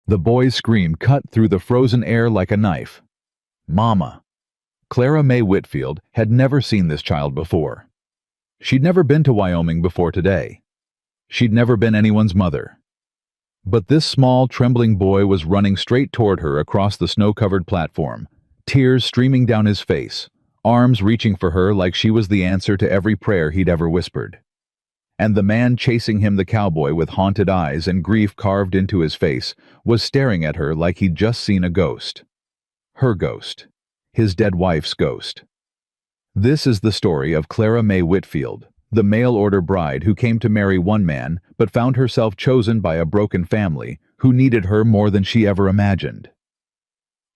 The boy's scream cut through the frozen air like a knife. Mama! Clara May Whitfield had never seen this child before. She'd never been to Wyoming before today. She'd never been anyone's mother. But this small, trembling boy was running straight toward her across the snow-covered platform, tears streaming down his face, arms reaching for her like she was the answer to every prayer he'd ever whispered. And the man chasing him, the cowboy with haunted eyes and grief carved into his face, was staring at her like he'd just seen a ghost. Her ghost. His dead wife's ghost. This is the story of Clara May Whitfield, the mail-order bride who came to marry one man but found herself chosen by a broken family who needed her more than she ever imagined.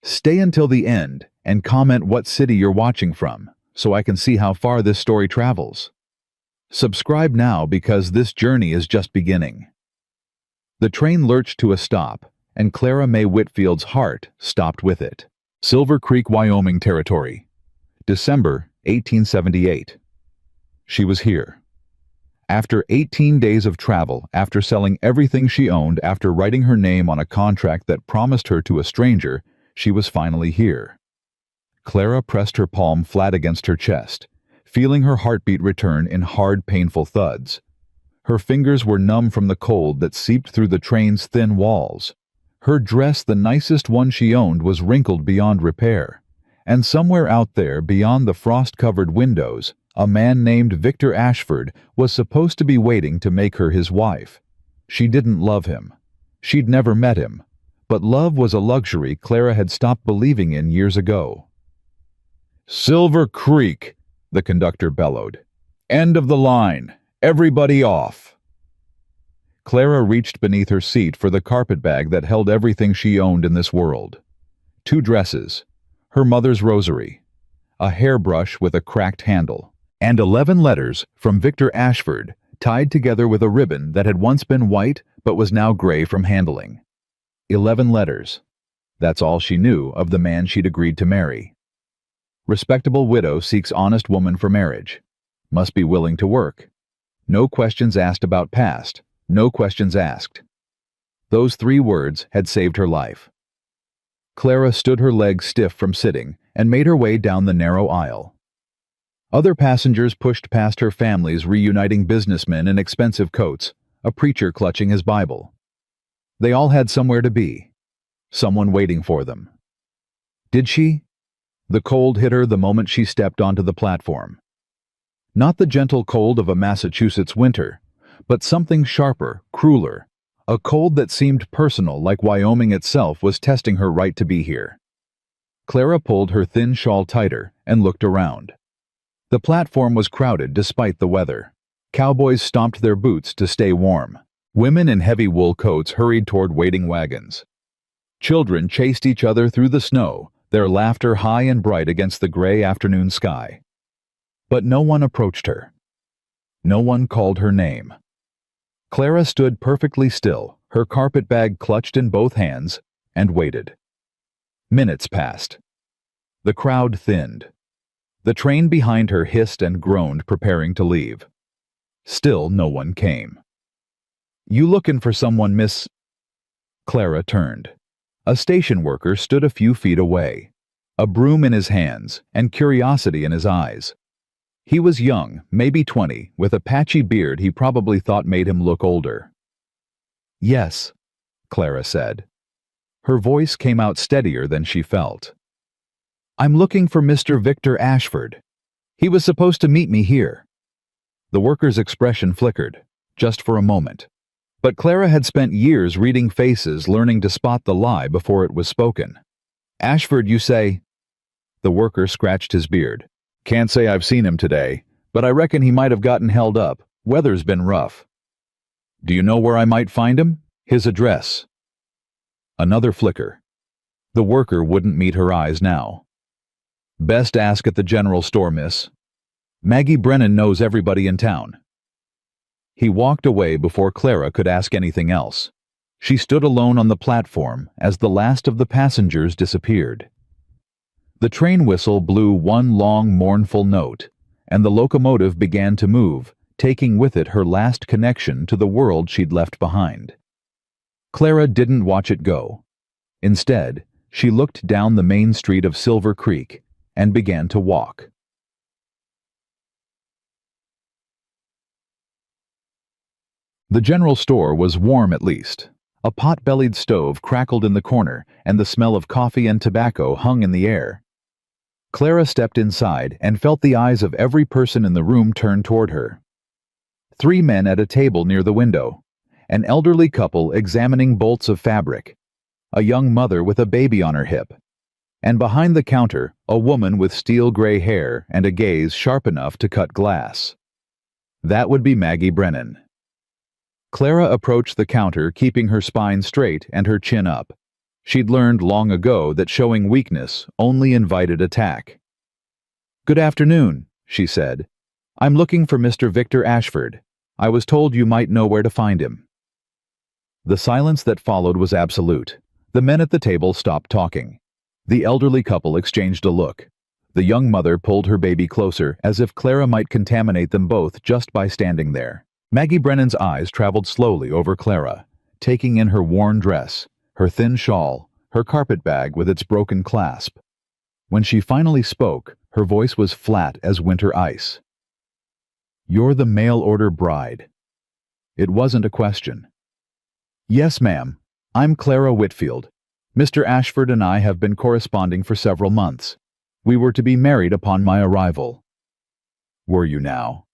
Stay until the end and comment what city you're watching from so I can see how far this story travels. Subscribe now because this journey is just beginning. The train lurched to a stop, and Clara May Whitfield's heart stopped with it. Silver Creek, Wyoming Territory. December 1878. She was here. After 18 days of travel, after selling everything she owned, after writing her name on a contract that promised her to a stranger, she was finally here. Clara pressed her palm flat against her chest, feeling her heartbeat return in hard, painful thuds. Her fingers were numb from the cold that seeped through the train's thin walls. Her dress, the nicest one she owned, was wrinkled beyond repair. And somewhere out there, beyond the frost-covered windows, a man named Victor Ashford was supposed to be waiting to make her his wife. She didn't love him. She'd never met him. But love was a luxury Clara had stopped believing in years ago. "Silver Creek," the conductor bellowed. "End of the line. Everybody off." Clara reached beneath her seat for the carpetbag that held everything she owned in this world. 2 dresses, her mother's rosary, a hairbrush with a cracked handle, and 11 letters from Victor Ashford tied together with a ribbon that had once been white but was now gray from handling. 11 letters. That's all she knew of the man she'd agreed to marry. Respectable widow seeks honest woman for marriage. Must be willing to work. No questions asked about past. No questions asked. Those 3 words had saved her life. Clara stood her legs stiff from sitting and made her way down the narrow aisle. Other passengers pushed past her, families reuniting, businessmen in expensive coats, a preacher clutching his Bible. They all had somewhere to be, someone waiting for them. Did she? The cold hit her the moment she stepped onto the platform. Not the gentle cold of a Massachusetts winter, but something sharper, crueler, a cold that seemed personal, like Wyoming itself was testing her right to be here. Clara pulled her thin shawl tighter and looked around. The platform was crowded despite the weather. Cowboys stomped their boots to stay warm. Women in heavy wool coats hurried toward waiting wagons. Children chased each other through the snow, their laughter high and bright against the gray afternoon sky. But no one approached her. No one called her name. Clara stood perfectly still, her carpetbag clutched in both hands, and waited. Minutes passed. The crowd thinned. The train behind her hissed and groaned, preparing to leave. Still no one came. "You looking for someone, miss?" Clara turned. A station worker stood a few feet away, a broom in his hands and curiosity in his eyes. He was young, maybe 20, with a patchy beard he probably thought made him look older. "Yes," Clara said. Her voice came out steadier than she felt. "I'm looking for Mr. Victor Ashford. He was supposed to meet me here." The worker's expression flickered, just for a moment. But Clara had spent years reading faces, learning to spot the lie before it was spoken. "Ashford, you say?" The worker scratched his beard. "Can't say I've seen him today, but I reckon he might have gotten held up. Weather's been rough." "Do you know where I might find him? His address?" Another flicker. The worker wouldn't meet her eyes now. "Best ask at the general store, miss. Maggie Brennan knows everybody in town." He walked away before Clara could ask anything else. She stood alone on the platform as the last of the passengers disappeared. The train whistle blew one long, mournful note, and the locomotive began to move, taking with it her last connection to the world she'd left behind. Clara didn't watch it go. Instead, she looked down the main street of Silver Creek and began to walk. The general store was warm at least. A pot-bellied stove crackled in the corner, and the smell of coffee and tobacco hung in the air. Clara stepped inside and felt the eyes of every person in the room turn toward her. 3 men at a table near the window, an elderly couple examining bolts of fabric, a young mother with a baby on her hip, and behind the counter, a woman with steel-gray hair and a gaze sharp enough to cut glass. That would be Maggie Brennan. Clara approached the counter, keeping her spine straight and her chin up. She'd learned long ago that showing weakness only invited attack. "Good afternoon," she said. "I'm looking for Mr. Victor Ashford. I was told you might know where to find him." The silence that followed was absolute. The men at the table stopped talking. The elderly couple exchanged a look. The young mother pulled her baby closer, as if Clara might contaminate them both just by standing there. Maggie Brennan's eyes traveled slowly over Clara, taking in her worn dress, her thin shawl, her carpet bag with its broken clasp. When she finally spoke, her voice was flat as winter ice. "You're the mail-order bride." It wasn't a question. "Yes, ma'am. I'm Clara Whitfield. Mr. Ashford and I have been corresponding for several months. We were to be married upon my arrival." "Were you now?"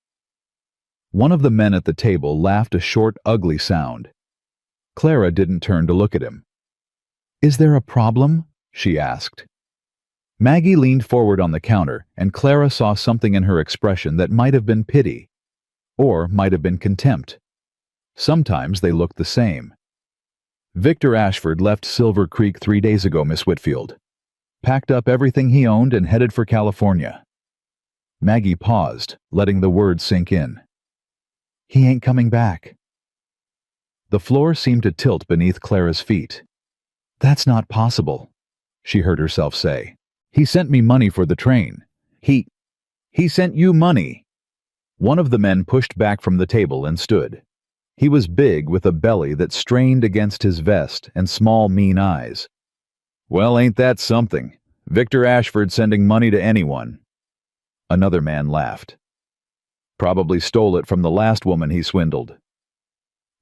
One of the men at the table laughed a short, ugly sound. Clara didn't turn to look at him. "Is there a problem?" she asked. Maggie leaned forward on the counter, and Clara saw something in her expression that might have been pity, or might have been contempt. Sometimes they looked the same. "Victor Ashford left Silver Creek 3 days ago, Miss Whitfield. Packed up everything he owned and headed for California." Maggie paused, letting the words sink in. "He ain't coming back." The floor seemed to tilt beneath Clara's feet. "That's not possible," she heard herself say. "He sent me money for the train. He sent you money." One of the men pushed back from the table and stood. He was big, with a belly that strained against his vest and small, mean eyes. "Well, ain't that something? Victor Ashford sending money to anyone." Another man laughed. "Probably stole it from the last woman he swindled."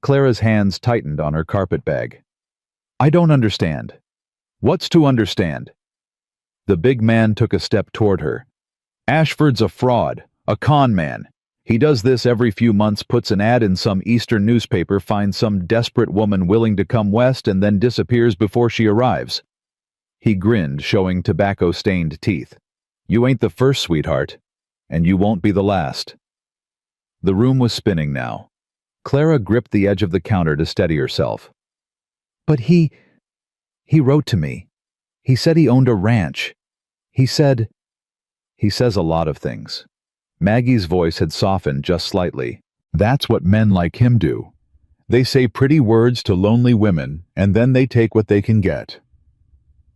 Clara's hands tightened on her carpet bag. "I don't understand." "What's to understand?" The big man took a step toward her. "Ashford's a fraud, a con man. He does this every few months, puts an ad in some eastern newspaper, finds some desperate woman willing to come west, and then disappears before she arrives." He grinned, showing tobacco-stained teeth. "You ain't the first, sweetheart, and you won't be the last." The room was spinning now. Clara gripped the edge of the counter to steady herself. "But he wrote to me. He said he owned a ranch. He said—" "He says a lot of things." Maggie's voice had softened just slightly. "That's what men like him do. They say pretty words to lonely women, and then they take what they can get."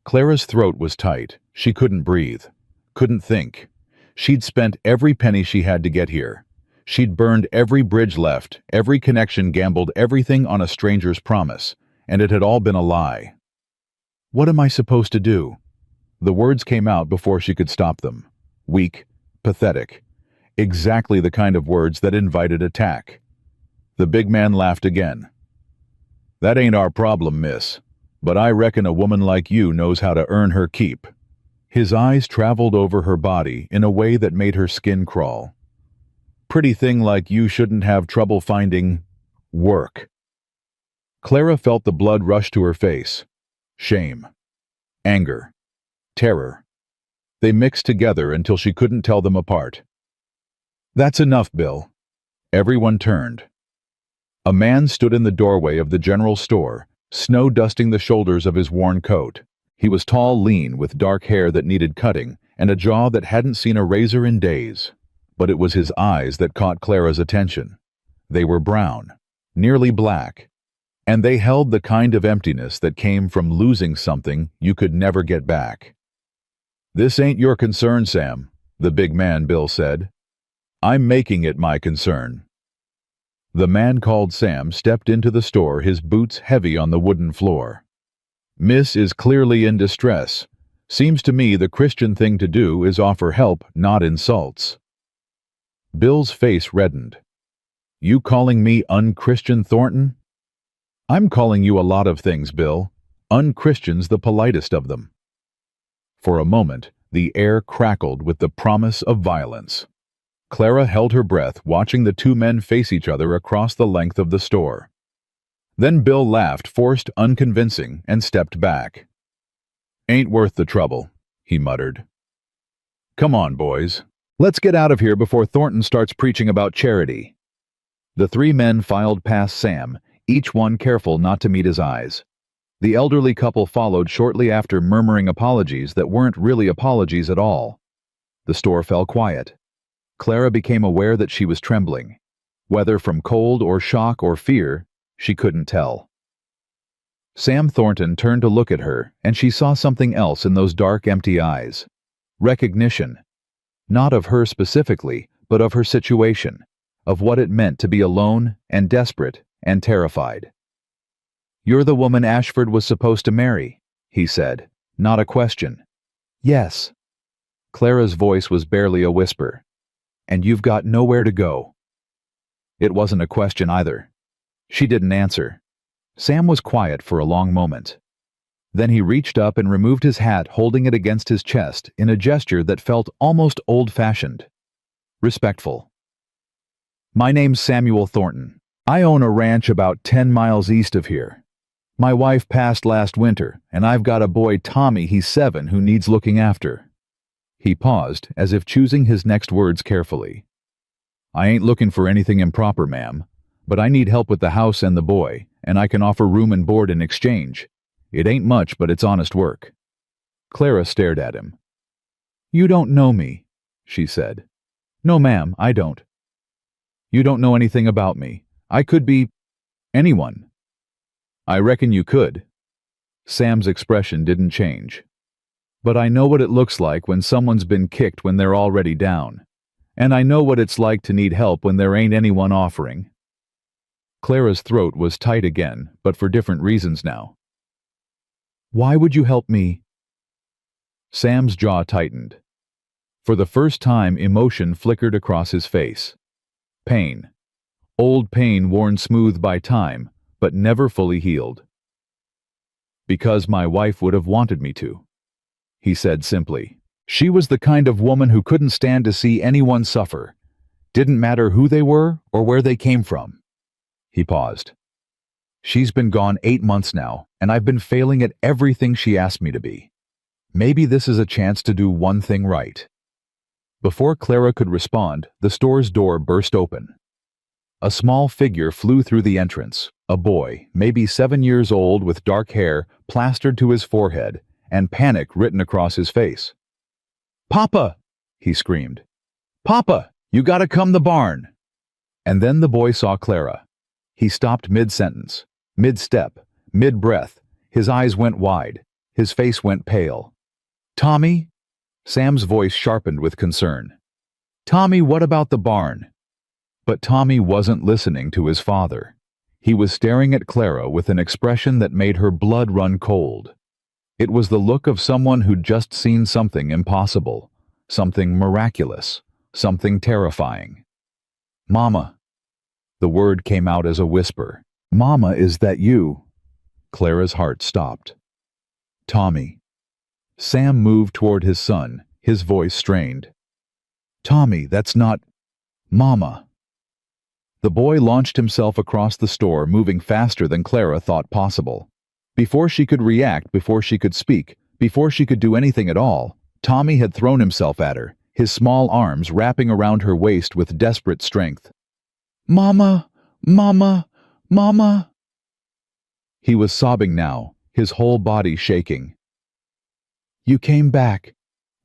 Clara's throat was tight. She couldn't breathe, couldn't think. She'd spent every penny she had to get here. She'd burned every bridge left, every connection, gambled everything on a stranger's promise, and it had all been a lie. "What am I supposed to do?" The words came out before she could stop them. Weak, pathetic. Exactly the kind of words that invited attack. The big man laughed again. "That ain't our problem, miss, but I reckon a woman like you knows how to earn her keep." His eyes traveled over her body in a way that made her skin crawl. "Pretty thing like you shouldn't have trouble finding work." Clara felt the blood rush to her face. Shame, anger, terror. They mixed together until she couldn't tell them apart. "That's enough, Bill." Everyone turned. A man stood in the doorway of the general store, snow dusting the shoulders of his worn coat. He was tall, lean, with dark hair that needed cutting, and a jaw that hadn't seen a razor in days. But it was his eyes that caught Clara's attention. They were brown, nearly black, and they held the kind of emptiness that came from losing something you could never get back. "This ain't your concern, Sam," the big man Bill said. "I'm making it my concern." The man called Sam stepped into the store, his boots heavy on the wooden floor. "Miss is clearly in distress. Seems to me the Christian thing to do is offer help, not insults." Bill's face reddened. "You calling me unchristian, Thornton?" "I'm calling you a lot of things, Bill. Unchristian's the politest of them." For a moment, the air crackled with the promise of violence. Clara held her breath, watching the two men face each other across the length of the store. Then Bill laughed, forced, unconvincing, and stepped back. "Ain't worth the trouble," he muttered. "Come on, boys. Let's get out of here before Thornton starts preaching about charity." The three men filed past Sam, each one careful not to meet his eyes. The elderly couple followed shortly after, murmuring apologies that weren't really apologies at all. The store fell quiet. Clara became aware that she was trembling. Whether from cold or shock or fear, she couldn't tell. Sam Thornton turned to look at her, and she saw something else in those dark, empty eyes. Recognition. Not of her specifically, but of her situation, of what it meant to be alone and desperate and terrified. "You're the woman Ashford was supposed to marry," he said, not a question. "Yes." Clara's voice was barely a whisper. "And you've got nowhere to go." It wasn't a question either. She didn't answer. Sam was quiet for a long moment. Then he reached up and removed his hat, holding it against his chest in a gesture that felt almost old-fashioned. Respectful. "My name's Samuel Thornton. I own a ranch about 10 miles east of here. My wife passed last winter, and I've got a boy, Tommy, he's 7, who needs looking after." He paused, as if choosing his next words carefully. "I ain't looking for anything improper, ma'am, but I need help with the house and the boy, and I can offer room and board in exchange. It ain't much, but it's honest work." Clara stared at him. "You don't know me," she said. "No, ma'am, I don't." "You don't know anything about me. I could be anyone." "I reckon you could." Sam's expression didn't change. "But I know what it looks like when someone's been kicked when they're already down. And I know what it's like to need help when there ain't anyone offering." Clara's throat was tight again, but for different reasons now. "Why would you help me?" Sam's jaw tightened. For the first time, emotion flickered across his face. Pain. Old pain worn smooth by time, but never fully healed. "Because my wife would have wanted me to," he said simply. "She was the kind of woman who couldn't stand to see anyone suffer. Didn't matter who they were or where they came from." He paused. "She's been gone 8 months now, and I've been failing at everything she asked me to be. Maybe this is a chance to do one thing right." Before Clara could respond, the store's door burst open. A small figure flew through the entrance, a boy, maybe 7 years old, with dark hair plastered to his forehead and panic written across his face. "Papa!" he screamed. "Papa, you gotta come the barn!" And then the boy saw Clara. He stopped mid-sentence, mid-step, mid-breath. His eyes went wide. His face went pale. "Tommy?" Sam's voice sharpened with concern. "Tommy, what about the barn?" But Tommy wasn't listening to his father. He was staring at Clara with an expression that made her blood run cold. It was the look of someone who'd just seen something impossible, something miraculous, something terrifying. "Mama." The word came out as a whisper. "Mama, is that you?" Clara's heart stopped. "Tommy." Sam moved toward his son, his voice strained. "Tommy, that's not... Mama." The boy launched himself across the store, moving faster than Clara thought possible. Before she could react, before she could speak, before she could do anything at all, Tommy had thrown himself at her, his small arms wrapping around her waist with desperate strength. "Mama! Mama! Mama!" He was sobbing now, his whole body shaking. "You came back.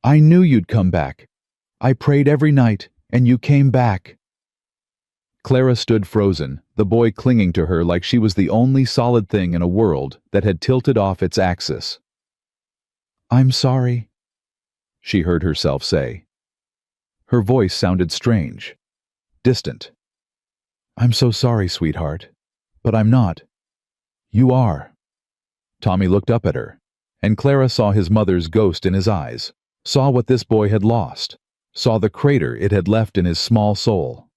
I knew you'd come back. I prayed every night, and you came back." Clara stood frozen, the boy clinging to her like she was the only solid thing in a world that had tilted off its axis. "I'm sorry," she heard herself say. Her voice sounded strange, distant. I'm so sorry, sweetheart. But I'm not. You are. Tommy looked up at her, and Clara saw his mother's ghost in his eyes, saw what this boy had lost, saw the crater it had left in his small soul.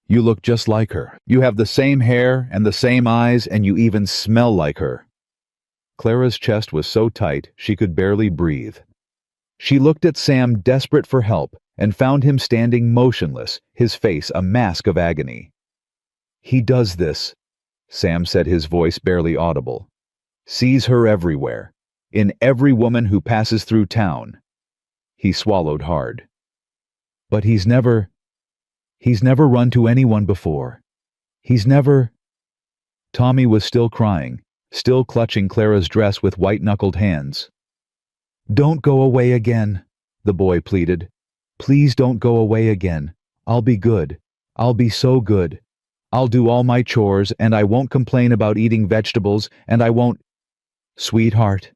You look just like her. You have the same hair and the same eyes, and you even smell like her. Clara's chest was so tight she could barely breathe. She looked at Sam, desperate for help, and found him standing motionless, his face a mask of agony. He does this, Sam said, his voice barely audible. Sees her everywhere, in every woman who passes through town. He swallowed hard. But he's never run to anyone before. He's never... Tommy was still crying, still clutching Clara's dress with white-knuckled hands. Don't go away again, the boy pleaded. Please don't go away again. I'll be good. I'll be so good. I'll do all my chores, and I won't complain about eating vegetables, and I won't... Sweetheart.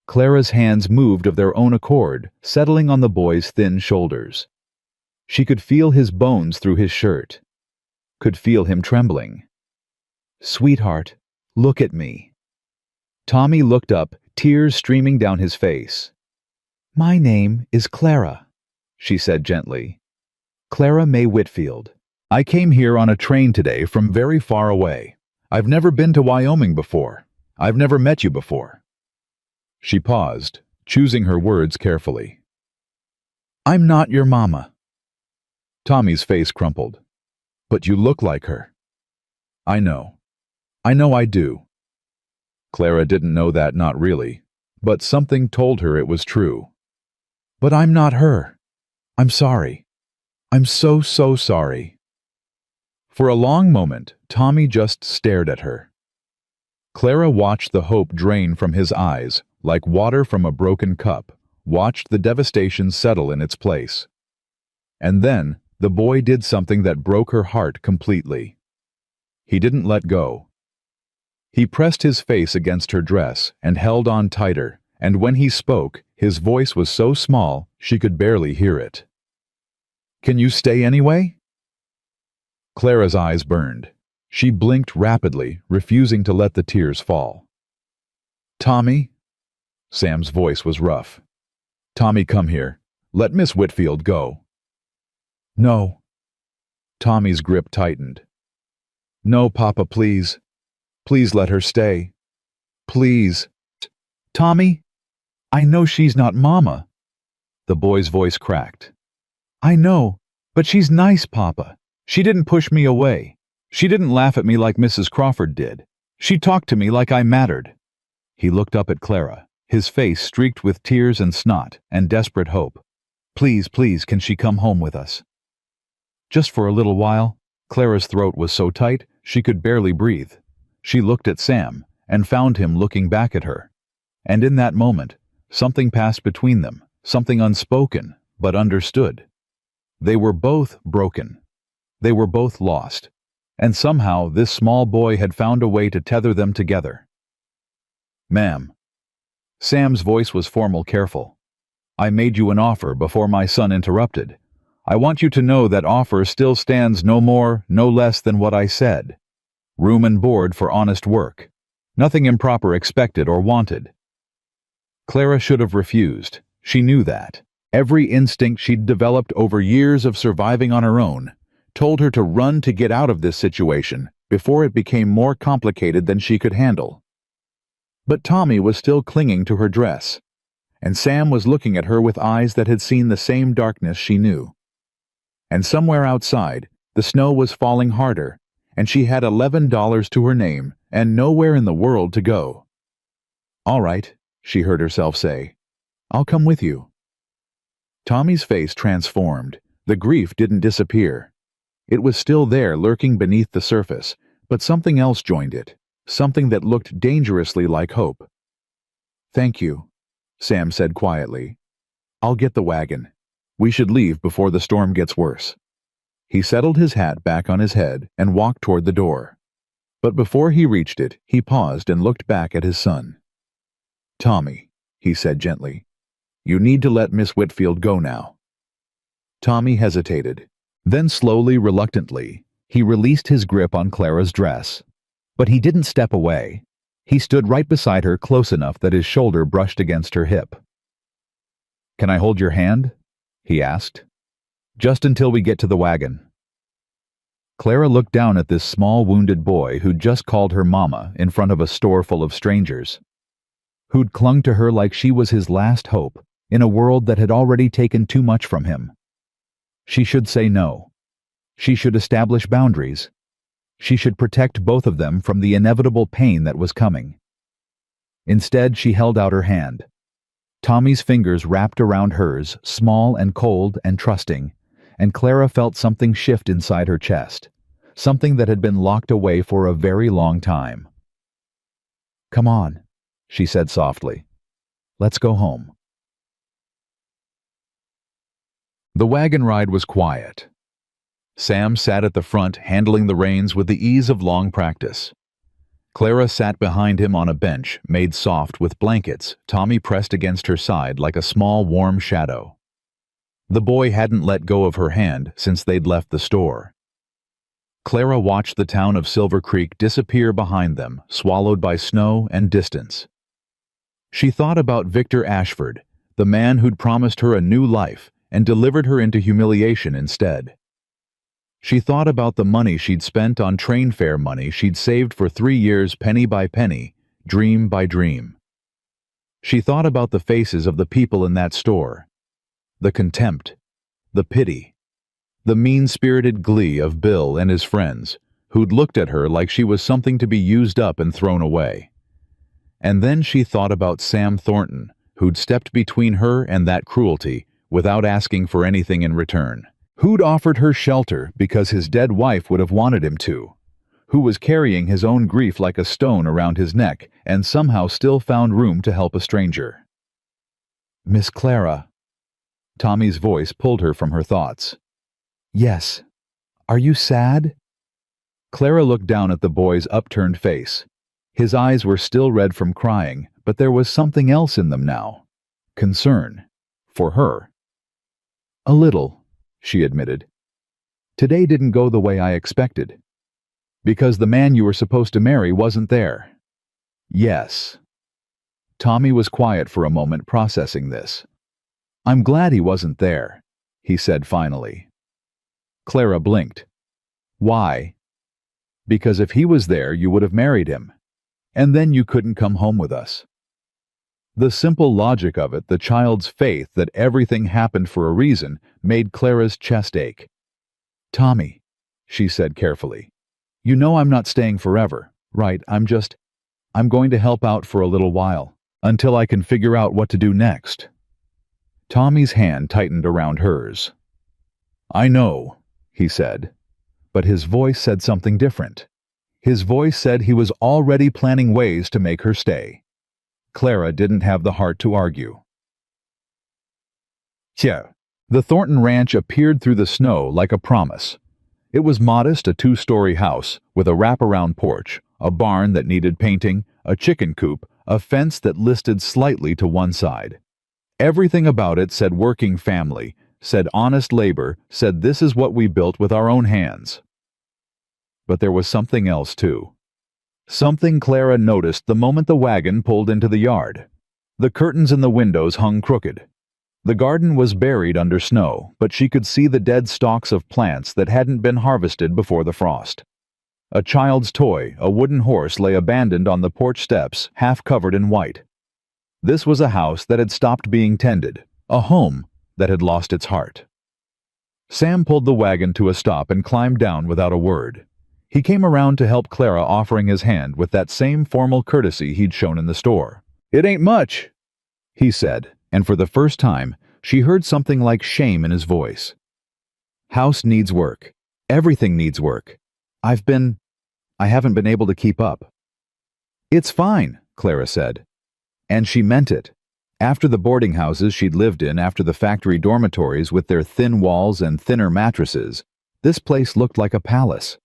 Clara's hands moved of their own accord, settling on the boy's thin shoulders. She could feel his bones through his shirt. Could feel him trembling. Sweetheart, look at me. Tommy looked up, tears streaming down his face. My name is Clara, she said gently. Clara May Whitfield. I came here on a train today from very far away. I've never been to Wyoming before. I've never met you before. She paused, choosing her words carefully. I'm not your mama. Tommy's face crumpled. But you look like her. I know. I know I do. Clara didn't know that, not really, but something told her it was true. But I'm not her. I'm sorry. I'm so sorry. For a long moment, Tommy just stared at her. Clara watched the hope drain from his eyes, like water from a broken cup, watched the devastation settle in its place. And then, the boy did something that broke her heart completely. He didn't let go. He pressed his face against her dress and held on tighter, and when he spoke, his voice was so small she could barely hear it. Can you stay anyway? Clara's eyes burned. She blinked rapidly, refusing to let the tears fall. Tommy? Sam's voice was rough. Tommy, come here. Let Miss Whitfield go. No. Tommy's grip tightened. No, Papa, please. Please let her stay. Please. Tommy? I know she's not Mama. The boy's voice cracked. I know, but she's nice, Papa. She didn't push me away. She didn't laugh at me like Mrs. Crawford did. She talked to me like I mattered. He looked up at Clara, his face streaked with tears and snot and desperate hope. Please, please, can she come home with us? Just for a little while. Clara's throat was so tight she could barely breathe. She looked at Sam and found him looking back at her. And in that moment, something passed between them, something unspoken but understood. They were both broken. They were both lost. And somehow this small boy had found a way to tether them together. Ma'am. Sam's voice was formal, careful. I made you an offer before my son interrupted. I want you to know that offer still stands, no more, no less than what I said. Room and board for honest work. Nothing improper expected or wanted. Clara should have refused. She knew that. Every instinct she'd developed over years of surviving on her own told her to run to get out of this situation before it became more complicated than she could handle. But Tommy was still clinging to her dress, and Sam was looking at her with eyes that had seen the same darkness she knew. And somewhere outside, the snow was falling harder, and she had $11 to her name and nowhere in the world to go. All right, she heard herself say. I'll come with you. Tommy's face transformed. The grief didn't disappear. It was still there, lurking beneath the surface, but something else joined it, something that looked dangerously like hope. Thank you, Sam said quietly. I'll get the wagon. We should leave before the storm gets worse. He settled his hat back on his head and walked toward the door. But before he reached it, he paused and looked back at his son. Tommy, he said gently, you need to let Miss Whitfield go now. Tommy hesitated. Then slowly, reluctantly, He released his grip on Clara's dress. But he didn't step away. He stood right beside her, close enough that his shoulder brushed against her hip. "Can I hold your hand?" he asked. "Just until we get to the wagon." Clara looked down at this small wounded boy who'd just called her mama in front of a store full of strangers, who'd clung to her like she was his last hope in a world that had already taken too much from him. She should say no. She should establish boundaries. She should protect both of them from the inevitable pain that was coming. Instead, she held out her hand. Tommy's fingers wrapped around hers, small and cold and trusting, and Clara felt something shift inside her chest, something that had been locked away for a very long time. "Come on," she said softly. "Let's go home." The wagon ride was quiet. Sam sat at the front, handling the reins with the ease of long practice. Clara sat behind him on a bench, made soft with blankets, Tommy pressed against her side like a small warm shadow. The boy hadn't let go of her hand since they'd left the store. Clara watched the town of Silver Creek disappear behind them, swallowed by snow and distance. She thought about Victor Ashford, the man who'd promised her a new life and delivered her into humiliation instead. She thought about the money she'd spent on train fare money she'd saved for 3 years, penny by penny, dream by dream. She thought about the faces of the people in that store, the contempt, the pity, the mean-spirited glee of Bill and his friends, who'd looked at her like she was something to be used up and thrown away. And then she thought about Sam Thornton, who'd stepped between her and that cruelty without asking for anything in return. Who'd offered her shelter because his dead wife would have wanted him to, who was carrying his own grief like a stone around his neck and somehow still found room to help a stranger. "Miss Clara." Tommy's voice pulled her from her thoughts. "Yes. Are you sad?" Clara looked down at the boy's upturned face. His eyes were still red from crying, but there was something else in them now. Concern. For her. "A little," she admitted. "Today didn't go the way I expected. Because the man you were supposed to marry wasn't there." "Yes." Tommy was quiet for a moment, processing this. "I'm glad he wasn't there," he said finally. Clara blinked. "Why?" "Because if he was there, you would have married him. And then you couldn't come home with us." The simple logic of it, the child's faith that everything happened for a reason, made Clara's chest ache. "Tommy," she said carefully, "you know I'm not staying forever, right? I'm going to help out for a little while, until I can figure out what to do next." Tommy's hand tightened around hers. "I know," he said, but his voice said something different. His voice said he was already planning ways to make her stay. Clara didn't have the heart to argue. The Thornton Ranch appeared through the snow like a promise. It was modest, a 2-story house with a wraparound porch, a barn that needed painting, a chicken coop, a fence that listed slightly to one side. Everything about it said working family, said honest labor, said this is what we built with our own hands. But there was something else too. Something Clara noticed the moment the wagon pulled into the yard. The curtains in the windows hung crooked. The garden was buried under snow, but she could see the dead stalks of plants that hadn't been harvested before the frost. A child's toy, a wooden horse, lay abandoned on the porch steps, half covered in white. This was a house that had stopped being tended, a home that had lost its heart. Sam pulled the wagon to a stop and climbed down without a word. He came around to help Clara, offering his hand with that same formal courtesy he'd shown in the store. "It ain't much," he said, and for the first time, she heard something like shame in his voice. "House needs work. Everything needs work. I haven't been able to keep up." "It's fine," Clara said. And she meant it. After the boarding houses she'd lived in, after the factory dormitories with their thin walls and thinner mattresses, this place looked like a palace.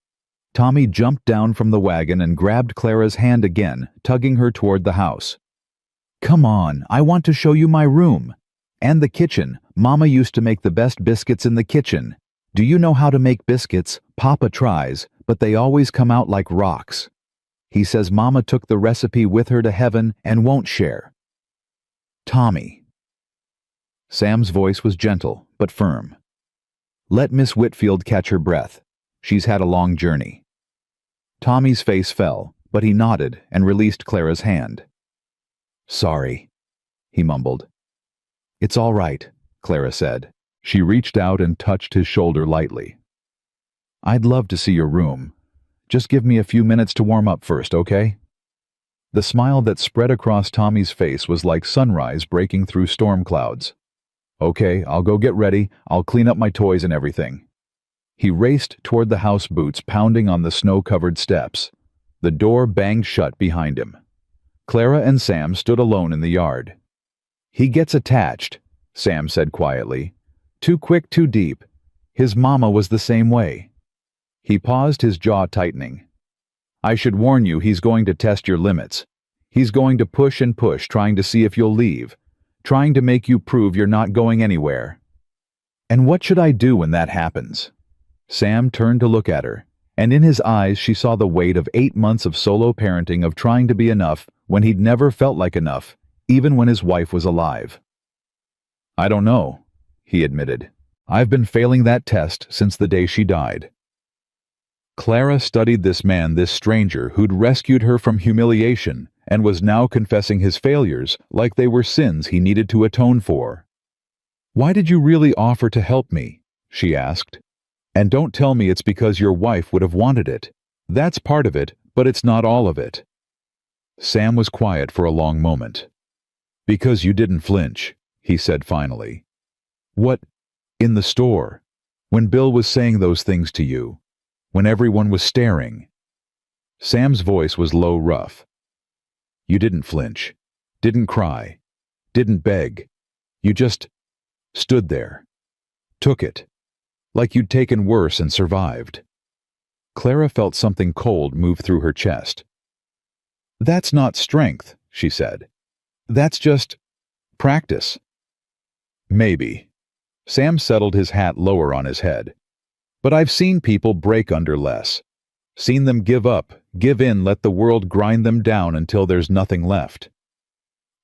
Tommy jumped down from the wagon and grabbed Clara's hand again, tugging her toward the house. "Come on, I want to show you my room. And the kitchen. Mama used to make the best biscuits in the kitchen. Do you know how to make biscuits? Papa tries, but they always come out like rocks. He says Mama took the recipe with her to heaven and won't share. Tommy. Sam's voice was gentle, but firm. Let Miss Whitfield catch her breath. She's had a long journey. Tommy's face fell, but he nodded and released Clara's hand. Sorry, he mumbled. It's all right, Clara said. She reached out and touched his shoulder lightly. I'd love to see your room. Just give me a few minutes to warm up first, okay? The smile that spread across Tommy's face was like sunrise breaking through storm clouds. Okay, I'll go get ready. I'll clean up my toys and everything. He raced toward the house boots pounding on the snow-covered steps. The door banged shut behind him. Clara and Sam stood alone in the yard. He gets attached, Sam said quietly. Too quick, too deep. His mama was the same way. He paused, his jaw tightening. I should warn you, he's going to test your limits. He's going to push and push, trying to see if you'll leave, trying to make you prove you're not going anywhere. And what should I do when that happens? Sam turned to look at her, and in his eyes she saw the weight of 8 months of solo parenting, of trying to be enough when he'd never felt like enough, even when his wife was alive. I don't know, he admitted. I've been failing that test since the day she died. Clara studied this man, this stranger who'd rescued her from humiliation and was now confessing his failures like they were sins he needed to atone for. Why did you really offer to help me? She asked. And don't tell me it's because your wife would have wanted it. That's part of it, but it's not all of it. Sam was quiet for a long moment. Because you didn't flinch, he said finally. What? In the store, when Bill was saying those things to you, when everyone was staring. Sam's voice was low, rough. You didn't flinch, didn't cry, didn't beg. You just stood there, took it, like you'd taken worse and survived. Clara felt something cold move through her chest. That's not strength, she said. That's just practice. Maybe. Sam settled his hat lower on his head. But I've seen people break under less. Seen them give up, give in, let the world grind them down until there's nothing left.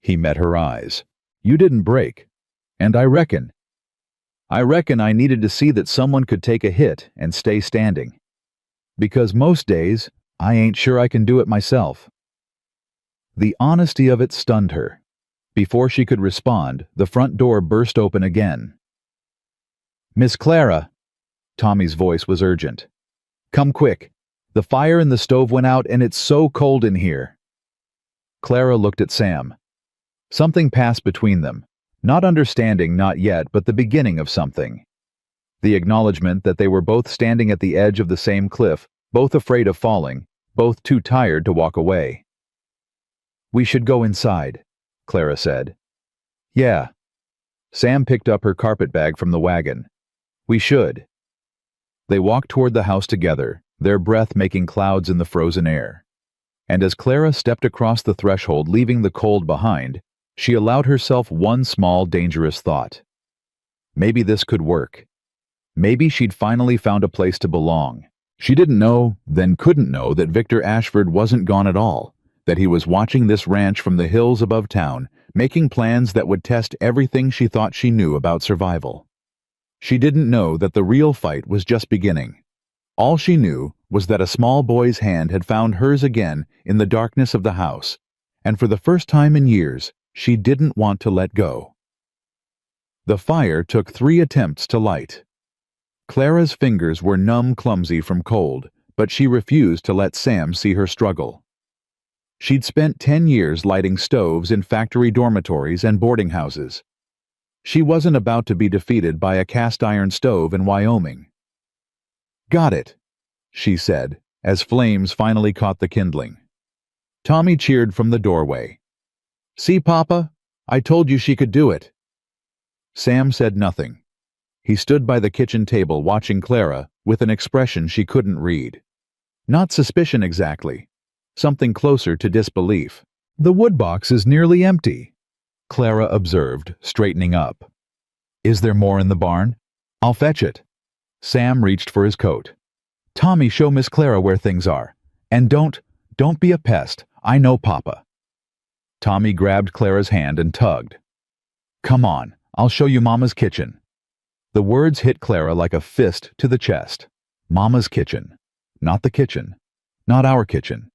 He met her eyes. You didn't break. And I reckon I needed to see that someone could take a hit and stay standing. Because most days, I ain't sure I can do it myself. The honesty of it stunned her. Before she could respond, the front door burst open again. Miss Clara, Tommy's voice was urgent. Come quick. The fire in the stove went out and it's so cold in here. Clara looked at Sam. Something passed between them. Not understanding, not yet, but the beginning of something. The acknowledgement that they were both standing at the edge of the same cliff, both afraid of falling, both too tired to walk away. We should go inside, Clara said. Yeah. Sam picked up her carpet bag from the wagon. We should. They walked toward the house together, their breath making clouds in the frozen air. And as Clara stepped across the threshold, leaving the cold behind, she allowed herself one small, dangerous thought. Maybe this could work. Maybe she'd finally found a place to belong. She didn't know, then couldn't know, that Victor Ashford wasn't gone at all, that he was watching this ranch from the hills above town, making plans that would test everything she thought she knew about survival. She didn't know that the real fight was just beginning. All she knew was that a small boy's hand had found hers again in the darkness of the house, and for the first time in years, she didn't want to let go. The fire took 3 attempts to light. Clara's fingers were numb, clumsy from cold, but she refused to let Sam see her struggle. She'd spent 10 years lighting stoves in factory dormitories and boarding houses. She wasn't about to be defeated by a cast-iron stove in Wyoming. Got it, she said, as flames finally caught the kindling. Tommy cheered from the doorway. See, Papa? I told you she could do it. Sam said nothing. He stood by the kitchen table watching Clara with an expression she couldn't read. Not suspicion exactly. Something closer to disbelief. The woodbox is nearly empty, Clara observed, straightening up. Is there more in the barn? I'll fetch it. Sam reached for his coat. "Tommy, show Miss Clara where things are. And don't be a pest. I know Papa." Tommy grabbed Clara's hand and tugged. "Come on, I'll show you Mama's kitchen." The words hit Clara like a fist to the chest. Mama's kitchen. Not the kitchen. Not our kitchen.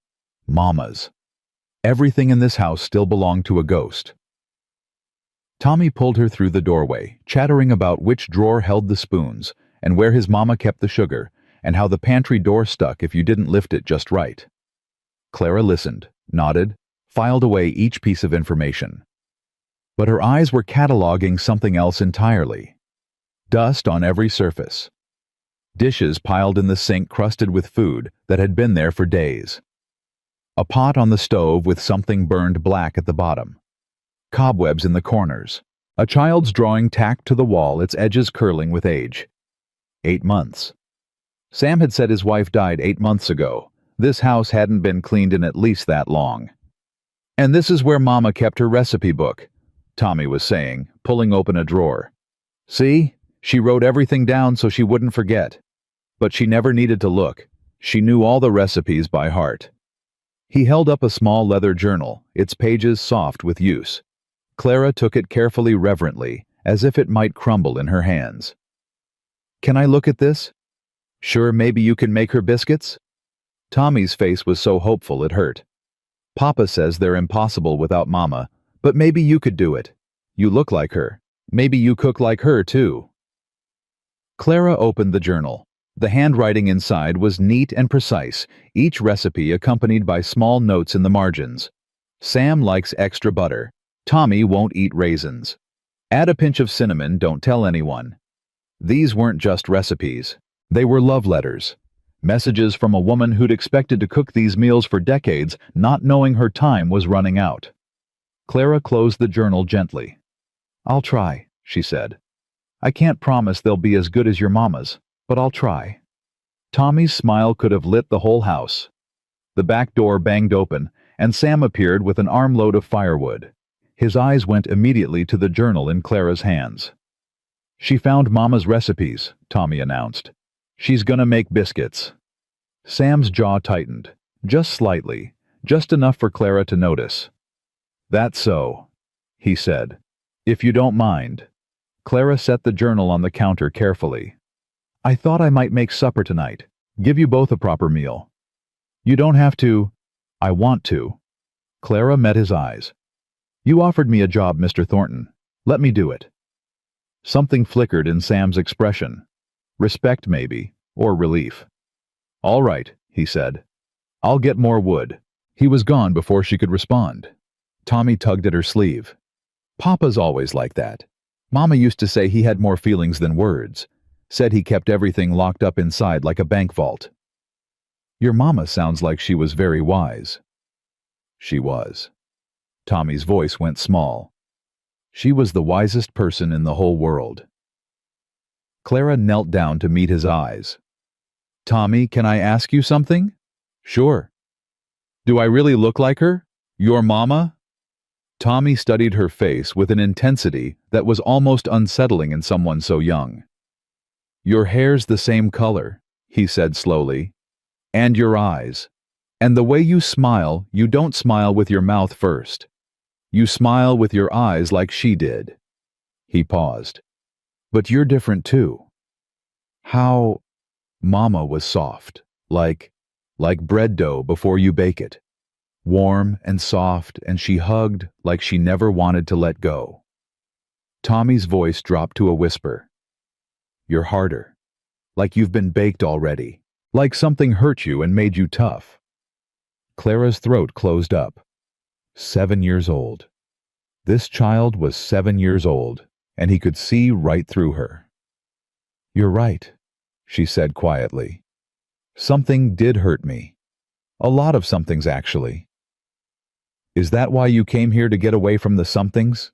Mama's. Everything in this house still belonged to a ghost. Tommy pulled her through the doorway, chattering about which drawer held the spoons, and where his mama kept the sugar, and how the pantry door stuck if you didn't lift it just right. Clara listened, nodded, filed away each piece of information. But her eyes were cataloging something else entirely. Dust on every surface. Dishes piled in the sink crusted with food that had been there for days. A pot on the stove with something burned black at the bottom. Cobwebs in the corners. A child's drawing tacked to the wall, its edges curling with age. 8 months. Sam had said his wife died 8 months ago. This house hadn't been cleaned in at least that long. "And this is where Mama kept her recipe book," Tommy was saying, pulling open a drawer. "See? She wrote everything down so she wouldn't forget. But she never needed to look. She knew all the recipes by heart." He held up a small leather journal, its pages soft with use. Clara took it carefully, reverently, as if it might crumble in her hands. "Can I look at this? Sure, maybe you can make her biscuits?" Tommy's face was so hopeful it hurt. "Papa says they're impossible without Mama, but maybe you could do it. You look like her. Maybe you cook like her, too." Clara opened the journal. The handwriting inside was neat and precise, each recipe accompanied by small notes in the margins. Sam likes extra butter. Tommy won't eat raisins. Add a pinch of cinnamon, don't tell anyone. These weren't just recipes. They were love letters. Messages from a woman who'd expected to cook these meals for decades, not knowing her time was running out. Clara closed the journal gently. "I'll try," she said. "I can't promise they'll be as good as your mama's, but I'll try." Tommy's smile could have lit the whole house. The back door banged open, and Sam appeared with an armload of firewood. His eyes went immediately to the journal in Clara's hands. "She found Mama's recipes," Tommy announced. "She's gonna make biscuits." Sam's jaw tightened, just slightly, just enough for Clara to notice. "That's so," he said. "If you don't mind." Clara set the journal on the counter carefully. "I thought I might make supper tonight. Give you both a proper meal." "You don't have to." "I want to." Clara met his eyes. "You offered me a job, Mr. Thornton. Let me do it." Something flickered in Sam's expression. Respect, maybe, or relief. "All right," he said. "I'll get more wood." He was gone before she could respond. Tommy tugged at her sleeve. "Papa's always like that. Mama used to say he had more feelings than words. Said he kept everything locked up inside like a bank vault." "Your mama sounds like she was very wise." She was. Tommy's voice went small. She was the wisest person in the whole world. Clara knelt down to meet his eyes. "Tommy, can I ask you something?" "Sure." "Do I really look like her? Your mama?" Tommy studied her face with an intensity that was almost unsettling in someone so young. "Your hair's the same color," he said slowly. "And your eyes. And the way you smile, you don't smile with your mouth first. You smile with your eyes like she did." He paused. "But you're different too." "How?" Mama was soft, like bread dough before you bake it. Warm and soft, and she hugged like she never wanted to let go. Tommy's voice dropped to a whisper. "You're harder. Like you've been baked already. Like something hurt you and made you tough." Clara's throat closed up. 7 years old. This child was 7 years old, and he could see right through her. "You're right," she said quietly. "Something did hurt me. A lot of somethings, actually." "Is that why you came here to get away from the somethings?"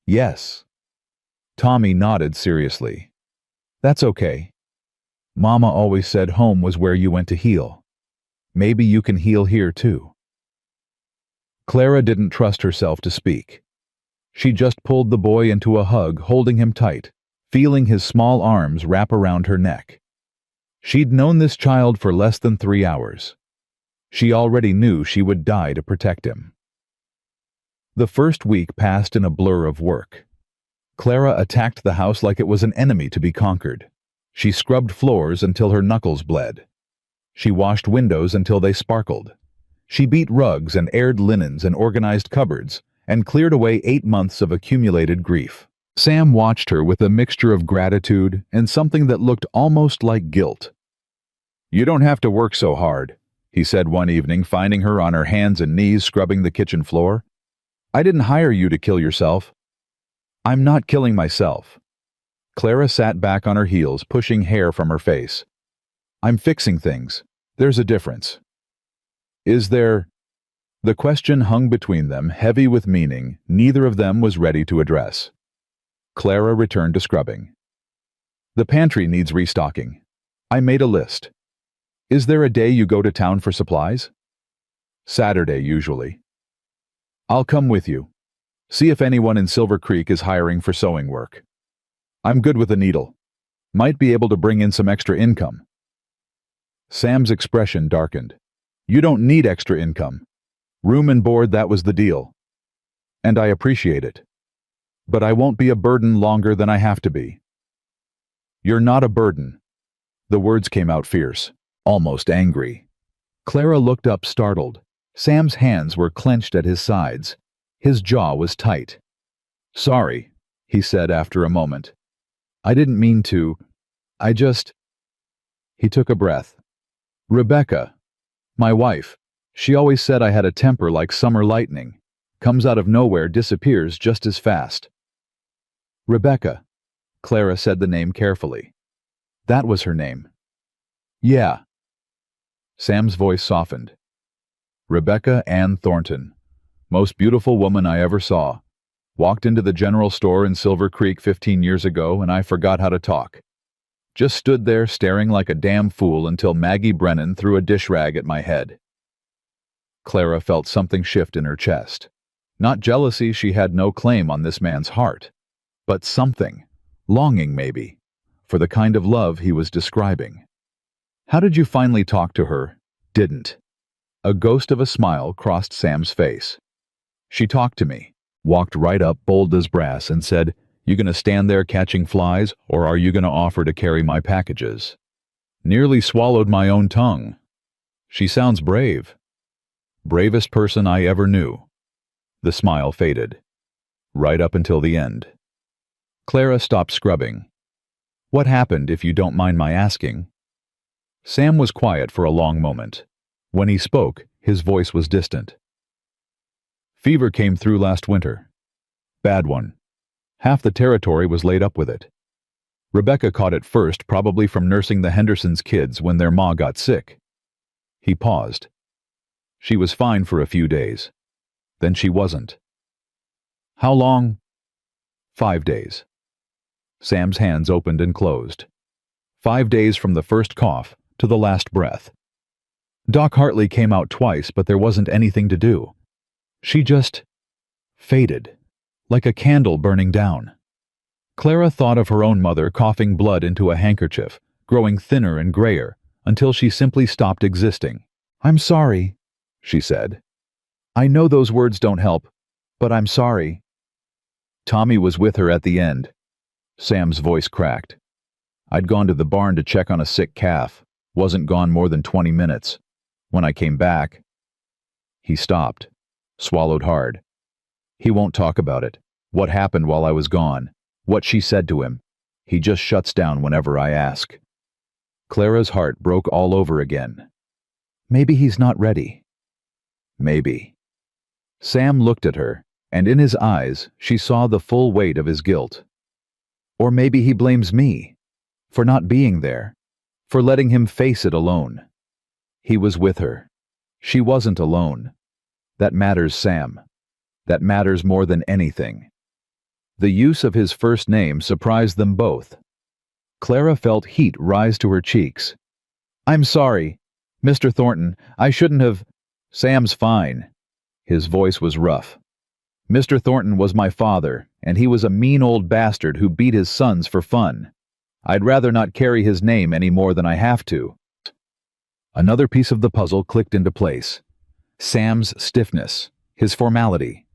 "Yes." Tommy nodded seriously. "That's okay. Mama always said home was where you went to heal. Maybe you can heal here too." Clara didn't trust herself to speak. She just pulled the boy into a hug, holding him tight, feeling his small arms wrap around her neck. She'd known this child for less than 3 hours. She already knew she would die to protect him. The first week passed in a blur of work. Clara attacked the house like it was an enemy to be conquered. She scrubbed floors until her knuckles bled. She washed windows until they sparkled. She beat rugs and aired linens and organized cupboards and cleared away 8 months of accumulated grief. Sam watched her with a mixture of gratitude and something that looked almost like guilt. "You don't have to work so hard," he said one evening, finding her on her hands and knees scrubbing the kitchen floor. "I didn't hire you to kill yourself." "I'm not killing myself." Clara sat back on her heels, pushing hair from her face. "I'm fixing things. There's a difference." "Is there?" The question hung between them, heavy with meaning neither of them was ready to address. Clara returned to scrubbing. "The pantry needs restocking. I made a list. Is there a day you go to town for supplies?" "Saturday, usually." "I'll come with you. See if anyone in Silver Creek is hiring for sewing work. I'm good with a needle. Might be able to bring in some extra income." Sam's expression darkened. "You don't need extra income. Room and board, that was the deal. And I appreciate it. But I won't be a burden longer than I have to be." "You're not a burden." The words came out fierce, almost angry. Clara looked up startled. Sam's hands were clenched at his sides. His jaw was tight. "Sorry," he said after a moment. "I didn't mean to. I just—" He took a breath. "Rebecca, my wife, she always said I had a temper like summer lightning. Comes out of nowhere, disappears just as fast." "Rebecca." Clara said the name carefully. "That was her name." "Yeah." Sam's voice softened. "Rebecca Ann Thornton. Most beautiful woman I ever saw. Walked into the general store in Silver Creek 15 years ago and I forgot how to talk. Just stood there staring like a damn fool until Maggie Brennan threw a dish rag at my head." Clara felt something shift in her chest. Not jealousy, she had no claim on this man's heart. But something, longing maybe, for the kind of love he was describing. "How did you finally talk to her?" "Didn't." A ghost of a smile crossed Sam's face. "She talked to me, walked right up, bold as brass, and said, 'You gonna stand there catching flies, or are you gonna offer to carry my packages?' Nearly swallowed my own tongue. She sounds brave. Bravest person I ever knew." The smile faded. Right up until the end. Clara stopped scrubbing. "What happened, if you don't mind my asking?" Sam was quiet for a long moment. When he spoke, his voice was distant. "Fever came through last winter. Bad one. Half the territory was laid up with it. Rebecca caught it first, probably from nursing the Hendersons' kids when their ma got sick." He paused. "She was fine for a few days. Then she wasn't." "How long?" 5 days. Sam's hands opened and closed. 5 days from the first cough to the last breath. Doc Hartley came out twice, but there wasn't anything to do. She just faded, like a candle burning down. Clara thought of her own mother coughing blood into a handkerchief, growing thinner and grayer, until she simply stopped existing. "I'm sorry," she said. "I know those words don't help, but I'm sorry." "Tommy was with her at the end." Sam's voice cracked. "I'd gone to the barn to check on a sick calf. Wasn't gone more than 20 minutes. When I came back—" He stopped, swallowed hard. He won't talk about it. What happened while I was gone. What she said to him. He just shuts down whenever I ask. Clara's heart broke all over again. Maybe he's not ready. Maybe. Sam looked at her, and in his eyes she saw the full weight of his guilt. Or maybe he blames me, for not being there, for letting him face it alone. He was with her. She wasn't alone. That matters, Sam. That matters more than anything. The use of his first name surprised them both. Clara felt heat rise to her cheeks. "I'm sorry, Mr. Thornton, I shouldn't have—" "Sam's fine." His voice was rough. "Mr. Thornton was my father, and he was a mean old bastard who beat his sons for fun. I'd rather not carry his name any more than I have to." Another piece of the puzzle clicked into place. Sam's stiffness, his formality,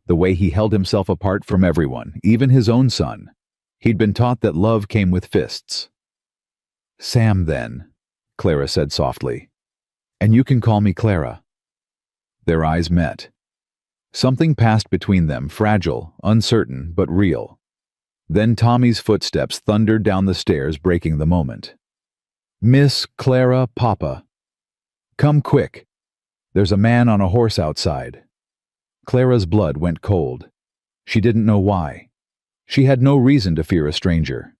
the way he held himself apart from everyone, even his own son. He'd been taught that love came with fists. "Sam, then," Clara said softly. "And you can call me Clara." Their eyes met. Something passed between them, fragile, uncertain, but real. Then Tommy's footsteps thundered down the stairs, breaking the moment. "Miss Clara, Papa. Come quick. There's a man on a horse outside." Clara's blood went cold. She didn't know why. She had no reason to fear a stranger.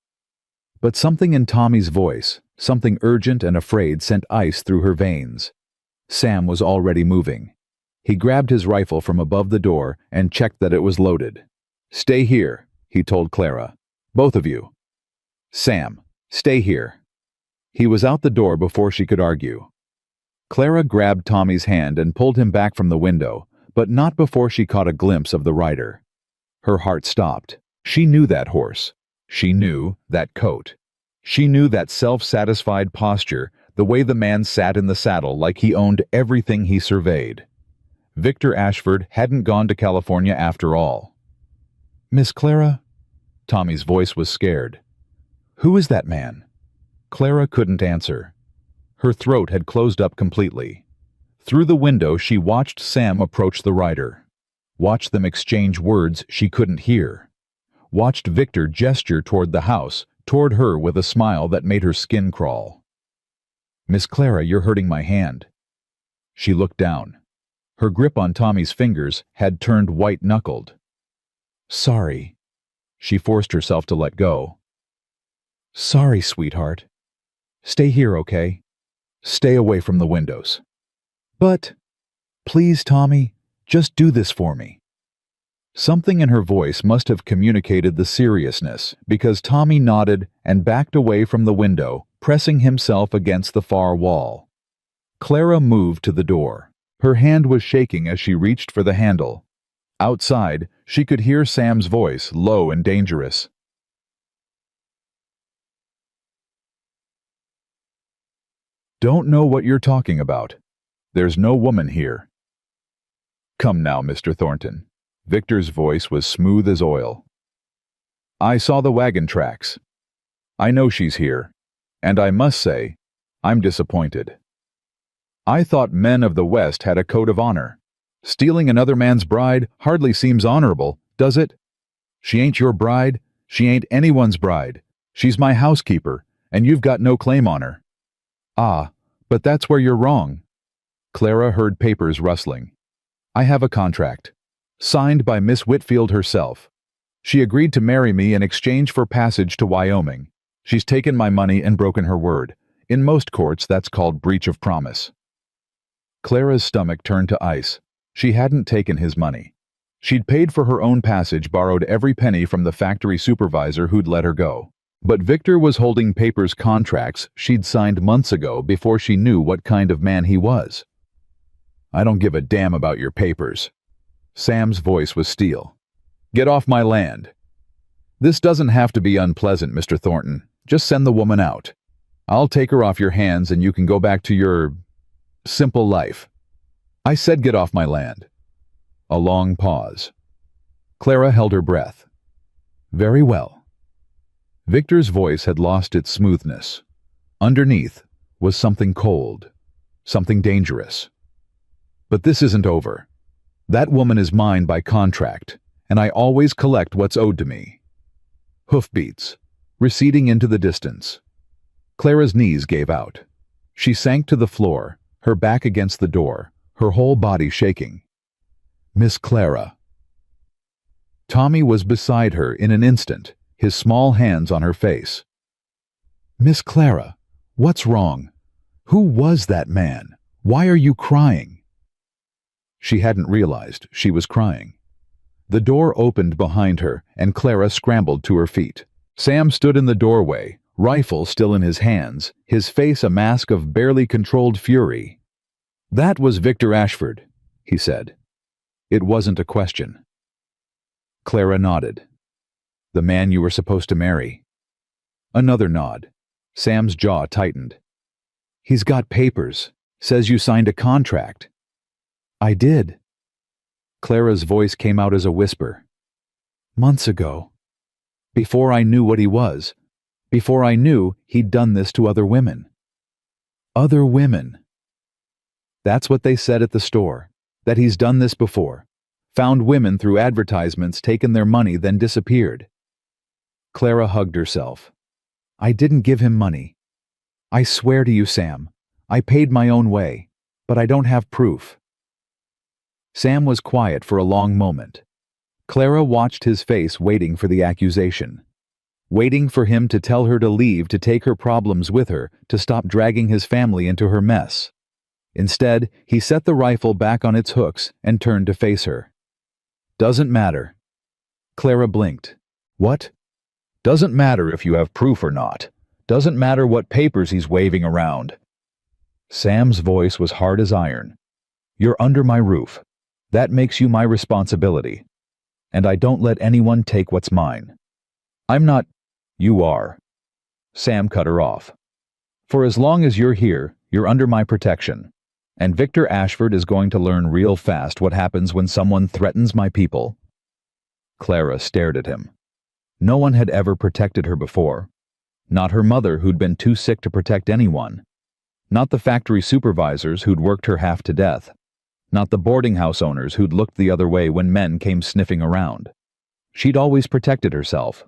But something in Tommy's voice, something urgent and afraid, sent ice through her veins. Sam was already moving. He grabbed his rifle from above the door and checked that it was loaded. "Stay here," he told Clara. "Both of you. Sam, stay here." He was out the door before she could argue. Clara grabbed Tommy's hand and pulled him back from the window, but not before she caught a glimpse of the rider. Her heart stopped. She knew that horse. She knew that coat. She knew that self-satisfied posture, the way the man sat in the saddle like he owned everything he surveyed. Victor Ashford hadn't gone to California after all. "Miss Clara?" Tommy's voice was scared. "Who is that man?" Clara couldn't answer. Her throat had closed up completely. Through the window she watched Sam approach the rider. Watched them exchange words she couldn't hear. Watched Victor gesture toward the house, toward her with a smile that made her skin crawl. "Miss Clara, you're hurting my hand." She looked down. Her grip on Tommy's fingers had turned white-knuckled. "Sorry." She forced herself to let go. "Sorry, sweetheart. Stay here, okay? Stay away from the windows." "But, please, Tommy, just do this for me." Something in her voice must have communicated the seriousness, because Tommy nodded and backed away from the window, pressing himself against the far wall. Clara moved to the door. Her hand was shaking as she reached for the handle. Outside, she could hear Sam's voice, low and dangerous. "Don't know what you're talking about. There's no woman here." "Come now, Mr. Thornton." Victor's voice was smooth as oil. "I saw the wagon tracks. I know she's here. And I must say, I'm disappointed. I thought men of the West had a code of honor. Stealing another man's bride hardly seems honorable, does it? She ain't your bride. She ain't anyone's bride. She's my housekeeper, and you've got no claim on her." "Ah, but that's where you're wrong." Clara heard papers rustling. "I have a contract. Signed by Miss Whitfield herself. She agreed to marry me in exchange for passage to Wyoming. She's taken my money and broken her word. In most courts, that's called breach of promise." Clara's stomach turned to ice. She hadn't taken his money. She'd paid for her own passage, borrowed every penny from the factory supervisor who'd let her go. But Victor was holding papers, contracts she'd signed months ago before she knew what kind of man he was. "I don't give a damn about your papers." Sam's voice was steel. "Get off my land." "This doesn't have to be unpleasant, Mr. Thornton. Just send the woman out. I'll take her off your hands and you can go back to your simple life." "I said get off my land." A long pause. Clara held her breath. "Very well." Victor's voice had lost its smoothness. Underneath was something cold, something dangerous. "But this isn't over. That woman is mine by contract, and I always collect what's owed to me." Hoofbeats, receding into the distance. Clara's knees gave out. She sank to the floor, her back against the door, her whole body shaking. "Miss Clara." Tommy was beside her in an instant, his small hands on her face. "Miss Clara, what's wrong? Who was that man? Why are you crying?" She hadn't realized she was crying. The door opened behind her, and Clara scrambled to her feet. Sam stood in the doorway, rifle still in his hands, his face a mask of barely controlled fury. "That was Victor Ashford," he said. It wasn't a question. Clara nodded. The man you were supposed to marry. Another nod. Sam's jaw tightened. He's got papers. Says you signed a contract. I did. Clara's voice came out as a whisper. Months ago. Before I knew what he was. Before I knew he'd done this to other women. Other women. That's what they said at the store. That he's done this before. Found women through advertisements, taken their money, then disappeared. Clara hugged herself. I didn't give him money. I swear to you, Sam, I paid my own way, but I don't have proof. Sam was quiet for a long moment. Clara watched his face, waiting for the accusation. Waiting for him to tell her to leave, to take her problems with her, to stop dragging his family into her mess. Instead, he set the rifle back on its hooks and turned to face her. Doesn't matter. Clara blinked. What? Doesn't matter if you have proof or not. Doesn't matter what papers he's waving around. Sam's voice was hard as iron. You're under my roof. That makes you my responsibility. And I don't let anyone take what's mine. I'm not. You are. Sam cut her off. For as long as you're here, you're under my protection. And Victor Ashford is going to learn real fast what happens when someone threatens my people. Clara stared at him. No one had ever protected her before. Not her mother, who'd been too sick to protect anyone. Not the factory supervisors who'd worked her half to death. Not the boarding house owners who'd looked the other way when men came sniffing around. She'd always protected herself.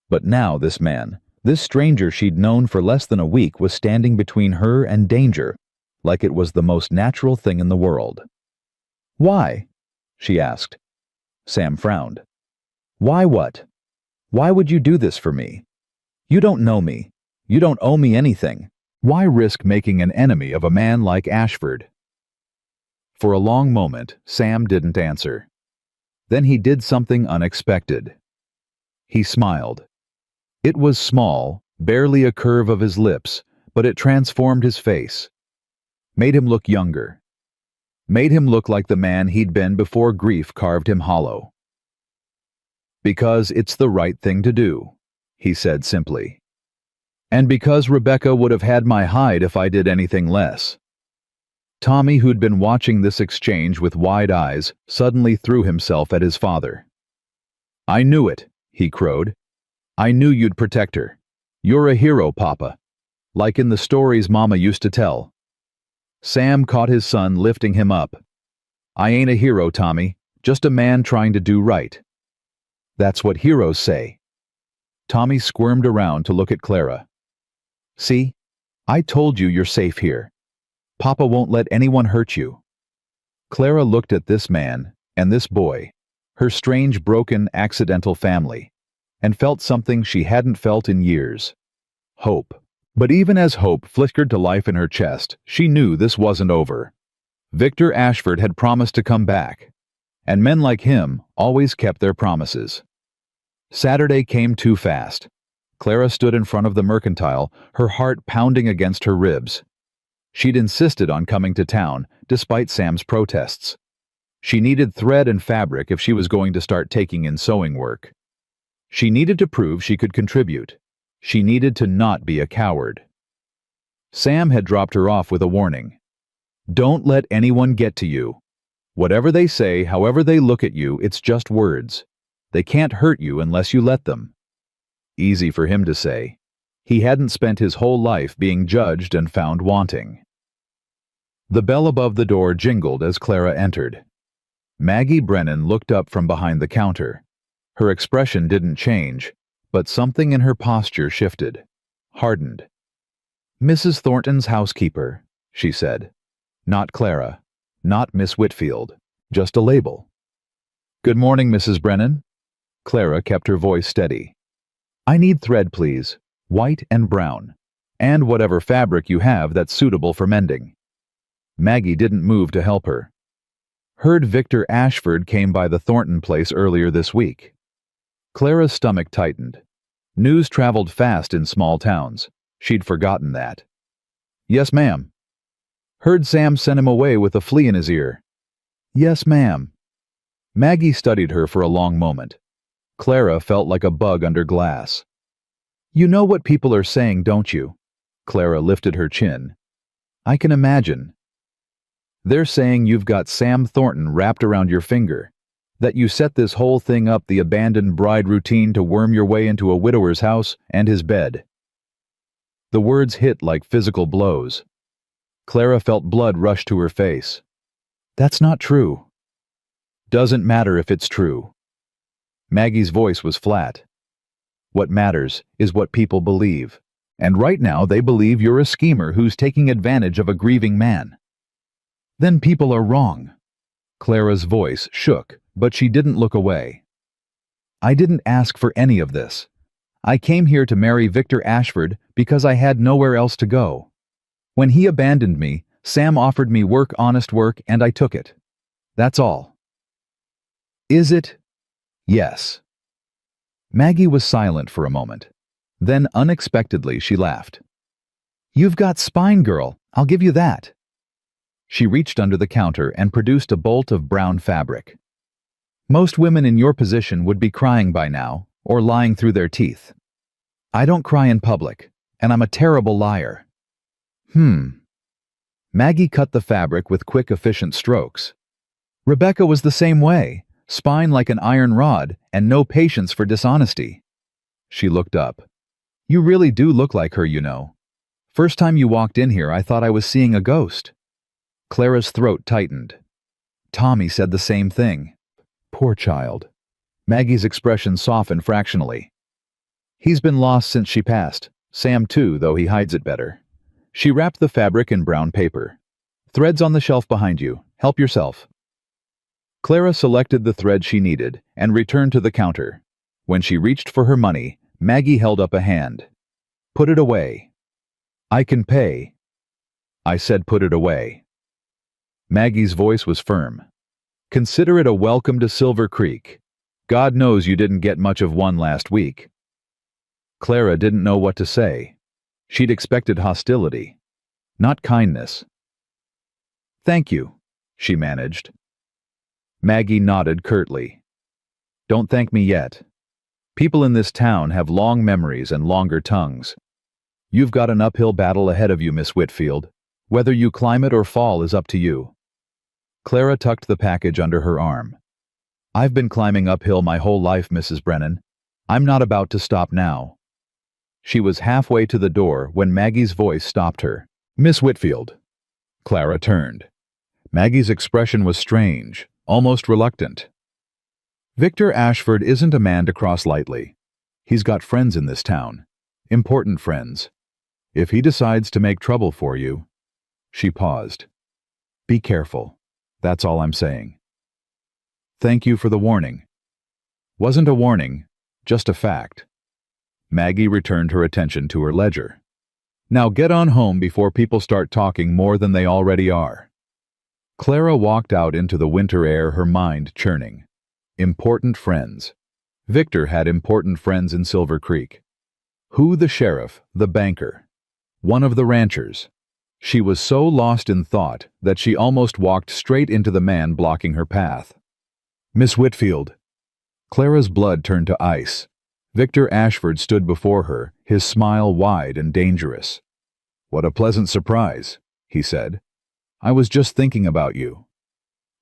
But now this man, this stranger she'd known for less than a week, was standing between her and danger, like it was the most natural thing in the world. Why? She asked. Sam frowned. Why what? Why would you do this for me? You don't know me. You don't owe me anything. Why risk making an enemy of a man like Ashford? For a long moment, Sam didn't answer. Then he did something unexpected. He smiled. It was small, barely a curve of his lips, but it transformed his face. Made him look younger. Made him look like the man he'd been before grief carved him hollow. Because it's the right thing to do, he said simply. And because Rebecca would have had my hide if I did anything less. Tommy, who'd been watching this exchange with wide eyes, suddenly threw himself at his father. I knew it, he crowed. I knew you'd protect her. You're a hero, Papa. Like in the stories Mama used to tell. Sam caught his son, lifting him up. I ain't a hero, Tommy, just a man trying to do right. That's what heroes say. Tommy squirmed around to look at Clara. See? I told you you're safe here. Papa won't let anyone hurt you. Clara looked at this man and this boy, her strange, broken, accidental family, and felt something she hadn't felt in years. Hope. But even as hope flickered to life in her chest, she knew this wasn't over. Victor Ashford had promised to come back, and men like him always kept their promises. Saturday came too fast. Clara stood in front of the mercantile, her heart pounding against her ribs. She'd insisted on coming to town, despite Sam's protests. She needed thread and fabric if she was going to start taking in sewing work. She needed to prove she could contribute. She needed to not be a coward. Sam had dropped her off with a warning. Don't let anyone get to you. Whatever they say, however they look at you, it's just words. They can't hurt you unless you let them. Easy for him to say. He hadn't spent his whole life being judged and found wanting. The bell above the door jingled as Clara entered. Maggie Brennan looked up from behind the counter. Her expression didn't change, but something in her posture shifted, hardened. Mrs. Thornton's housekeeper, she said. Not Clara, not Miss Whitfield, just a label. Good morning, Mrs. Brennan. Clara kept her voice steady. I need thread, please, white and brown, and whatever fabric you have that's suitable for mending. Maggie didn't move to help her. Heard Victor Ashford came by the Thornton place earlier this week. Clara's stomach tightened. News traveled fast in small towns. She'd forgotten that. Yes, ma'am. Heard Sam sent him away with a flea in his ear. Yes, ma'am. Maggie studied her for a long moment, Clara felt like a bug under glass. You know what people are saying, don't you? Clara lifted her chin. I can imagine. They're saying you've got Sam Thornton wrapped around your finger, that you set this whole thing up, the abandoned bride routine, to worm your way into a widower's house and his bed. The words hit like physical blows. Clara felt blood rush to her face. That's not true. Doesn't matter if it's true. Maggie's voice was flat. What matters is what people believe. And right now they believe you're a schemer who's taking advantage of a grieving man. Then people are wrong. Clara's voice shook, but she didn't look away. I didn't ask for any of this. I came here to marry Victor Ashford because I had nowhere else to go. When he abandoned me, Sam offered me work, honest work, and I took it. That's all. Is it? Yes. Maggie was silent for a moment. Then, unexpectedly, she laughed. You've got spine, girl. I'll give you that. She reached under the counter and produced a bolt of brown fabric. Most women in your position would be crying by now, or lying through their teeth. I don't cry in public, and I'm a terrible liar. Maggie cut the fabric with quick, efficient strokes. Rebecca was the same way, spine like an iron rod, and no patience for dishonesty. She looked up. You really do look like her, you know. First time you walked in here, I thought I was seeing a ghost. Clara's throat tightened. Tommy said the same thing. Poor child. Maggie's expression softened fractionally. He's been lost since she passed. Sam too, though he hides it better. She wrapped the fabric in brown paper. Threads on the shelf behind you. Help yourself. Clara selected the thread she needed and returned to the counter. When she reached for her money, Maggie held up a hand. Put it away. I can pay. I said put it away. Maggie's voice was firm. Consider it a welcome to Silver Creek. God knows you didn't get much of one last week. Clara didn't know what to say. She'd expected hostility, not kindness. Thank you, she managed. Maggie nodded curtly. Don't thank me yet. People in this town have long memories and longer tongues. You've got an uphill battle ahead of you, Miss Whitfield. Whether you climb it or fall is up to you. Clara tucked the package under her arm. I've been climbing uphill my whole life, Mrs. Brennan. I'm not about to stop now. She was halfway to the door when Maggie's voice stopped her. Miss Whitfield. Clara turned. Maggie's expression was strange, almost reluctant. Victor Ashford isn't a man to cross lightly. He's got friends in this town. Important friends. If he decides to make trouble for you... She paused. Be careful. That's all I'm saying. Thank you for the warning. Wasn't a warning, just a fact. Maggie returned her attention to her ledger. Now get on home before people start talking more than they already are. Clara walked out into the winter air, her mind churning. Important friends. Victor had important friends in Silver Creek. Who the sheriff, the banker, one of the ranchers. She was so lost in thought that she almost walked straight into the man blocking her path. Miss Whitfield. Clara's blood turned to ice. Victor Ashford stood before her, his smile wide and dangerous. What a pleasant surprise, he said. I was just thinking about you.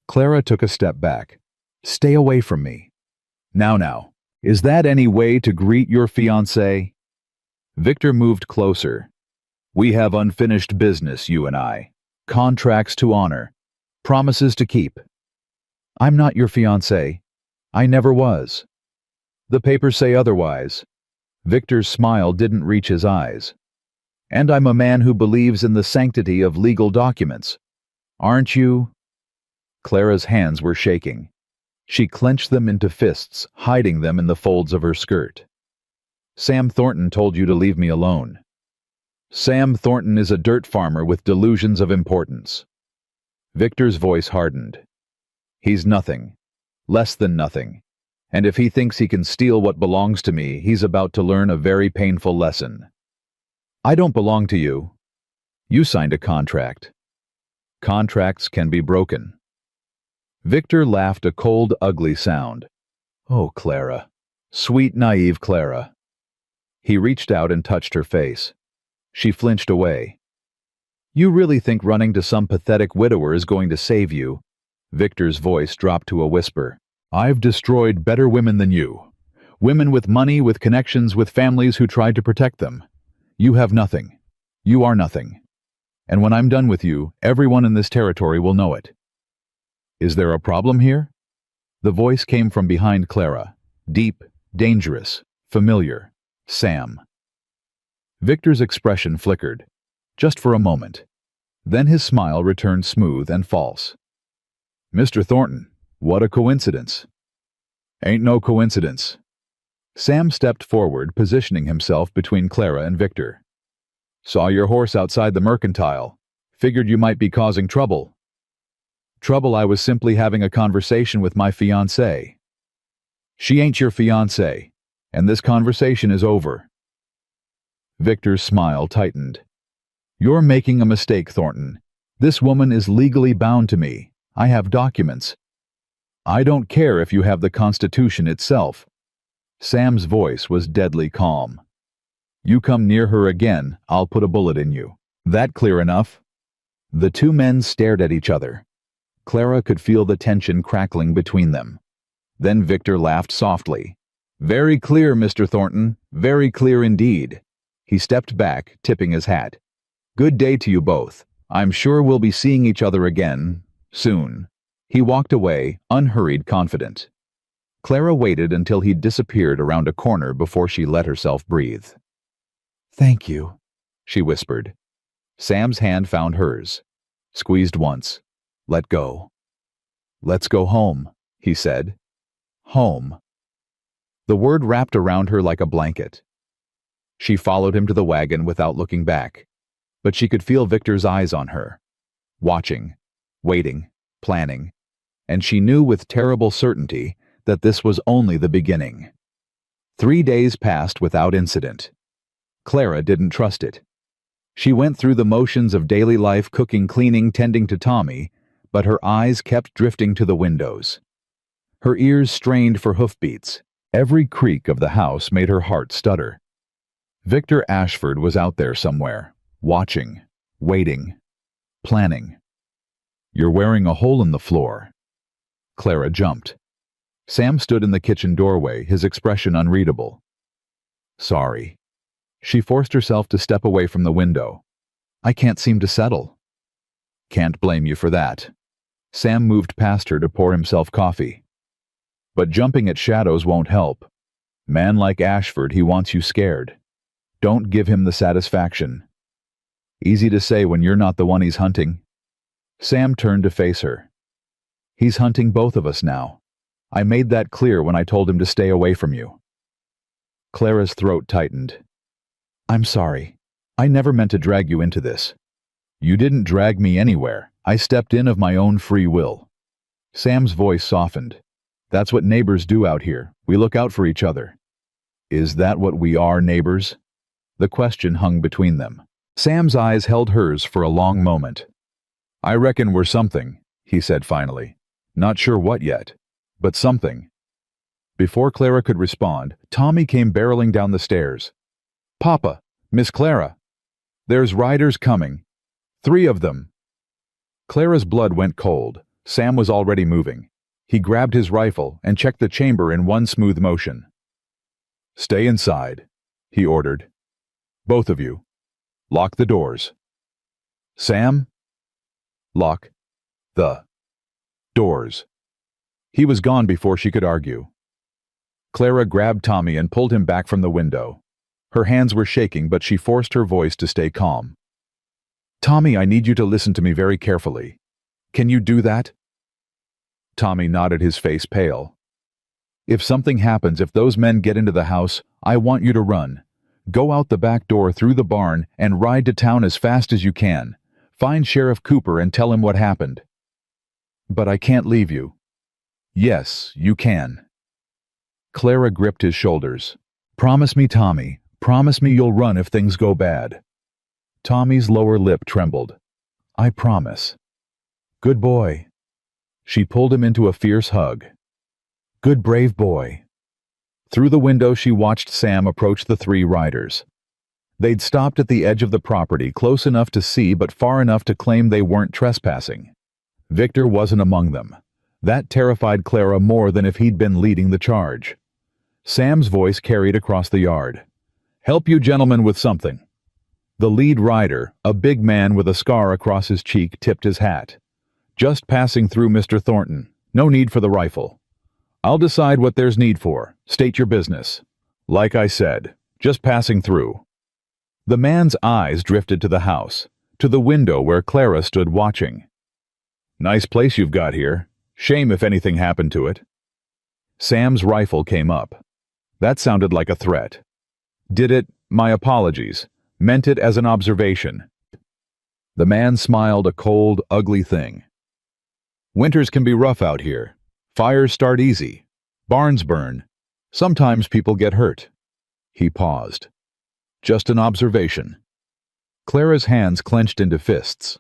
Clara took a step back. Stay away from me. Now, is that any way to greet your fiancé? Victor moved closer. We have unfinished business, you and I. Contracts to honor. Promises to keep. I'm not your fiancé. I never was. The papers say otherwise. Victor's smile didn't reach his eyes. And I'm a man who believes in the sanctity of legal documents. Aren't you? Clara's hands were shaking. She clenched them into fists, hiding them in the folds of her skirt. Sam Thornton told you to leave me alone. Sam Thornton is a dirt farmer with delusions of importance. Victor's voice hardened. He's nothing. Less than nothing. And if he thinks he can steal what belongs to me, he's about to learn a very painful lesson. I don't belong to you. You signed a contract. Contracts can be broken. Victor laughed a cold, ugly sound. Oh, Clara, Sweet, naive Clara. He reached out and touched her face. She flinched away. You really think running to some pathetic widower is going to save you? Victor's voice dropped to a whisper. I've destroyed better women than you. Women with money, with connections, with families who tried to protect them. You have nothing. You are nothing. And when I'm done with you, everyone in this territory will know it. Is there a problem here? The voice came from behind Clara. Deep, dangerous, familiar. Sam. Victor's expression flickered, just for a moment. Then his smile returned smooth and false. Mr. Thornton, what a coincidence. Ain't no coincidence. Sam stepped forward, positioning himself between Clara and Victor. Saw your horse outside the mercantile. Figured you might be causing trouble. Trouble? I was simply having a conversation with my fiancée. She ain't your fiancée, and this conversation is over. Victor's smile tightened. You're making a mistake, Thornton. This woman is legally bound to me. I have documents. I don't care if you have the Constitution itself. Sam's voice was deadly calm. You come near her again, I'll put a bullet in you. That clear enough? The two men stared at each other. Clara could feel the tension crackling between them. Then Victor laughed softly. Very clear, Mr. Thornton. Very clear indeed. He stepped back, tipping his hat. Good day to you both. I'm sure we'll be seeing each other again, soon. He walked away, unhurried, confident. Clara waited until he disappeared around a corner before she let herself breathe. Thank you, she whispered. Sam's hand found hers. Squeezed once. Let go. Let's go home, he said. Home. The word wrapped around her like a blanket. She followed him to the wagon without looking back, but she could feel Victor's eyes on her, watching, waiting, planning, and she knew with terrible certainty that this was only the beginning. 3 days passed without incident. Clara didn't trust it. She went through the motions of daily life, cooking, cleaning, tending to Tommy, but her eyes kept drifting to the windows. Her ears strained for hoofbeats. Every creak of the house made her heart stutter. Victor Ashford was out there somewhere, watching, waiting, planning. You're wearing a hole in the floor. Clara jumped. Sam stood in the kitchen doorway, his expression unreadable. Sorry. She forced herself to step away from the window. I can't seem to settle. Can't blame you for that. Sam moved past her to pour himself coffee. But jumping at shadows won't help. Man like Ashford, he wants you scared. Don't give him the satisfaction. Easy to say when you're not the one he's hunting. Sam turned to face her. He's hunting both of us now. I made that clear when I told him to stay away from you. Clara's throat tightened. I'm sorry. I never meant to drag you into this. You didn't drag me anywhere. I stepped in of my own free will. Sam's voice softened. That's what neighbors do out here. We look out for each other. Is that what we are, neighbors? The question hung between them. Sam's eyes held hers for a long moment. I reckon we're something, he said finally. Not sure what yet, but something. Before Clara could respond, Tommy came barreling down the stairs. Papa, Miss Clara. There's riders coming. 3 of them. Clara's blood went cold. Sam was already moving. He grabbed his rifle and checked the chamber in one smooth motion. Stay inside, he ordered. Both of you. Lock the doors. Sam? Lock the doors. He was gone before she could argue. Clara grabbed Tommy and pulled him back from the window. Her hands were shaking, but she forced her voice to stay calm. Tommy, I need you to listen to me very carefully. Can you do that? Tommy nodded, his face pale. If something happens, if those men get into the house, I want you to run. Go out the back door through the barn and ride to town as fast as you can. Find Sheriff Cooper and tell him what happened. But I can't leave you. Yes, you can. Clara gripped his shoulders. Promise me, Tommy. Promise me you'll run if things go bad. Tommy's lower lip trembled. I promise. Good boy. She pulled him into a fierce hug. Good brave boy. Through the window she watched Sam approach the three riders. They'd stopped at the edge of the property, close enough to see but far enough to claim they weren't trespassing. Victor wasn't among them. That terrified Clara more than if he'd been leading the charge. Sam's voice carried across the yard. "Help you gentlemen with something." The lead rider, a big man with a scar across his cheek, tipped his hat. "Just passing through, Mr. Thornton. No need for the rifle." "I'll decide what there's need for. State your business." "Like I said, just passing through." The man's eyes drifted to the house, to the window where Clara stood watching. "Nice place you've got here. Shame if anything happened to it." Sam's rifle came up. That sounded like a threat. "Did it? My apologies. Meant it as an observation." The man smiled, a cold, ugly thing. "Winters can be rough out here. Fires start easy. Barns burn. Sometimes people get hurt." He paused. "Just an observation." Clara's hands clenched into fists.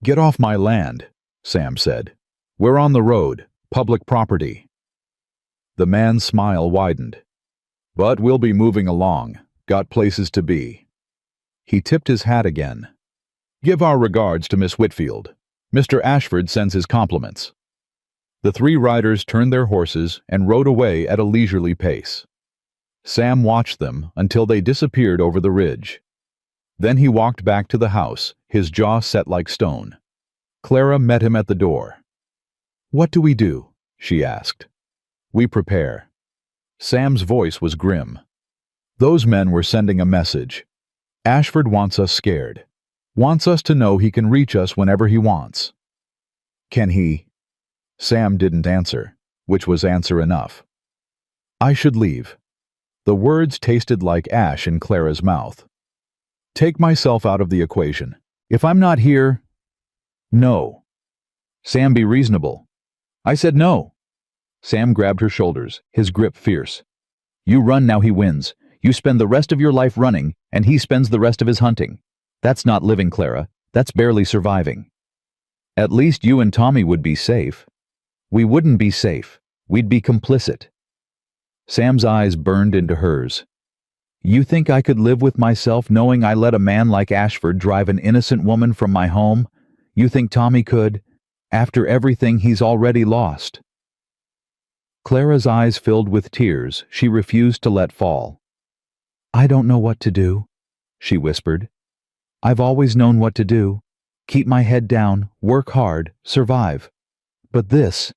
"Get off my land," Sam said. "We're on the road, public property." The man's smile widened. "But we'll be moving along. Got places to be." He tipped his hat again. "Give our regards to Miss Whitfield. Mr. Ashford sends his compliments." The three riders turned their horses and rode away at a leisurely pace. Sam watched them until they disappeared over the ridge. Then he walked back to the house, his jaw set like stone. Clara met him at the door. "What do we do?" she asked. "We prepare." Sam's voice was grim. "Those men were sending a message. Ashford wants us scared. Wants us to know he can reach us whenever he wants." "Can he?" Sam didn't answer, which was answer enough. "I should leave." The words tasted like ash in Clara's mouth. "Take myself out of the equation. If I'm not here—" "No." "Sam, be reasonable." "I said no." Sam grabbed her shoulders, his grip fierce. "You run now, he wins. You spend the rest of your life running, and he spends the rest of his hunting. That's not living, Clara. That's barely surviving. At least you and Tommy would be safe." "We wouldn't be safe. We'd be complicit." Sam's eyes burned into hers. "You think I could live with myself knowing I let a man like Ashford drive an innocent woman from my home? You think Tommy could, after everything he's already lost?" Clara's eyes filled with tears she refused to let fall. "I don't know what to do," she whispered. "I've always known what to do. Keep my head down, work hard, survive. But this,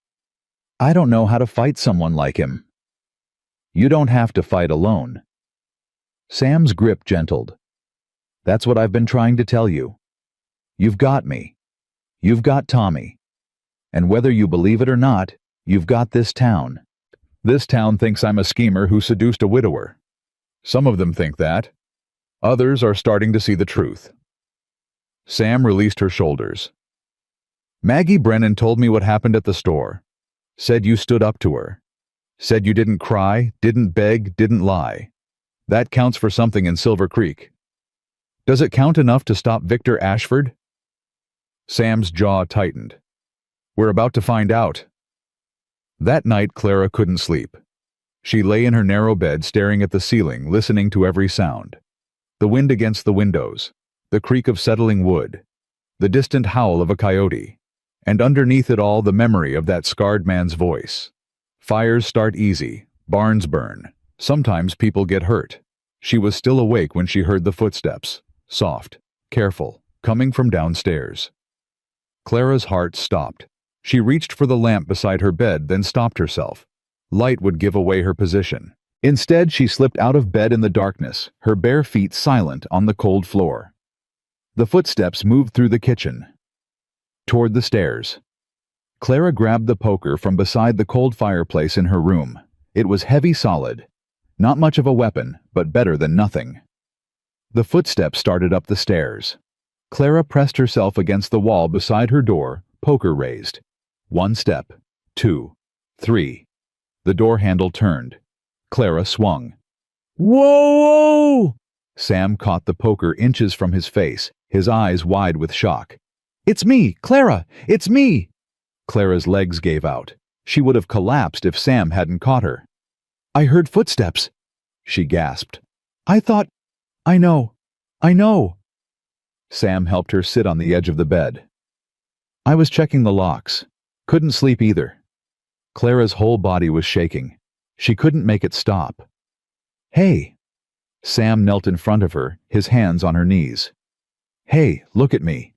I don't know how to fight someone like him." "You don't have to fight alone." Sam's grip gentled. "That's what I've been trying to tell you. You've got me. You've got Tommy. And whether you believe it or not, you've got this town. This town thinks I'm a schemer who seduced a widower. Some of them think that. Others are starting to see the truth." Sam released her shoulders. "Maggie Brennan told me what happened at the store. Said you stood up to her. Said you didn't cry, didn't beg, didn't lie. That counts for something in Silver Creek. Does it count enough to stop Victor Ashford?" Sam's jaw tightened. "We're about to find out." That night Clara couldn't sleep. She lay in her narrow bed staring at the ceiling, listening to every sound. The wind against the windows, the creak of settling wood, the distant howl of a coyote, and underneath it all the memory of that scarred man's voice. Fires start easy, barns burn, sometimes people get hurt. She was still awake when she heard the footsteps, soft, careful, coming from downstairs. Clara's heart stopped. She reached for the lamp beside her bed, then stopped herself. Light would give away her position. Instead, she slipped out of bed in the darkness, her bare feet silent on the cold floor. The footsteps moved through the kitchen, toward the stairs. Clara grabbed the poker from beside the cold fireplace in her room. It was heavy solid. Not much of a weapon, but better than nothing. The footsteps started up the stairs. Clara pressed herself against the wall beside her door, poker raised. 1 step, 2, 3. The door handle turned. Clara swung. "Whoa!" Sam caught the poker inches from his face, his eyes wide with shock. "It's me, Clara! It's me!" Clara's legs gave out. She would have collapsed if Sam hadn't caught her. I heard footsteps, she gasped. I thought, I know. Sam helped her sit on the edge of the bed. I was checking the locks. Couldn't sleep either. Clara's whole body was shaking. She couldn't make it stop. Hey! Sam knelt in front of her, his hands on her knees. Hey, look at me.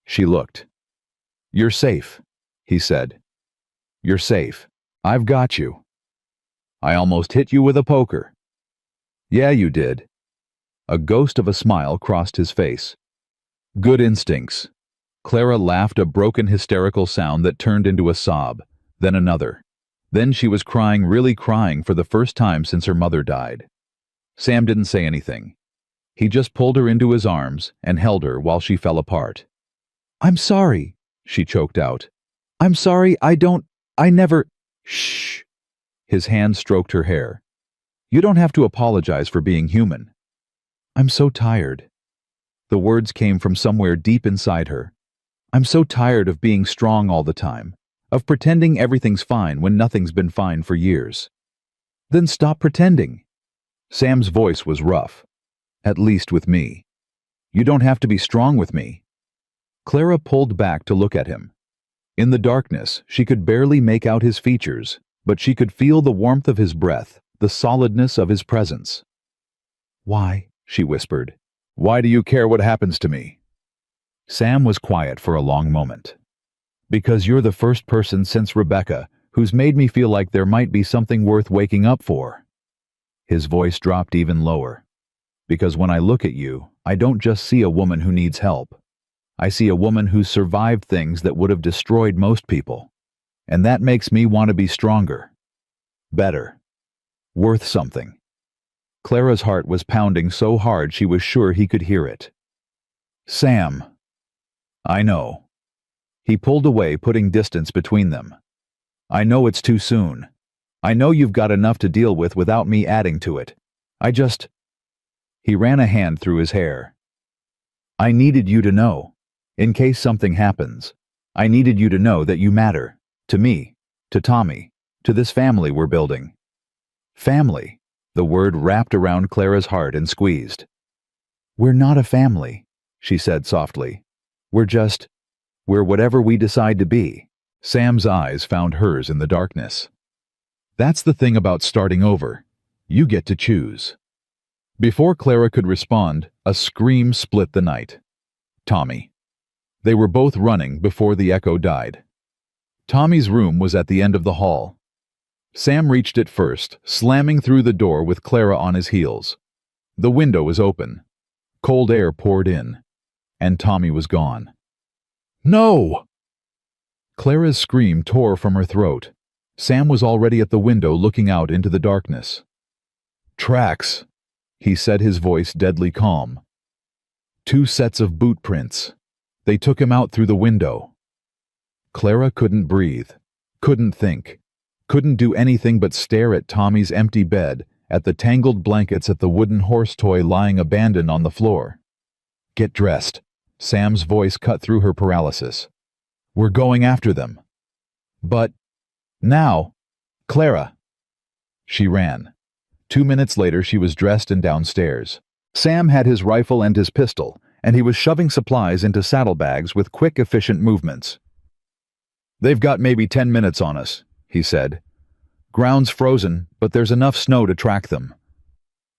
She looked. You're safe, he said. You're safe. I've got you. I almost hit you with a poker. Yeah, you did. A ghost of a smile crossed his face. Good instincts. Clara laughed, a broken, hysterical sound that turned into a sob, then another. Then she was crying, really crying, for the first time since her mother died. Sam didn't say anything. He just pulled her into his arms and held her while she fell apart. I'm sorry, she choked out. I'm sorry, I never… Shh. His hand stroked her hair. You don't have to apologize for being human. I'm so tired. The words came from somewhere deep inside her. I'm so tired of being strong all the time, of pretending everything's fine when nothing's been fine for years. Then stop pretending. Sam's voice was rough. At least with me. You don't have to be strong with me. Clara pulled back to look at him. In the darkness, she could barely make out his features, but she could feel the warmth of his breath, the solidness of his presence. Why? She whispered. Why do you care what happens to me? Sam was quiet for a long moment. Because you're the first person since Rebecca who's made me feel like there might be something worth waking up for. His voice dropped even lower. Because when I look at you, I don't just see a woman who needs help. I see a woman who's survived things that would have destroyed most people. And that makes me want to be stronger. Better. Worth something. Clara's heart was pounding so hard she was sure he could hear it. Sam. I know. He pulled away, putting distance between them. I know it's too soon. I know you've got enough to deal with without me adding to it. He ran a hand through his hair. I needed you to know. In case something happens. I needed you to know that you matter. To me. To Tommy. To this family we're building. Family. The word wrapped around Clara's heart and squeezed. We're not a family, she said softly. We're whatever we decide to be. Sam's eyes found hers in the darkness. That's the thing about starting over. You get to choose. Before Clara could respond, a scream split the night. Tommy. They were both running before the echo died. Tommy's room was at the end of the hall. Sam reached it first, slamming through the door with Clara on his heels. The window was open. Cold air poured in. And Tommy was gone. No! Clara's scream tore from her throat. Sam was already at the window looking out into the darkness. Tracks, he said, his voice deadly calm. 2 sets of boot prints. They took him out through the window. Clara couldn't breathe, couldn't think, couldn't do anything but stare at Tommy's empty bed, at the tangled blankets, at the wooden horse toy lying abandoned on the floor. Get dressed. Sam's voice cut through her paralysis. We're going after them. But now, Clara. She ran. 2 minutes later she was dressed and downstairs. Sam had his rifle and his pistol, and he was shoving supplies into saddlebags with quick, efficient movements. They've got maybe 10 minutes on us, he said. Ground's frozen, but there's enough snow to track them.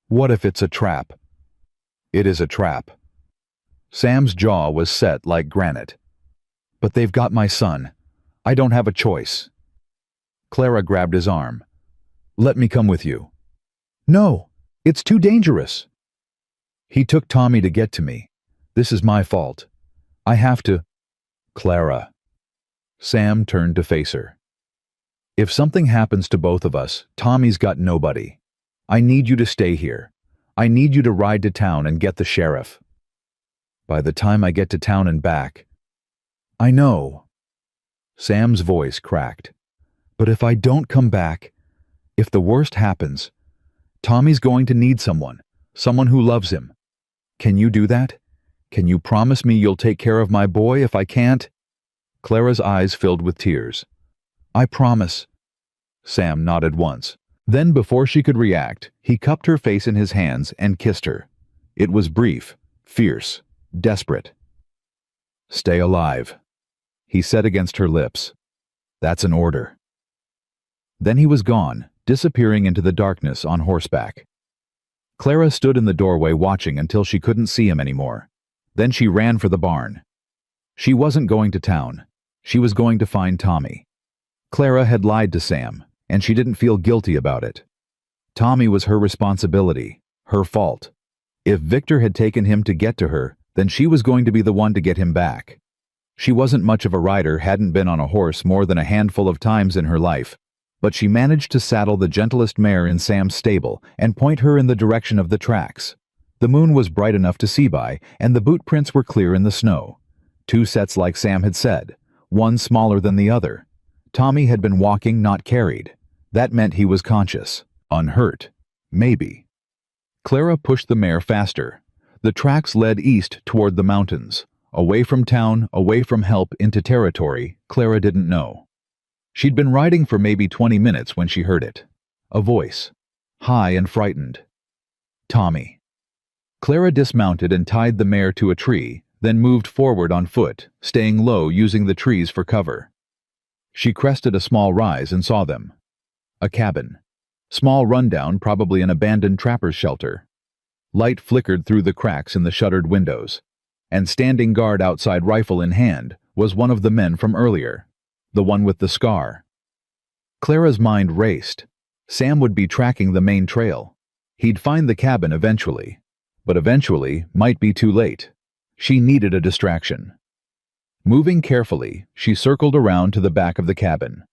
What if it's a trap? It is a trap. Sam's jaw was set like granite. But they've got my son. I don't have a choice. Clara grabbed his arm. Let me come with you. No, it's too dangerous. He took Tommy to get to me. This is my fault. I have to… Clara. Sam turned to face her. If something happens to both of us, Tommy's got nobody. I need you to stay here. I need you to ride to town and get the sheriff. By the time I get to town and back… I know. Sam's voice cracked. But if I don't come back, if the worst happens, Tommy's going to need someone who loves him. Can you do that? Can you promise me you'll take care of my boy if I can't? Clara's eyes filled with tears. I promise. Sam nodded once. Then, before she could react, he cupped her face in his hands and kissed her. It was brief, fierce, desperate. "Stay alive," he said against her lips. "That's an order." Then he was gone, disappearing into the darkness on horseback. Clara stood in the doorway watching until she couldn't see him anymore. Then she ran for the barn. She wasn't going to town. She was going to find Tommy. Clara had lied to Sam, and she didn't feel guilty about it. Tommy was her responsibility, her fault. If Victor had taken him to get to her, then she was going to be the one to get him back. She wasn't much of a rider, hadn't been on a horse more than a handful of times in her life, but she managed to saddle the gentlest mare in Sam's stable and point her in the direction of the tracks. The moon was bright enough to see by, and the boot prints were clear in the snow. 2 sets like Sam had said, one smaller than the other. Tommy had been walking, not carried. That meant he was conscious, unhurt, maybe. Clara pushed the mare faster. The tracks led east toward the mountains, away from town, away from help, into territory Clara didn't know. She'd been riding for maybe 20 minutes when she heard it. A voice, high and frightened. Tommy. Clara dismounted and tied the mare to a tree, then moved forward on foot, staying low using the trees for cover. She crested a small rise and saw them. A cabin. Small rundown, probably an abandoned trapper's shelter. Light flickered through the cracks in the shuttered windows, and standing guard outside, rifle in hand, was one of the men from earlier, the one with the scar. Clara's mind raced. Sam would be tracking the main trail. He'd find the cabin eventually, but eventually might be too late. She needed a distraction. Moving carefully, she circled around to the back of the cabin.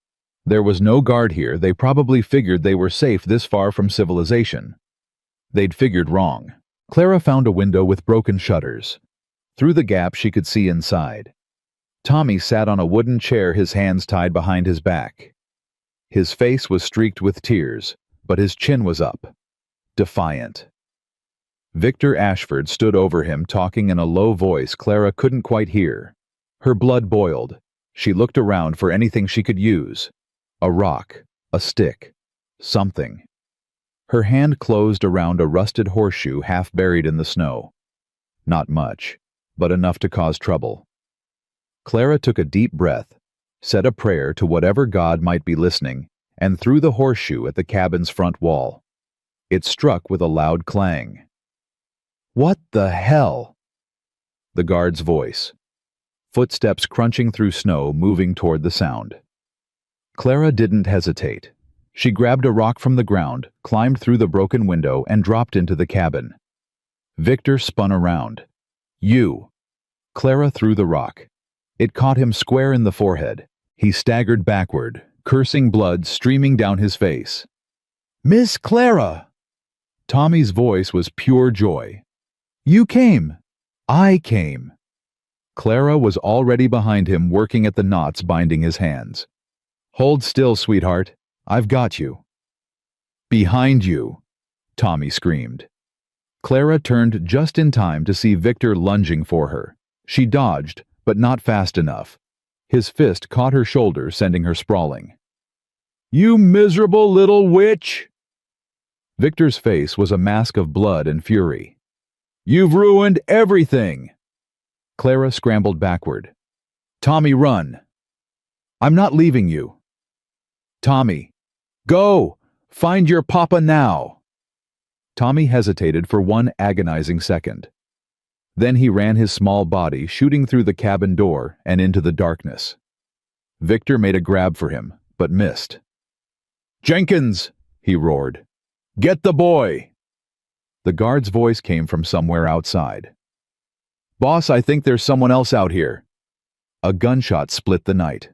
There was no guard here. They probably figured they were safe this far from civilization. They'd figured wrong. Clara found a window with broken shutters. Through the gap she could see inside. Tommy sat on a wooden chair, his hands tied behind his back. His face was streaked with tears, but his chin was up. Defiant. Victor Ashford stood over him, talking in a low voice Clara couldn't quite hear. Her blood boiled. She looked around for anything she could use. A rock, a stick, something. Her hand closed around a rusted horseshoe half buried in the snow. Not much, but enough to cause trouble. Clara took a deep breath, said a prayer to whatever god might be listening, and threw the horseshoe at the cabin's front wall. It struck with a loud clang. "What the hell?" The guard's voice. Footsteps crunching through snow, moving toward the sound. Clara didn't hesitate. She grabbed a rock from the ground, climbed through the broken window, and dropped into the cabin. Victor spun around. "You!" Clara threw the rock. It caught him square in the forehead. He staggered backward, cursing, blood streaming down his face. "Miss Clara!" Tommy's voice was pure joy. "You came! I came!" Clara was already behind him, working at the knots binding his hands. "Hold still, sweetheart. I've got you." "Behind you!" Tommy screamed. Clara turned just in time to see Victor lunging for her. She dodged, but not fast enough. His fist caught her shoulder, sending her sprawling. "You miserable little witch!" Victor's face was a mask of blood and fury. "You've ruined everything!" Clara scrambled backward. "Tommy, run!" "I'm not leaving you." "Tommy, go! Find your papa now!" Tommy hesitated for one agonizing second. Then he ran his small body, shooting through the cabin door and into the darkness. Victor made a grab for him, but missed. "Jenkins!" he roared. "Get the boy!" The guard's voice came from somewhere outside. "Boss, I think there's someone else out here." A gunshot split the night.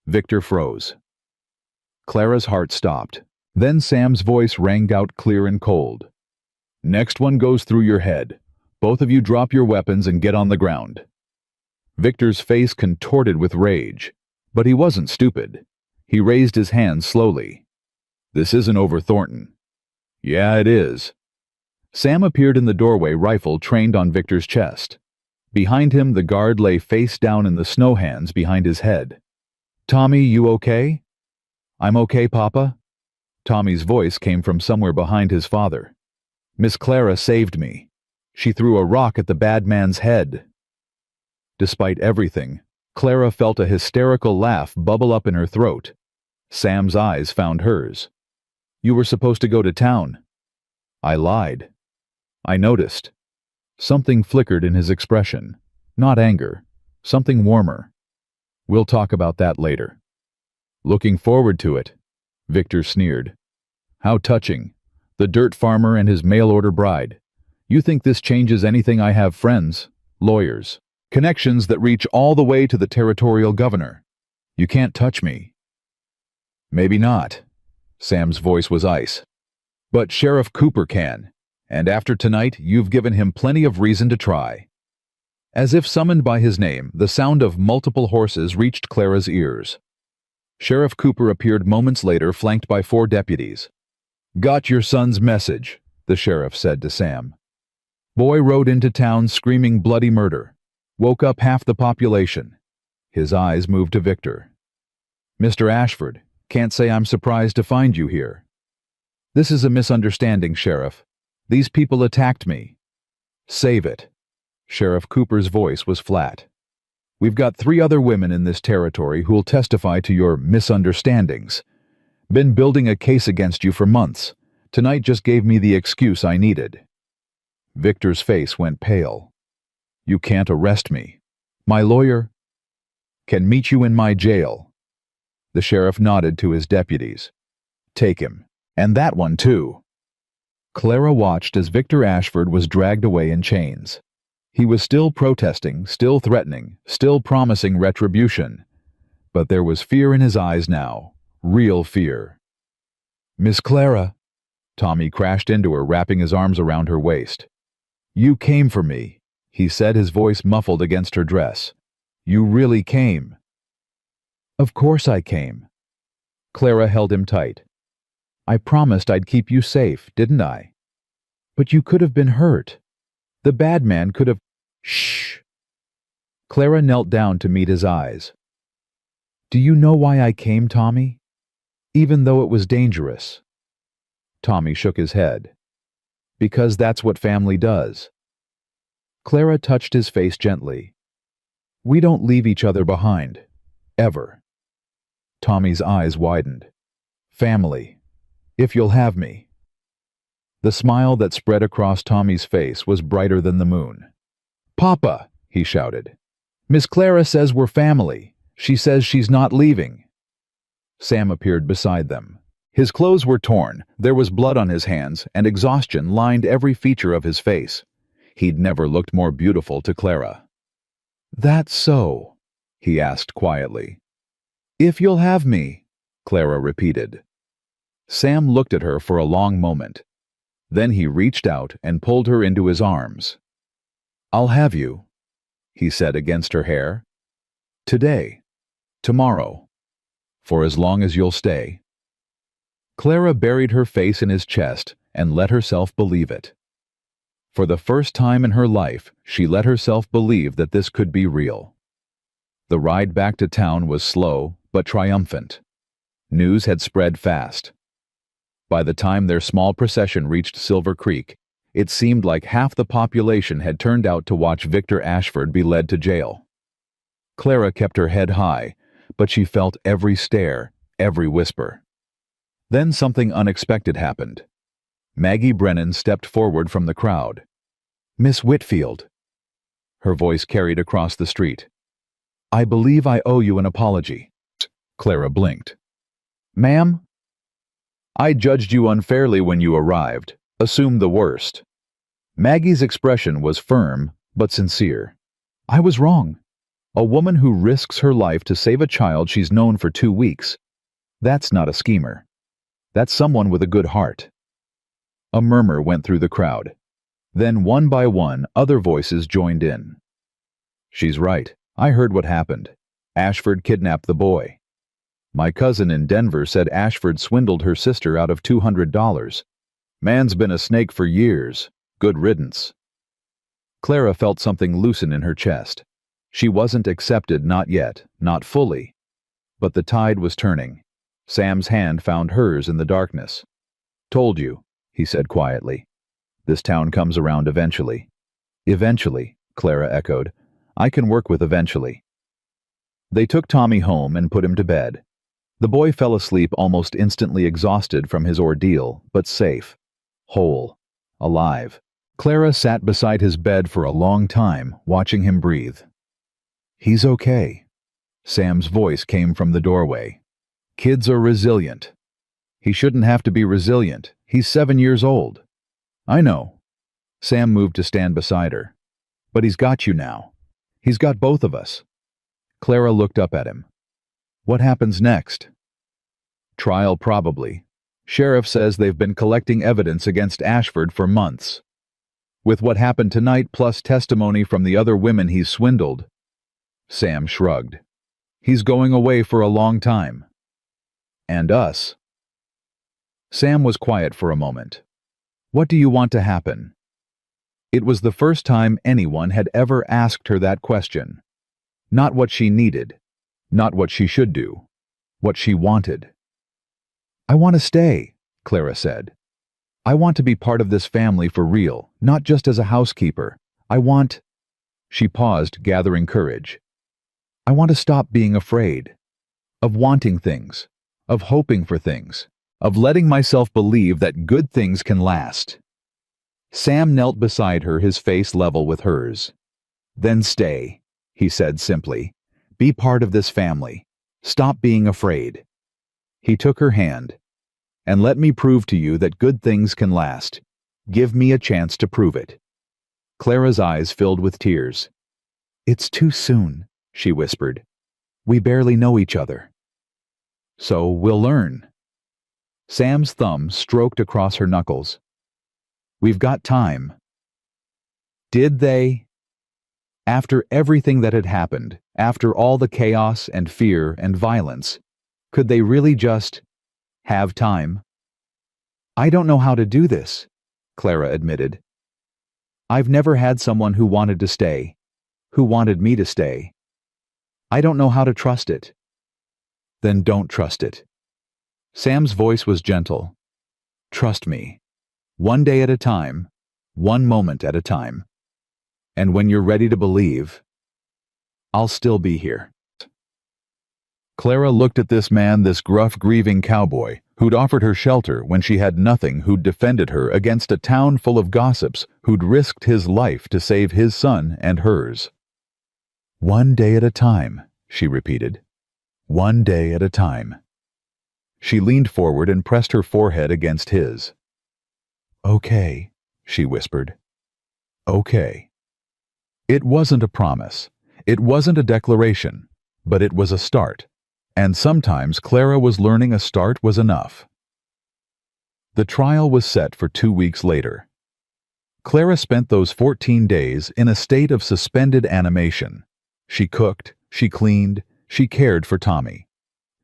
Victor froze. Clara's heart stopped. Then Sam's voice rang out clear and cold. "Next one goes through your head. Both of you drop your weapons and get on the ground." Victor's face contorted with rage, but he wasn't stupid. He raised his hands slowly. "This isn't over, Thornton." "Yeah, it is." Sam appeared in the doorway, rifle trained on Victor's chest. Behind him, the guard lay face down in the snow, hands behind his head. "Tommy, you okay?" "I'm okay, Papa." Tommy's voice came from somewhere behind his father. Miss Clara saved me. She threw a rock at the bad man's head. Despite everything, Clara felt a hysterical laugh bubble up in her throat. Sam's eyes found hers. You were supposed to go to town. I lied. I noticed. Something flickered in his expression. Not anger. Something warmer. We'll talk about that later. Looking forward to it, Victor sneered. How touching. The dirt farmer and his mail-order bride. You think this changes anything? I have friends, lawyers, connections that reach all the way to the territorial governor. You can't touch me. Maybe not. Sam's voice was ice. But Sheriff Cooper can, and after tonight you've given him plenty of reason to try. As if summoned by his name, the sound of multiple horses reached Clara's ears. Sheriff Cooper appeared moments later, flanked by 4 deputies. Got your son's message, the sheriff said to Sam. Boy rode into town screaming bloody murder. Woke up half the population. His eyes moved to Victor. Mr. Ashford, can't say I'm surprised to find you here. This is a misunderstanding, Sheriff. These people attacked me. Save it. Sheriff Cooper's voice was flat. We've got 3 other women in this territory who'll testify to your misunderstandings. Been building a case against you for months. Tonight just gave me the excuse I needed. Victor's face went pale. You can't arrest me. My lawyer can meet you in my jail. The sheriff nodded to his deputies. Take him. And that one too. Clara watched as Victor Ashford was dragged away in chains. He was still protesting, still threatening, still promising retribution. But there was fear in his eyes now, real fear. Miss Clara, Tommy crashed into her, wrapping his arms around her waist. You came for me, he said, his voice muffled against her dress. You really came. Of course I came. Clara held him tight. I promised I'd keep you safe, didn't I? But you could have been hurt. The bad man could have... Shh. Clara knelt down to meet his eyes. Do you know why I came, Tommy? Even though it was dangerous. Tommy shook his head. Because that's what family does. Clara touched his face gently. We don't leave each other behind. Ever. Tommy's eyes widened. Family. If you'll have me. The smile that spread across Tommy's face was brighter than the moon. Papa, he shouted. Miss Clara says we're family. She says she's not leaving. Sam appeared beside them. His clothes were torn, there was blood on his hands, and exhaustion lined every feature of his face. He'd never looked more beautiful to Clara. That's so? He asked quietly. If you'll have me, Clara repeated. Sam looked at her for a long moment. Then he reached out and pulled her into his arms. I'll have you, he said against her hair. Today. Tomorrow. For as long as you'll stay. Clara buried her face in his chest and let herself believe it. For the first time in her life, she let herself believe that this could be real. The ride back to town was slow but triumphant. News had spread fast. By the time their small procession reached Silver Creek, it seemed like half the population had turned out to watch Victor Ashford be led to jail. Clara kept her head high, but she felt every stare, every whisper. Then something unexpected happened. Maggie Brennan stepped forward from the crowd. Miss Whitfield. Her voice carried across the street. I believe I owe you an apology. Clara blinked. Ma'am? I judged you unfairly when you arrived. Assumed the worst. Maggie's expression was firm but sincere. I was wrong. A woman who risks her life to save a child she's known for 2 weeks. That's not a schemer. That's someone with a good heart. A murmur went through the crowd. Then one by one, other voices joined in. She's right. I heard what happened. Ashford kidnapped the boy. My cousin in Denver said Ashford swindled her sister out of $200. Man's been a snake for years. Good riddance. Clara felt something loosen in her chest. She wasn't accepted, not yet, not fully. But the tide was turning. Sam's hand found hers in the darkness. "Told you," he said quietly. "This town comes around eventually." "Eventually," Clara echoed. "I can work with eventually." They took Tommy home and put him to bed. The boy fell asleep almost instantly, exhausted from his ordeal, but safe, whole, alive. Clara sat beside his bed for a long time, watching him breathe. "He's okay." Sam's voice came from the doorway. "Kids are resilient." "He shouldn't have to be resilient. He's 7 years old." "I know." Sam moved to stand beside her. "But he's got you now. He's got both of us." Clara looked up at him. "What happens next?" "Trial, probably. Sheriff says they've been collecting evidence against Ashford for months. With what happened tonight plus testimony from the other women he's swindled." Sam shrugged. "He's going away for a long time. And us." Sam was quiet for a moment. "What do you want to happen?" It was the first time anyone had ever asked her that question. Not what she needed, not what she should do, what she wanted. "I want to stay," Clara said. "I want to be part of this family for real, not just as a housekeeper. I want—" She paused, gathering courage. "I want to stop being afraid. Of wanting things. Of hoping for things. Of letting myself believe that good things can last." Sam knelt beside her, his face level with hers. "Then stay," he said simply. "Be part of this family. Stop being afraid." He took her hand. "And let me prove to you that good things can last. Give me a chance to prove it." Clara's eyes filled with tears. "It's too soon," she whispered. "We barely know each other." "So we'll learn." Sam's thumb stroked across her knuckles. "We've got time." Did they? After everything that had happened, after all the chaos and fear and violence, could they really just have time? "I don't know how to do this," Clara admitted. "I've never had someone who wanted to stay, who wanted me to stay. I don't know how to trust it." "Then don't trust it." Sam's voice was gentle. "Trust me. One day at a time, one moment at a time. And when you're ready to believe, I'll still be here." Clara looked at this man, this gruff, grieving cowboy, who'd offered her shelter when she had nothing, who'd defended her against a town full of gossips, who'd risked his life to save his son and hers. "One day at a time," she repeated. "One day at a time." She leaned forward and pressed her forehead against his. "Okay," she whispered. "Okay." It wasn't a promise. It wasn't a declaration. But it was a start. And sometimes Clara was learning a start was enough. The trial was set for 2 weeks later. Clara spent those 14 days in a state of suspended animation. She cooked, she cleaned, she cared for Tommy.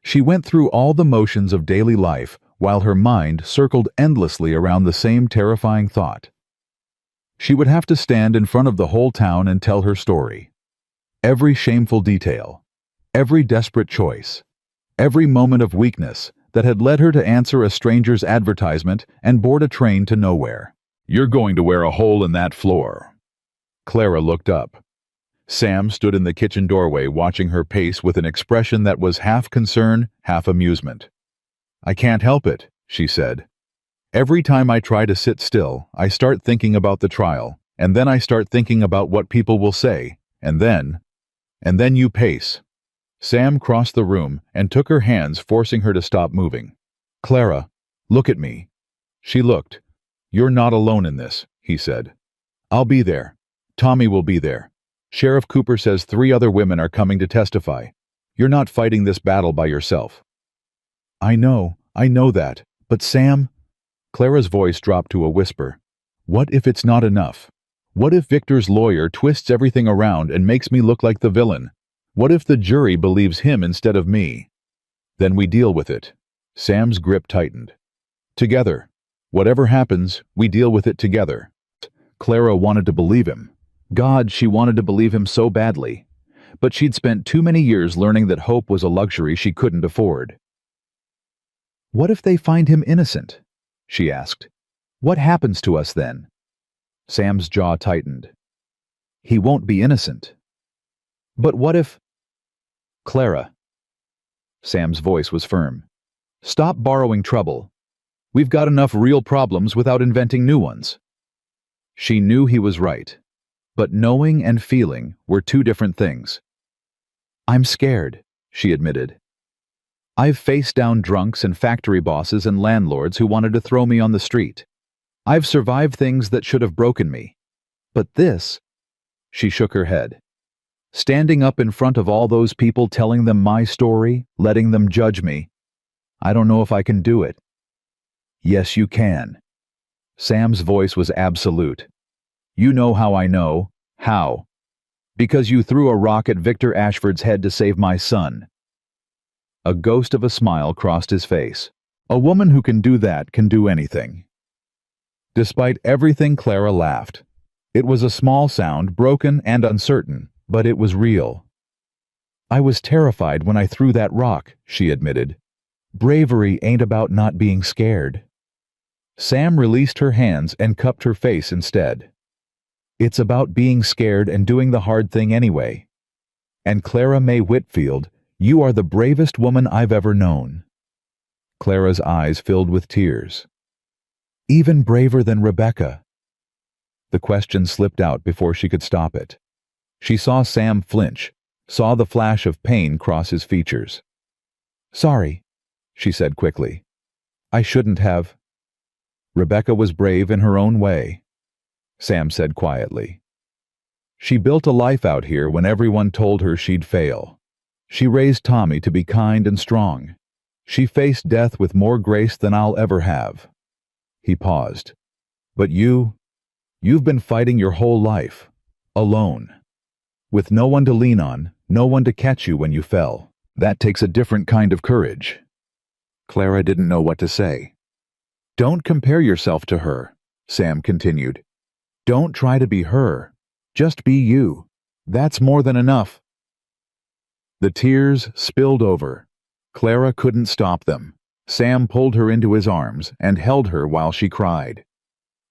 She went through all the motions of daily life while her mind circled endlessly around the same terrifying thought. She would have to stand in front of the whole town and tell her story. Every shameful detail, every desperate choice, every moment of weakness that had led her to answer a stranger's advertisement and board a train to nowhere. "You're going to wear a hole in that floor." Clara looked up. Sam stood in the kitchen doorway watching her pace with an expression that was half concern, half amusement. "I can't help it," she said. "Every time I try to sit still, I start thinking about the trial, and then I start thinking about what people will say, and then you pace." Sam crossed the room and took her hands, forcing her to stop moving. "Clara, look at me." She looked. "You're not alone in this," he said. "I'll be there. Tommy will be there. Sheriff Cooper says 3 other women are coming to testify. You're not fighting this battle by yourself." I know that. But Sam—" Clara's voice dropped to a whisper. "What if it's not enough? What if Victor's lawyer twists everything around and makes me look like the villain? What if the jury believes him instead of me? Then we deal with it." Sam's grip tightened. "Together. Whatever happens, we deal with it together." Clara wanted to believe him. God, she wanted to believe him so badly. But she'd spent too many years learning that hope was a luxury she couldn't afford. What if they find him innocent? She asked. What happens to us then? Sam's jaw tightened. He won't be innocent. But what if... Clara. Sam's voice was firm. Stop borrowing trouble. We've got enough real problems without inventing new ones. She knew he was right, but knowing and feeling were two different things. I'm scared, she admitted. I've faced down drunks and factory bosses and landlords who wanted to throw me on the street. I've survived things that should have broken me. But this... She shook her head. Standing up in front of all those people, telling them my story, letting them judge me. I don't know if I can do it. Yes, you can. Sam's voice was absolute. You know how I know. How? Because you threw a rock at Victor Ashford's head to save my son. A ghost of a smile crossed his face. A woman who can do that can do anything. Despite everything, Clara laughed. It was a small sound, broken and uncertain, but it was real. I was terrified when I threw that rock, she admitted. Bravery ain't about not being scared. Sam released her hands and cupped her face instead. It's about being scared and doing the hard thing anyway. And Clara May Whitfield, you are the bravest woman I've ever known. Clara's eyes filled with tears. Even braver than Rebecca. The question slipped out before she could stop it. She saw Sam flinch, saw the flash of pain cross his features. Sorry, she said quickly. I shouldn't have. Rebecca was brave in her own way, Sam said quietly. She built a life out here when everyone told her she'd fail. She raised Tommy to be kind and strong. She faced death with more grace than I'll ever have. He paused. But you've been fighting your whole life, alone. With no one to lean on, no one to catch you when you fell. That takes a different kind of courage. Clara didn't know what to say. Don't compare yourself to her, Sam continued. Don't try to be her. Just be you. That's more than enough. The tears spilled over. Clara couldn't stop them. Sam pulled her into his arms and held her while she cried.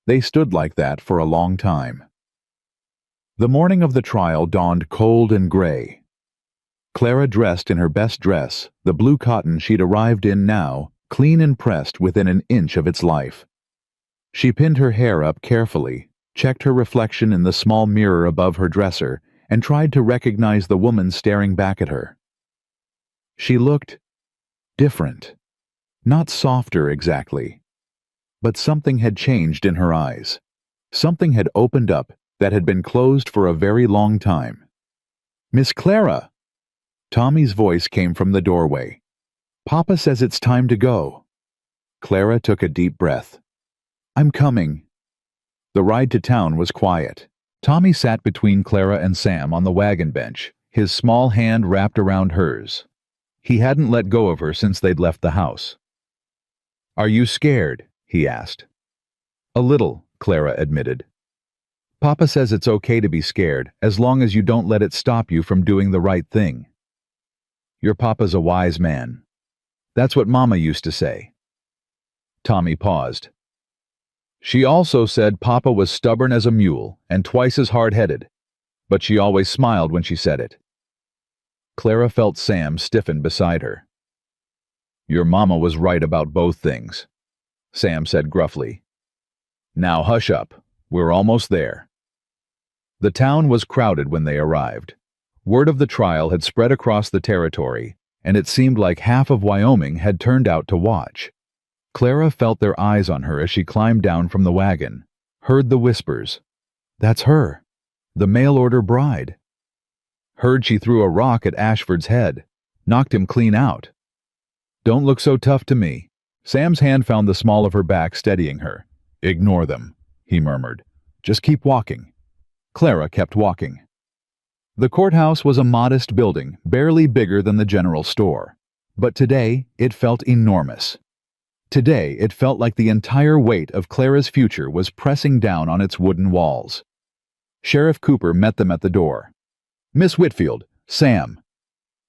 They stood like that for a long time. The morning of the trial dawned cold and gray. Clara dressed in her best dress, the blue cotton she'd arrived in now, clean and pressed within an inch of its life. She pinned her hair up carefully, checked her reflection in the small mirror above her dresser, and tried to recognize the woman staring back at her. She looked different. Not softer exactly. But something had changed in her eyes. Something had opened up that had been closed for a very long time. Miss Clara! Tommy's voice came from the doorway. Papa says it's time to go. Clara took a deep breath. I'm coming. The ride to town was quiet. Tommy sat between Clara and Sam on the wagon bench, his small hand wrapped around hers. He hadn't let go of her since they'd left the house. Are you scared? He asked. A little, Clara admitted. Papa says it's okay to be scared as long as you don't let it stop you from doing the right thing. Your papa's a wise man. That's what Mama used to say. Tommy paused. She also said Papa was stubborn as a mule and twice as hard-headed, but she always smiled when she said it. Clara felt Sam stiffen beside her. Your Mama was right about both things, Sam said gruffly. Now hush up. We're almost there. The town was crowded when they arrived. Word of the trial had spread across the territory, and it seemed like half of Wyoming had turned out to watch. Clara felt their eyes on her as she climbed down from the wagon, heard the whispers. That's her, the mail-order bride. Heard she threw a rock at Ashford's head, knocked him clean out. Don't look so tough to me. Sam's hand found the small of her back, steadying her. Ignore them, he murmured. Just keep walking. Clara kept walking. The courthouse was a modest building, barely bigger than the general store. But today, it felt enormous. Today, it felt like the entire weight of Clara's future was pressing down on its wooden walls. Sheriff Cooper met them at the door. Miss Whitfield, Sam.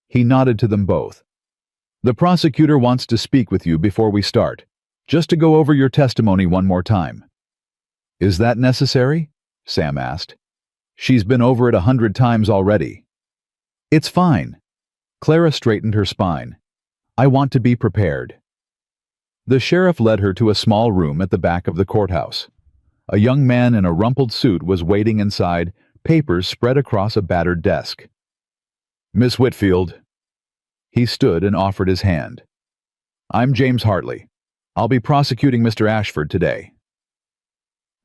He nodded to them both. The prosecutor wants to speak with you before we start, just to go over your testimony one more time. Is that necessary? Sam asked. She's been over it 100 times already. It's fine. Clara straightened her spine. I want to be prepared. The sheriff led her to a small room at the back of the courthouse. A young man in a rumpled suit was waiting inside, papers spread across a battered desk. Miss Whitfield. He stood and offered his hand. I'm James Hartley. I'll be prosecuting Mr. Ashford today.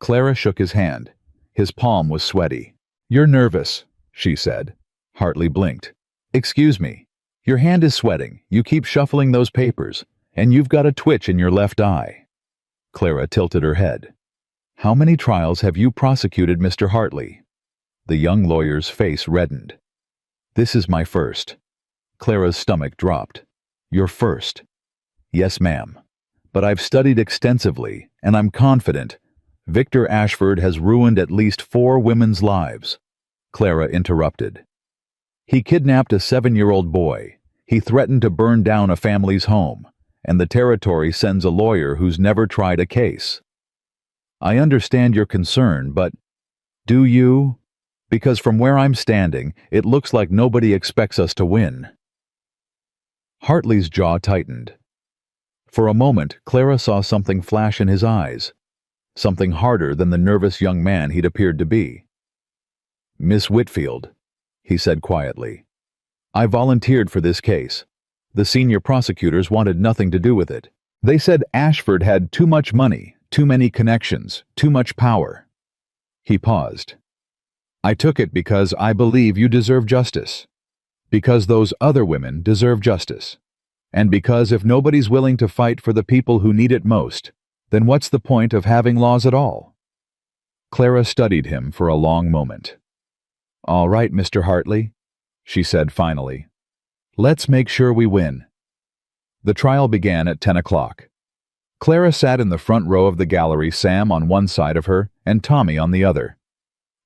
Clara shook his hand. His palm was sweaty. You're nervous, she said. Hartley blinked. Excuse me. Your hand is sweating. You keep shuffling those papers, and you've got a twitch in your left eye. Clara tilted her head. How many trials have you prosecuted, Mr. Hartley? The young lawyer's face reddened. This is my first. Clara's stomach dropped. Your first? Yes, ma'am. But I've studied extensively, and I'm confident. Victor Ashford has ruined at least 4 women's lives. Clara interrupted. He kidnapped a 7-year-old boy. He threatened to burn down a family's home, and the territory sends a lawyer who's never tried a case. I understand your concern, but do you? Because from where I'm standing, it looks like nobody expects us to win. Hartley's jaw tightened. For a moment, Clara saw something flash in his eyes, something harder than the nervous young man he'd appeared to be. Miss Whitfield, he said quietly, I volunteered for this case. The senior prosecutors wanted nothing to do with it. They said Ashford had too much money, too many connections, too much power. He paused. I took it because I believe you deserve justice. Because those other women deserve justice. And because if nobody's willing to fight for the people who need it most, then what's the point of having laws at all? Clara studied him for a long moment. All right, Mr. Hartley, she said finally. Let's make sure we win. The trial began at 10 o'clock. Clara sat in the front row of the gallery, Sam on one side of her and Tommy on the other.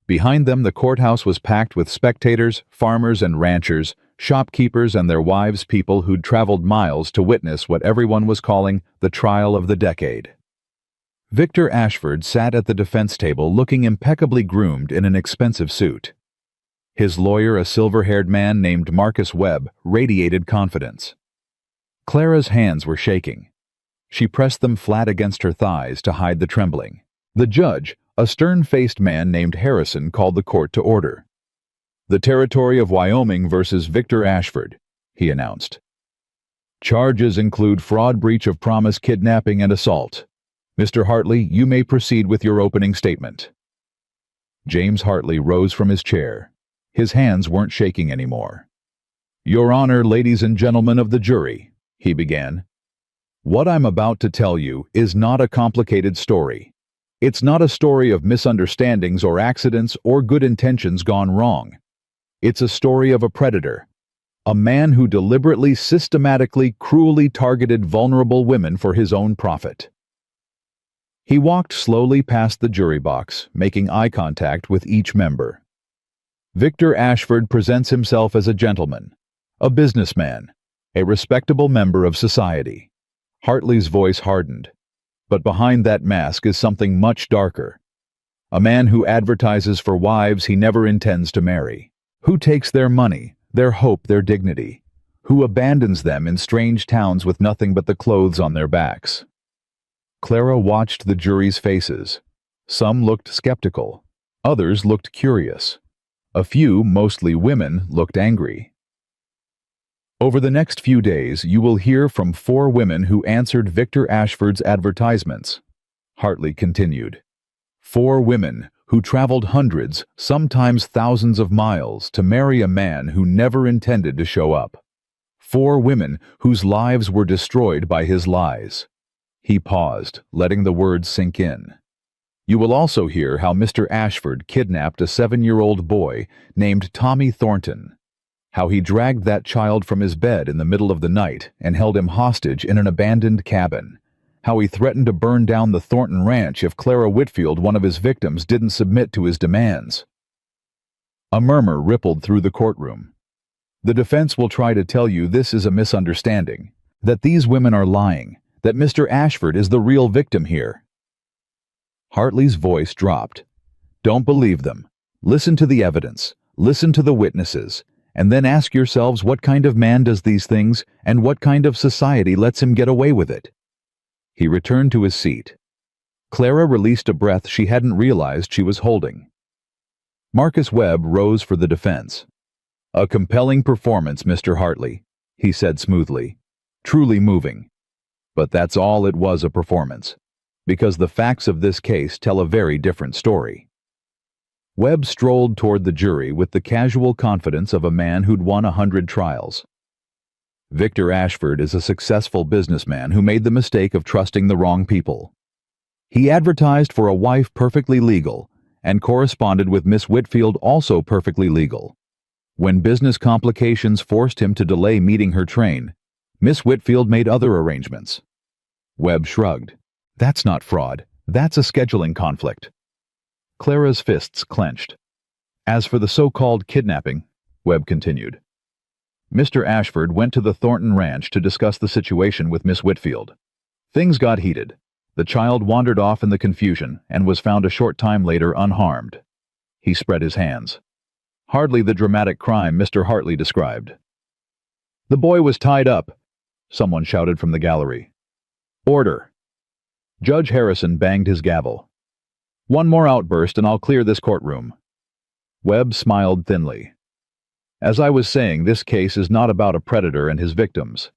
Behind them, the courthouse was packed with spectators, farmers and ranchers, shopkeepers and their wives, people who'd traveled miles to witness what everyone was calling the trial of the decade. Victor Ashford sat at the defense table looking impeccably groomed in an expensive suit. His lawyer, a silver-haired man named Marcus Webb, radiated confidence. Clara's hands were shaking. She pressed them flat against her thighs to hide the trembling. The judge, a stern-faced man named Harrison, called the court to order. The territory of Wyoming versus Victor Ashford, he announced. Charges include fraud, breach of promise, kidnapping, and assault. Mr. Hartley, you may proceed with your opening statement. James Hartley rose from his chair. His hands weren't shaking anymore. Your Honor, ladies and gentlemen of the jury, he began. What I'm about to tell you is not a complicated story. It's not a story of misunderstandings or accidents or good intentions gone wrong. It's a story of a predator, a man who deliberately, systematically, cruelly targeted vulnerable women for his own profit. He walked slowly past the jury box, making eye contact with each member. Victor Ashford presents himself as a gentleman, a businessman, a respectable member of society. Hartley's voice hardened. But behind that mask is something much darker. A man who advertises for wives he never intends to marry, who takes their money, their hope, their dignity, who abandons them in strange towns with nothing but the clothes on their backs. Clara watched the jury's faces. Some looked skeptical, others looked curious. A few, mostly women, looked angry. Over the next few days, you will hear from 4 women who answered Victor Ashford's advertisements, Hartley continued. 4 women who traveled hundreds, sometimes thousands of miles to marry a man who never intended to show up. 4 women whose lives were destroyed by his lies. He paused, letting the words sink in. You will also hear how Mr. Ashford kidnapped a 7-year-old boy named Tommy Thornton. How he dragged that child from his bed in the middle of the night and held him hostage in an abandoned cabin. How he threatened to burn down the Thornton Ranch if Clara Whitfield, one of his victims, didn't submit to his demands. A murmur rippled through the courtroom. The defense will try to tell you this is a misunderstanding, That these women are lying, that Mr. Ashford is the real victim here. Hartley's voice dropped. Don't believe them. Listen to the evidence. Listen to the witnesses. And then ask yourselves what kind of man does these things and what kind of society lets him get away with it. He returned to his seat. Clara released a breath she hadn't realized she was holding. Marcus Webb rose for the defense. A compelling performance, Mr. Hartley, he said smoothly. Truly moving. But that's all it was, a performance. Because the facts of this case tell a very different story. Webb strolled toward the jury with the casual confidence of a man who'd won 100 trials. Victor Ashford is a successful businessman who made the mistake of trusting the wrong people. He advertised for a wife perfectly legal and corresponded with Miss Whitfield, also perfectly legal. When business complications forced him to delay meeting her train, Miss Whitfield made other arrangements. Webb shrugged. That's not fraud. That's a scheduling conflict. Clara's fists clenched. As for the so-called kidnapping, Webb continued, Mr. Ashford went to the Thornton Ranch to discuss the situation with Miss Whitfield. Things got heated. The child wandered off in the confusion and was found a short time later unharmed. He spread his hands. Hardly the dramatic crime Mr. Hartley described. The boy was tied up, someone shouted from the gallery. Order. Judge Harrison banged his gavel. One more outburst and I'll clear this courtroom. Webb smiled thinly. As I was saying, this case is not about a predator and his victims.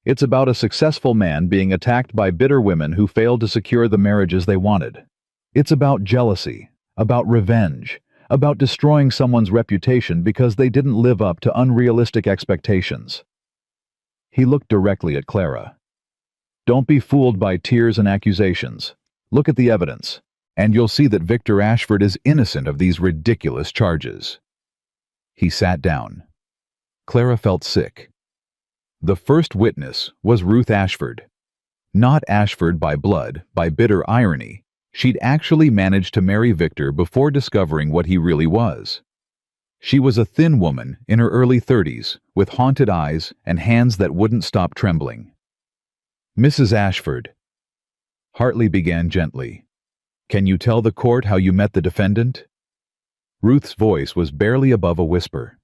It's about a successful man being attacked by bitter women who failed to secure the marriages they wanted. It's about jealousy, about revenge, about destroying someone's reputation because they didn't live up to unrealistic expectations. He looked directly at Clara. Don't be fooled by tears and accusations. Look at the evidence, and you'll see that Victor Ashford is innocent of these ridiculous charges. He sat down. Clara felt sick. The first witness was Ruth Ashford. Not Ashford by blood, by bitter irony. She'd actually managed to marry Victor before discovering what he really was. She was a thin woman in her early 30s, with haunted eyes and hands that wouldn't stop trembling. Mrs. Ashford, Hartley began gently, can you tell the court how you met the defendant? Ruth's voice was barely above a whisper.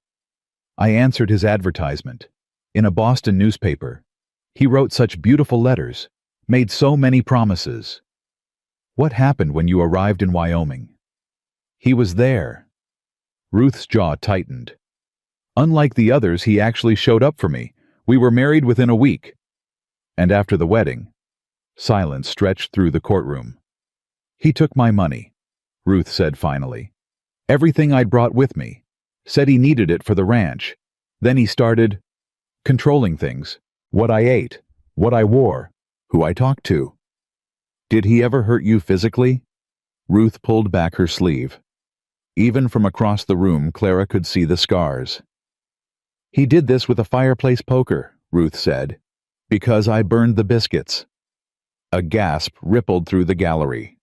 I answered his advertisement. In a Boston newspaper. He wrote such beautiful letters, made so many promises. What happened when you arrived in Wyoming? He was there. Ruth's jaw tightened. Unlike the others, he actually showed up for me. We were married within a week. And after the wedding, silence stretched through the courtroom. He took my money, Ruth said finally. Everything I'd brought with me. Said he needed it for the ranch. Then he started controlling things. What I ate, what I wore, who I talked to. Did he ever hurt you physically? Ruth pulled back her sleeve. Even from across the room, Clara could see the scars. He did this with a fireplace poker, Ruth said, because I burned the biscuits. A gasp rippled through the gallery.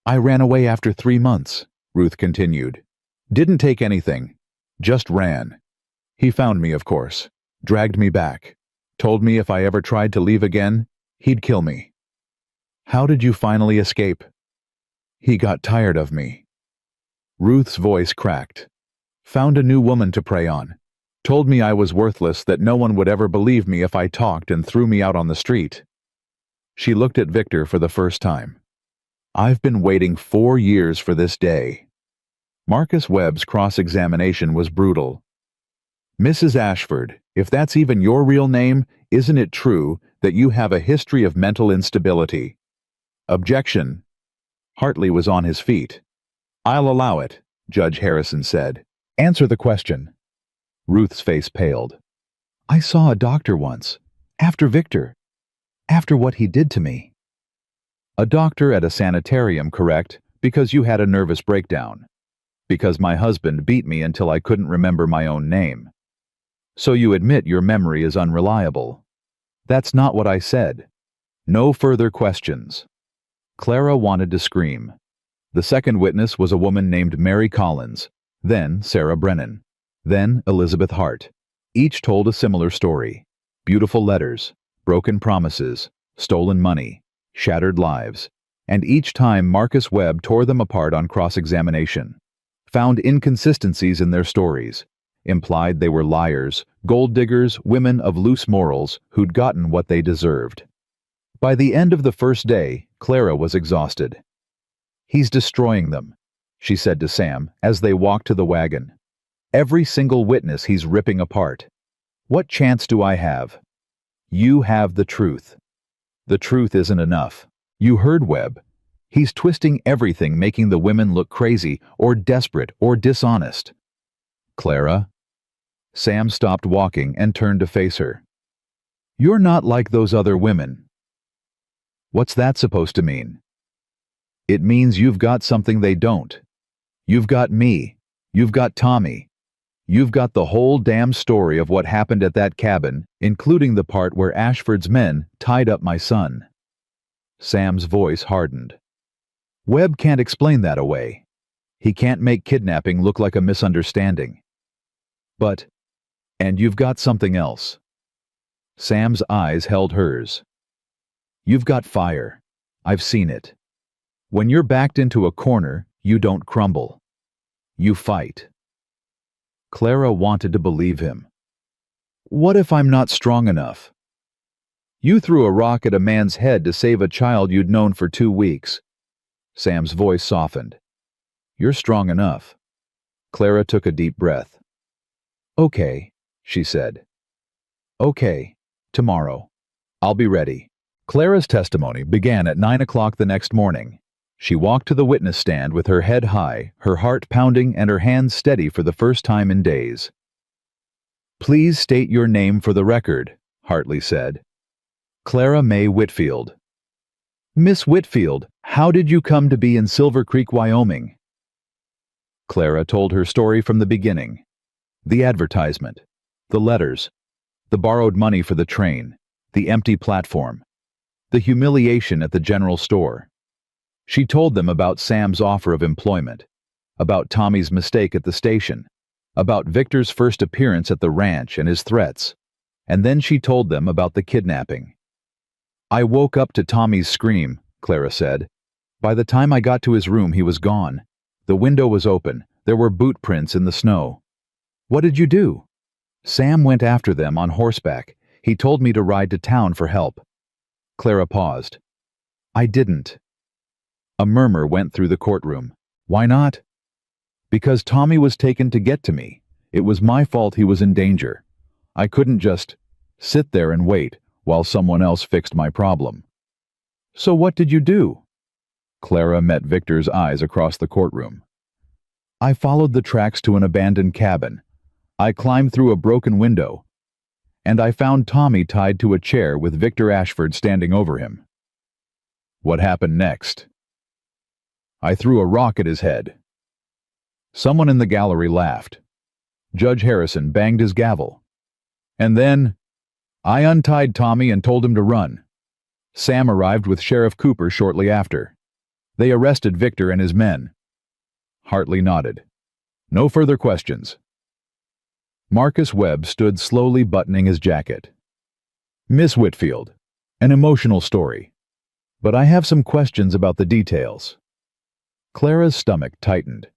I ran away after 3 months, Ruth continued. Didn't take anything, just ran. He found me, of course, dragged me back, told me if I ever tried to leave again, he'd kill me. How did you finally escape? He got tired of me. Ruth's voice cracked. Found a new woman to prey on. Told me I was worthless, that no one would ever believe me if I talked, and threw me out on the street. She looked at Victor for the first time. I've been waiting 4 years for this day. Marcus Webb's cross-examination was brutal. Mrs. Ashford, if that's even your real name, isn't it true that you have a history of mental instability? Objection. Hartley was on his feet. I'll allow it, Judge Harrison said. Answer the question. Ruth's face paled. I saw a doctor once, after Victor, after what he did to me. A doctor at a sanitarium, correct, because you had a nervous breakdown. Because my husband beat me until I couldn't remember my own name. So you admit your memory is unreliable. That's not what I said. No further questions. Clara wanted to scream. The second witness was a woman named Mary Collins, then Sarah Brennan, then Elizabeth Hart. Each told a similar story. Beautiful letters, broken promises, stolen money, shattered lives, and each time Marcus Webb tore them apart on cross-examination, found inconsistencies in their stories, implied they were liars, gold diggers, women of loose morals who'd gotten what they deserved. By the end of the first day, Clara was exhausted. "He's destroying them," she said to Sam as they walked to the wagon. "Every single witness he's ripping apart. What chance do I have? You have the truth. The truth isn't enough. You heard Webb. He's twisting everything, making the women look crazy or desperate or dishonest." "Clara?" Sam stopped walking and turned to face her. "You're not like those other women." "What's that supposed to mean?" "It means you've got something they don't. You've got me. You've got Tommy. You've got the whole damn story of what happened at that cabin, including the part where Ashford's men tied up my son." Sam's voice hardened. "Webb can't explain that away. He can't make kidnapping look like a misunderstanding. And you've got something else." Sam's eyes held hers. "You've got fire. I've seen it. When you're backed into a corner, you don't crumble. You fight." Clara wanted to believe him. "What if I'm not strong enough?" "You threw a rock at a man's head to save a child you'd known for 2 weeks. Sam's voice softened. "You're strong enough." Clara took a deep breath. "Okay," she said. "Okay, tomorrow. I'll be ready." Clara's testimony began at 9 o'clock the next morning. She walked to the witness stand with her head high, her heart pounding, and her hands steady for the first time in days. "Please state your name for the record," Hartley said. "Clara May Whitfield." "Miss Whitfield, how did you come to be in Silver Creek, Wyoming?" Clara told her story from the beginning. The advertisement, the letters, the borrowed money for the train, the empty platform, the humiliation at the general store. She told them about Sam's offer of employment, about Tommy's mistake at the station, about Victor's first appearance at the ranch and his threats, and then she told them about the kidnapping. "I woke up to Tommy's scream," Clara said. "By the time I got to his room, he was gone. The window was open. There were boot prints in the snow." "What did you do?" "Sam went after them on horseback. He told me to ride to town for help." Clara paused. "I didn't." A murmur went through the courtroom. "Why not?" "Because Tommy was taken to get to me. It was my fault he was in danger. I couldn't just sit there and wait while someone else fixed my problem." "So what did you do?" Clara met Victor's eyes across the courtroom. "I followed the tracks to an abandoned cabin. I climbed through a broken window, and I found Tommy tied to a chair with Victor Ashford standing over him." "What happened next?" "I threw a rock at his head." Someone in the gallery laughed. Judge Harrison banged his gavel. "And then I untied Tommy and told him to run. Sam arrived with Sheriff Cooper shortly after. They arrested Victor and his men." Hartley nodded. "No further questions." Marcus Webb stood slowly buttoning his jacket. "Miss Whitfield, an emotional story, but I have some questions about the details." Clara's stomach tightened.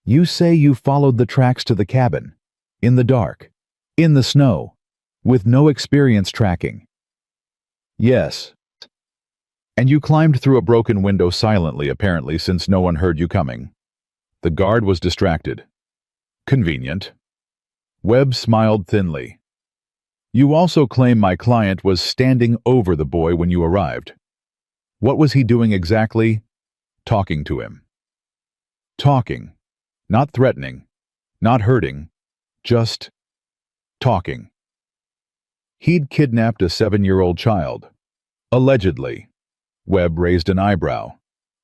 "You say you followed the tracks to the cabin, in the dark, in the snow, with no experience tracking?" "Yes." "And you climbed through a broken window silently, apparently, since no one heard you coming. The guard was distracted." "Convenient." Webb smiled thinly. "You also claim my client was standing over the boy when you arrived. What was he doing exactly?" "Talking to him." "Talking. Not threatening. Not hurting. Just talking." "He'd kidnapped a 7-year-old child. Allegedly." Webb raised an eyebrow.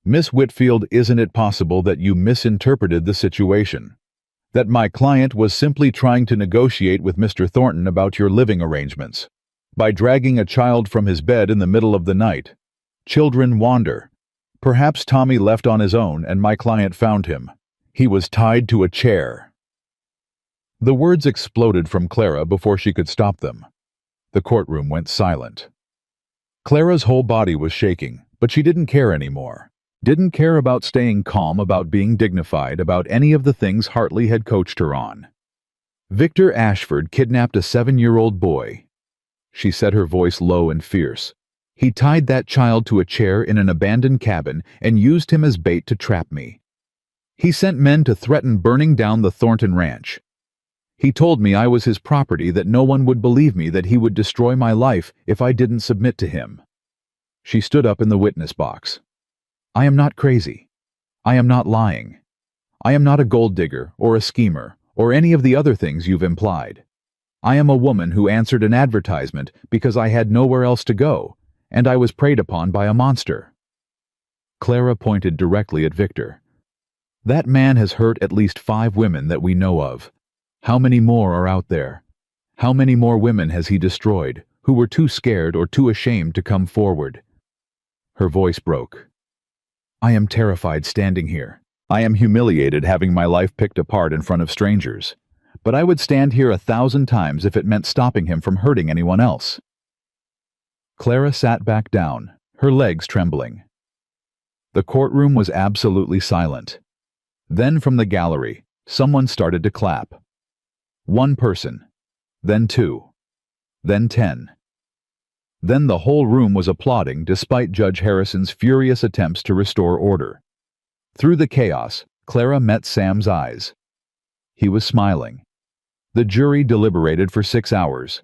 "Miss Whitfield, isn't it possible that you misinterpreted the situation? That my client was simply trying to negotiate with Mr. Thornton about your living arrangements? By dragging a child from his bed in the middle of the night. Children wander. Perhaps Tommy left on his own and my client found him. He was tied to a chair." The words exploded from Clara before she could stop them. The courtroom went silent. Clara's whole body was shaking, but she didn't care anymore. Didn't care about staying calm, about being dignified, about any of the things Hartley had coached her on. Victor Ashford kidnapped a 7-year-old boy. She said, her voice low and fierce. He tied that child to a chair in an abandoned cabin and used him as bait to trap me. He sent men to threaten burning down the Thornton Ranch. He told me I was his property, that no one would believe me, that he would destroy my life if I didn't submit to him. She stood up in the witness box. I am not crazy. I am not lying. I am not a gold digger or a schemer or any of the other things you've implied. I am a woman who answered an advertisement because I had nowhere else to go, and I was preyed upon by a monster. Clara pointed directly at Victor. That man has hurt at least 5 women that we know of. How many more are out there? How many more women has he destroyed, who were too scared or too ashamed to come forward? Her voice broke. I am terrified standing here. I am humiliated having my life picked apart in front of strangers. But I would stand here 1,000 times if it meant stopping him from hurting anyone else. Clara sat back down, her legs trembling. The courtroom was absolutely silent. Then from the gallery, someone started to clap. 1 person, then 2, then 10. Then the whole room was applauding despite Judge Harrison's furious attempts to restore order. Through the chaos, Clara met Sam's eyes. He was smiling. The jury deliberated for 6 hours.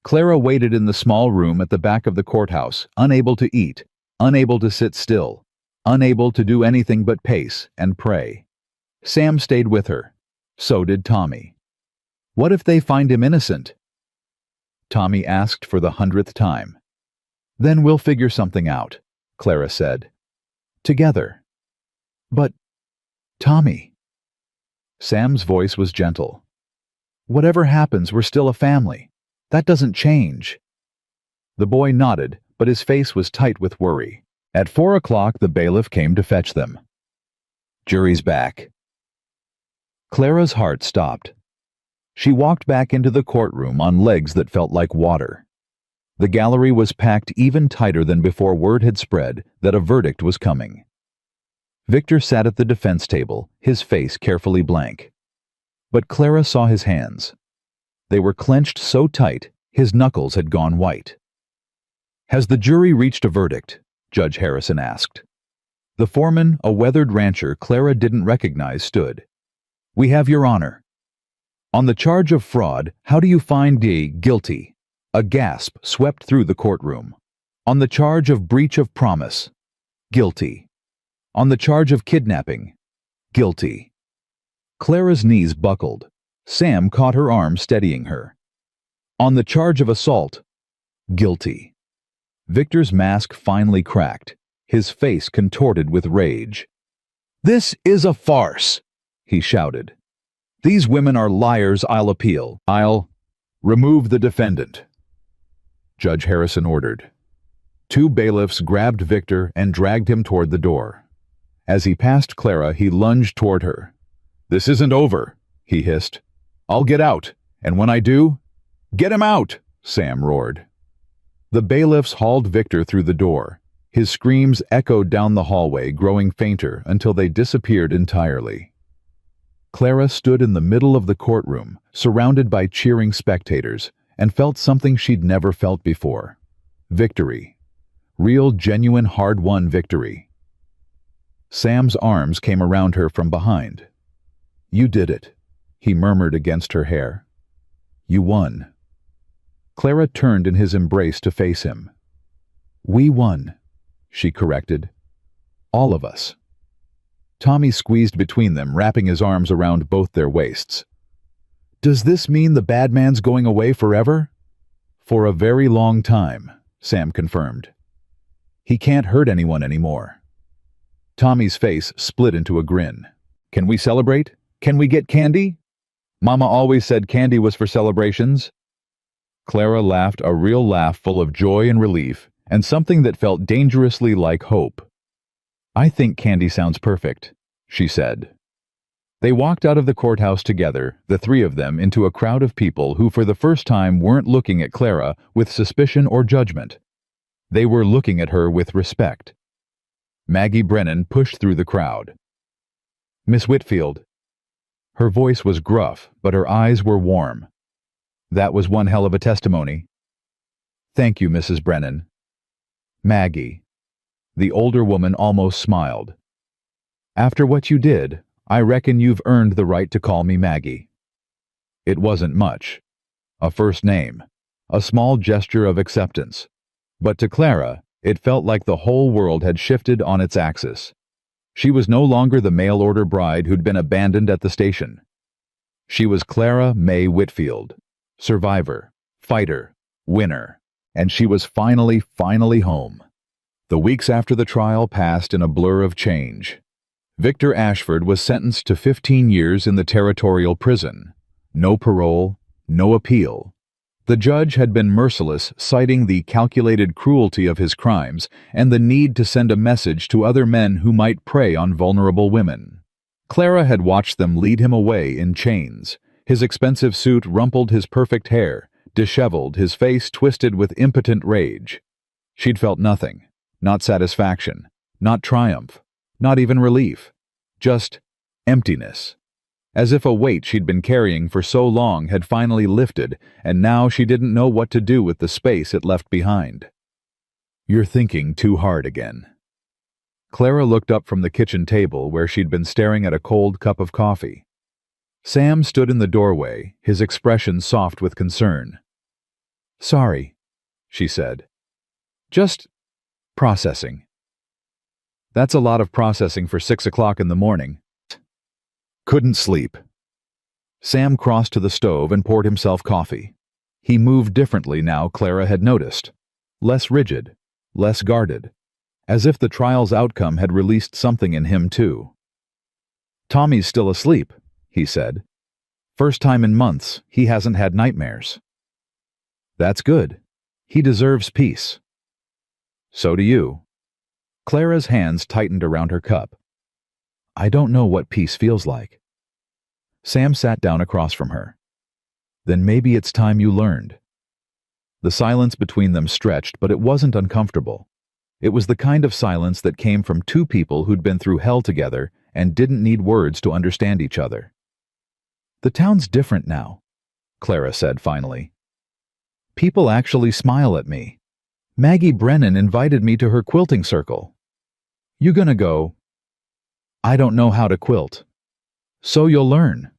Clara waited in the small room at the back of the courthouse, unable to eat, unable to sit still, unable to do anything but pace and pray. Sam stayed with her. So did Tommy. What if they find him innocent? Tommy asked for the 100th time. Then we'll figure something out, Clara said. Together. But, Tommy. Sam's voice was gentle. Whatever happens, we're still a family. That doesn't change. The boy nodded, but his face was tight with worry. At 4 o'clock, the bailiff came to fetch them. Jury's back. Clara's heart stopped. She walked back into the courtroom on legs that felt like water. The gallery was packed even tighter than before word had spread that a verdict was coming. Victor sat at the defense table, his face carefully blank. But Clara saw his hands. They were clenched so tight, his knuckles had gone white. Has the jury reached a verdict? Judge Harrison asked. The foreman, a weathered rancher Clara didn't recognize, stood. We have your honor. On the charge of fraud, how do you find D guilty? A gasp swept through the courtroom. On the charge of breach of promise, guilty. On the charge of kidnapping, guilty. Clara's knees buckled. Sam caught her arm, steadying her. On the charge of assault, guilty. Victor's mask finally cracked, his face contorted with rage. This is a farce, he shouted. These women are liars. I'll appeal. I'll remove the defendant. Judge Harrison ordered. 2 bailiffs grabbed Victor and dragged him toward the door. As he passed Clara, he lunged toward her. This isn't over, he hissed. I'll get out, and when I do, get him out, Sam roared. The bailiffs hauled Victor through the door. His screams echoed down the hallway, growing fainter until they disappeared entirely. Clara stood in the middle of the courtroom, surrounded by cheering spectators, and felt something she'd never felt before. Victory. Real, genuine, hard-won victory. Sam's arms came around her from behind. You did it, he murmured against her hair. You won. Clara turned in his embrace to face him. We won, she corrected. All of us. Tommy squeezed between them, wrapping his arms around both their waists. Does this mean the bad man's going away forever? For a very long time, Sam confirmed. He can't hurt anyone anymore. Tommy's face split into a grin. Can we celebrate? Can we get candy? Mama always said candy was for celebrations. Clara laughed, a real laugh full of joy and relief, and something that felt dangerously like hope. I think candy sounds perfect, she said. They walked out of the courthouse together, the three of them, into a crowd of people who for the first time weren't looking at Clara with suspicion or judgment. They were looking at her with respect. Maggie Brennan pushed through the crowd. "Miss Whitfield." Her voice was gruff, but her eyes were warm. "That was one hell of a testimony." "Thank you, Mrs. Brennan." "Maggie." The older woman almost smiled. "After what you did, I reckon you've earned the right to call me Maggie." It wasn't much. A first name. A small gesture of acceptance. But to Clara, it felt like the whole world had shifted on its axis. She was no longer the mail-order bride who'd been abandoned at the station. She was Clara May Whitfield. Survivor. Fighter. Winner. And she was finally home. The weeks after the trial passed in a blur of change. Victor Ashford was sentenced to 15 years in the territorial prison. No parole, no appeal. The judge had been merciless, citing the calculated cruelty of his crimes and the need to send a message to other men who might prey on vulnerable women. Clara had watched them lead him away in chains. His expensive suit rumpled his perfect hair, disheveled, his face twisted with impotent rage. She'd felt nothing. Not satisfaction. Not triumph. Not even relief. Just emptiness. As if a weight she'd been carrying for so long had finally lifted, and now she didn't know what to do with the space it left behind. "You're thinking too hard again." Clara looked up from the kitchen table where she'd been staring at a cold cup of coffee. Sam stood in the doorway, his expression soft with concern. "Sorry," she said. "Just processing." "That's a lot of processing for 6 o'clock in the morning." "Couldn't sleep." Sam crossed to the stove and poured himself coffee. He moved differently now, Clara had noticed. Less rigid, less guarded. As if the trial's outcome had released something in him too. "Tommy's still asleep," he said. "First time in months, he hasn't had nightmares." "That's good. He deserves peace." "So do you." Clara's hands tightened around her cup. "I don't know what peace feels like." Sam sat down across from her. "Then maybe it's time you learned." The silence between them stretched, but it wasn't uncomfortable. It was the kind of silence that came from two people who'd been through hell together and didn't need words to understand each other. "The town's different now," Clara said finally. "People actually smile at me. Maggie Brennan invited me to her quilting circle." "You gonna go?" "I don't know how to quilt." "So you'll learn."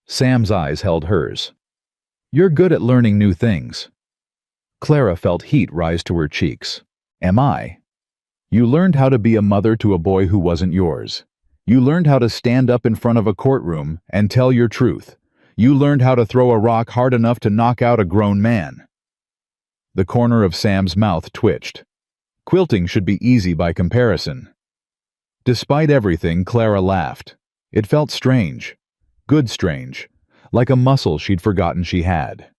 Sam's eyes held hers. "You're good at learning new things." Clara felt heat rise to her cheeks. "Am I?" "You learned how to be a mother to a boy who wasn't yours. You learned how to stand up in front of a courtroom and tell your truth. You learned how to throw a rock hard enough to knock out a grown man." The corner of Sam's mouth twitched. Quilting should be easy by comparison. Despite everything, Clara laughed. It felt strange. Good strange. Like a muscle she'd forgotten she had.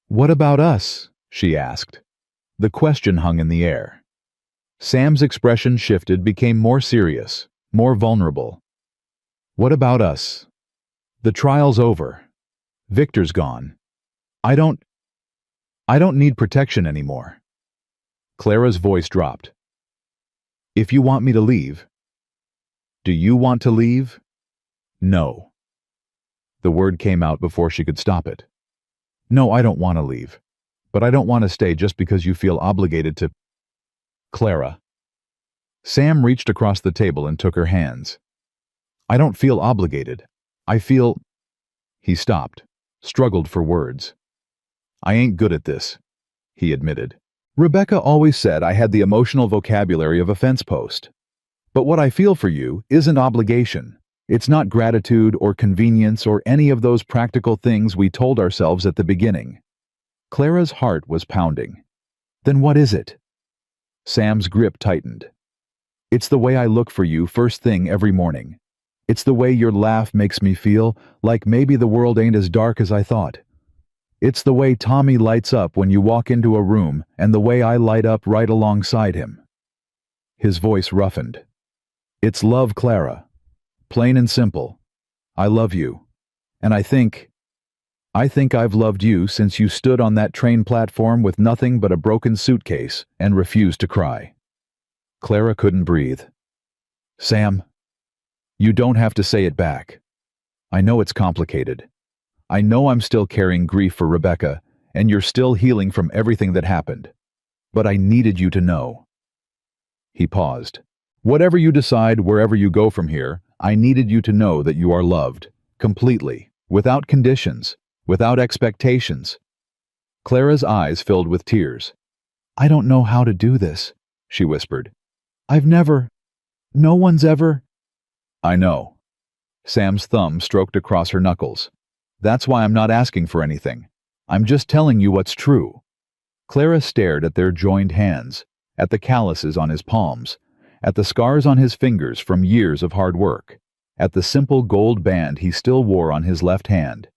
"What about us?" she asked. The question hung in the air. Sam's expression shifted, became more serious, more vulnerable. "What about us? The trial's over. Victor's gone. I don't need protection anymore." Clara's voice dropped. "If you want me to leave." "Do you want to leave?" "No." The word came out before she could stop it. "No, I don't want to leave. But I don't want to stay just because you feel obligated to." "Clara." Sam reached across the table and took her hands. "I don't feel obligated. I feel—" He stopped, struggled for words. "I ain't good at this," he admitted. "Rebecca always said I had the emotional vocabulary of a fence post. But what I feel for you isn't obligation. It's not gratitude or convenience or any of those practical things we told ourselves at the beginning." Clara's heart was pounding. "Then what is it?" Sam's grip tightened. "It's the way I look for you first thing every morning. It's the way your laugh makes me feel like maybe the world ain't as dark as I thought. It's the way Tommy lights up when you walk into a room and the way I light up right alongside him." His voice roughened. "It's love, Clara. Plain and simple. I love you. And I think I've loved you since you stood on that train platform with nothing but a broken suitcase and refused to cry. Clara couldn't breathe. Sam, you don't have to say it back. I know it's complicated. I know I'm still carrying grief for Rebecca, and you're still healing from everything that happened. But I needed you to know. He paused. Whatever you decide, wherever you go from here, I needed you to know that you are loved, completely, without conditions, without expectations. Clara's eyes filled with tears. I don't know how to do this, she whispered. No one's ever. I know. Sam's thumb stroked across her knuckles. That's why I'm not asking for anything. I'm just telling you what's true. Clara stared at their joined hands, at the calluses on his palms, at the scars on his fingers from years of hard work, at the simple gold band he still wore on his left hand.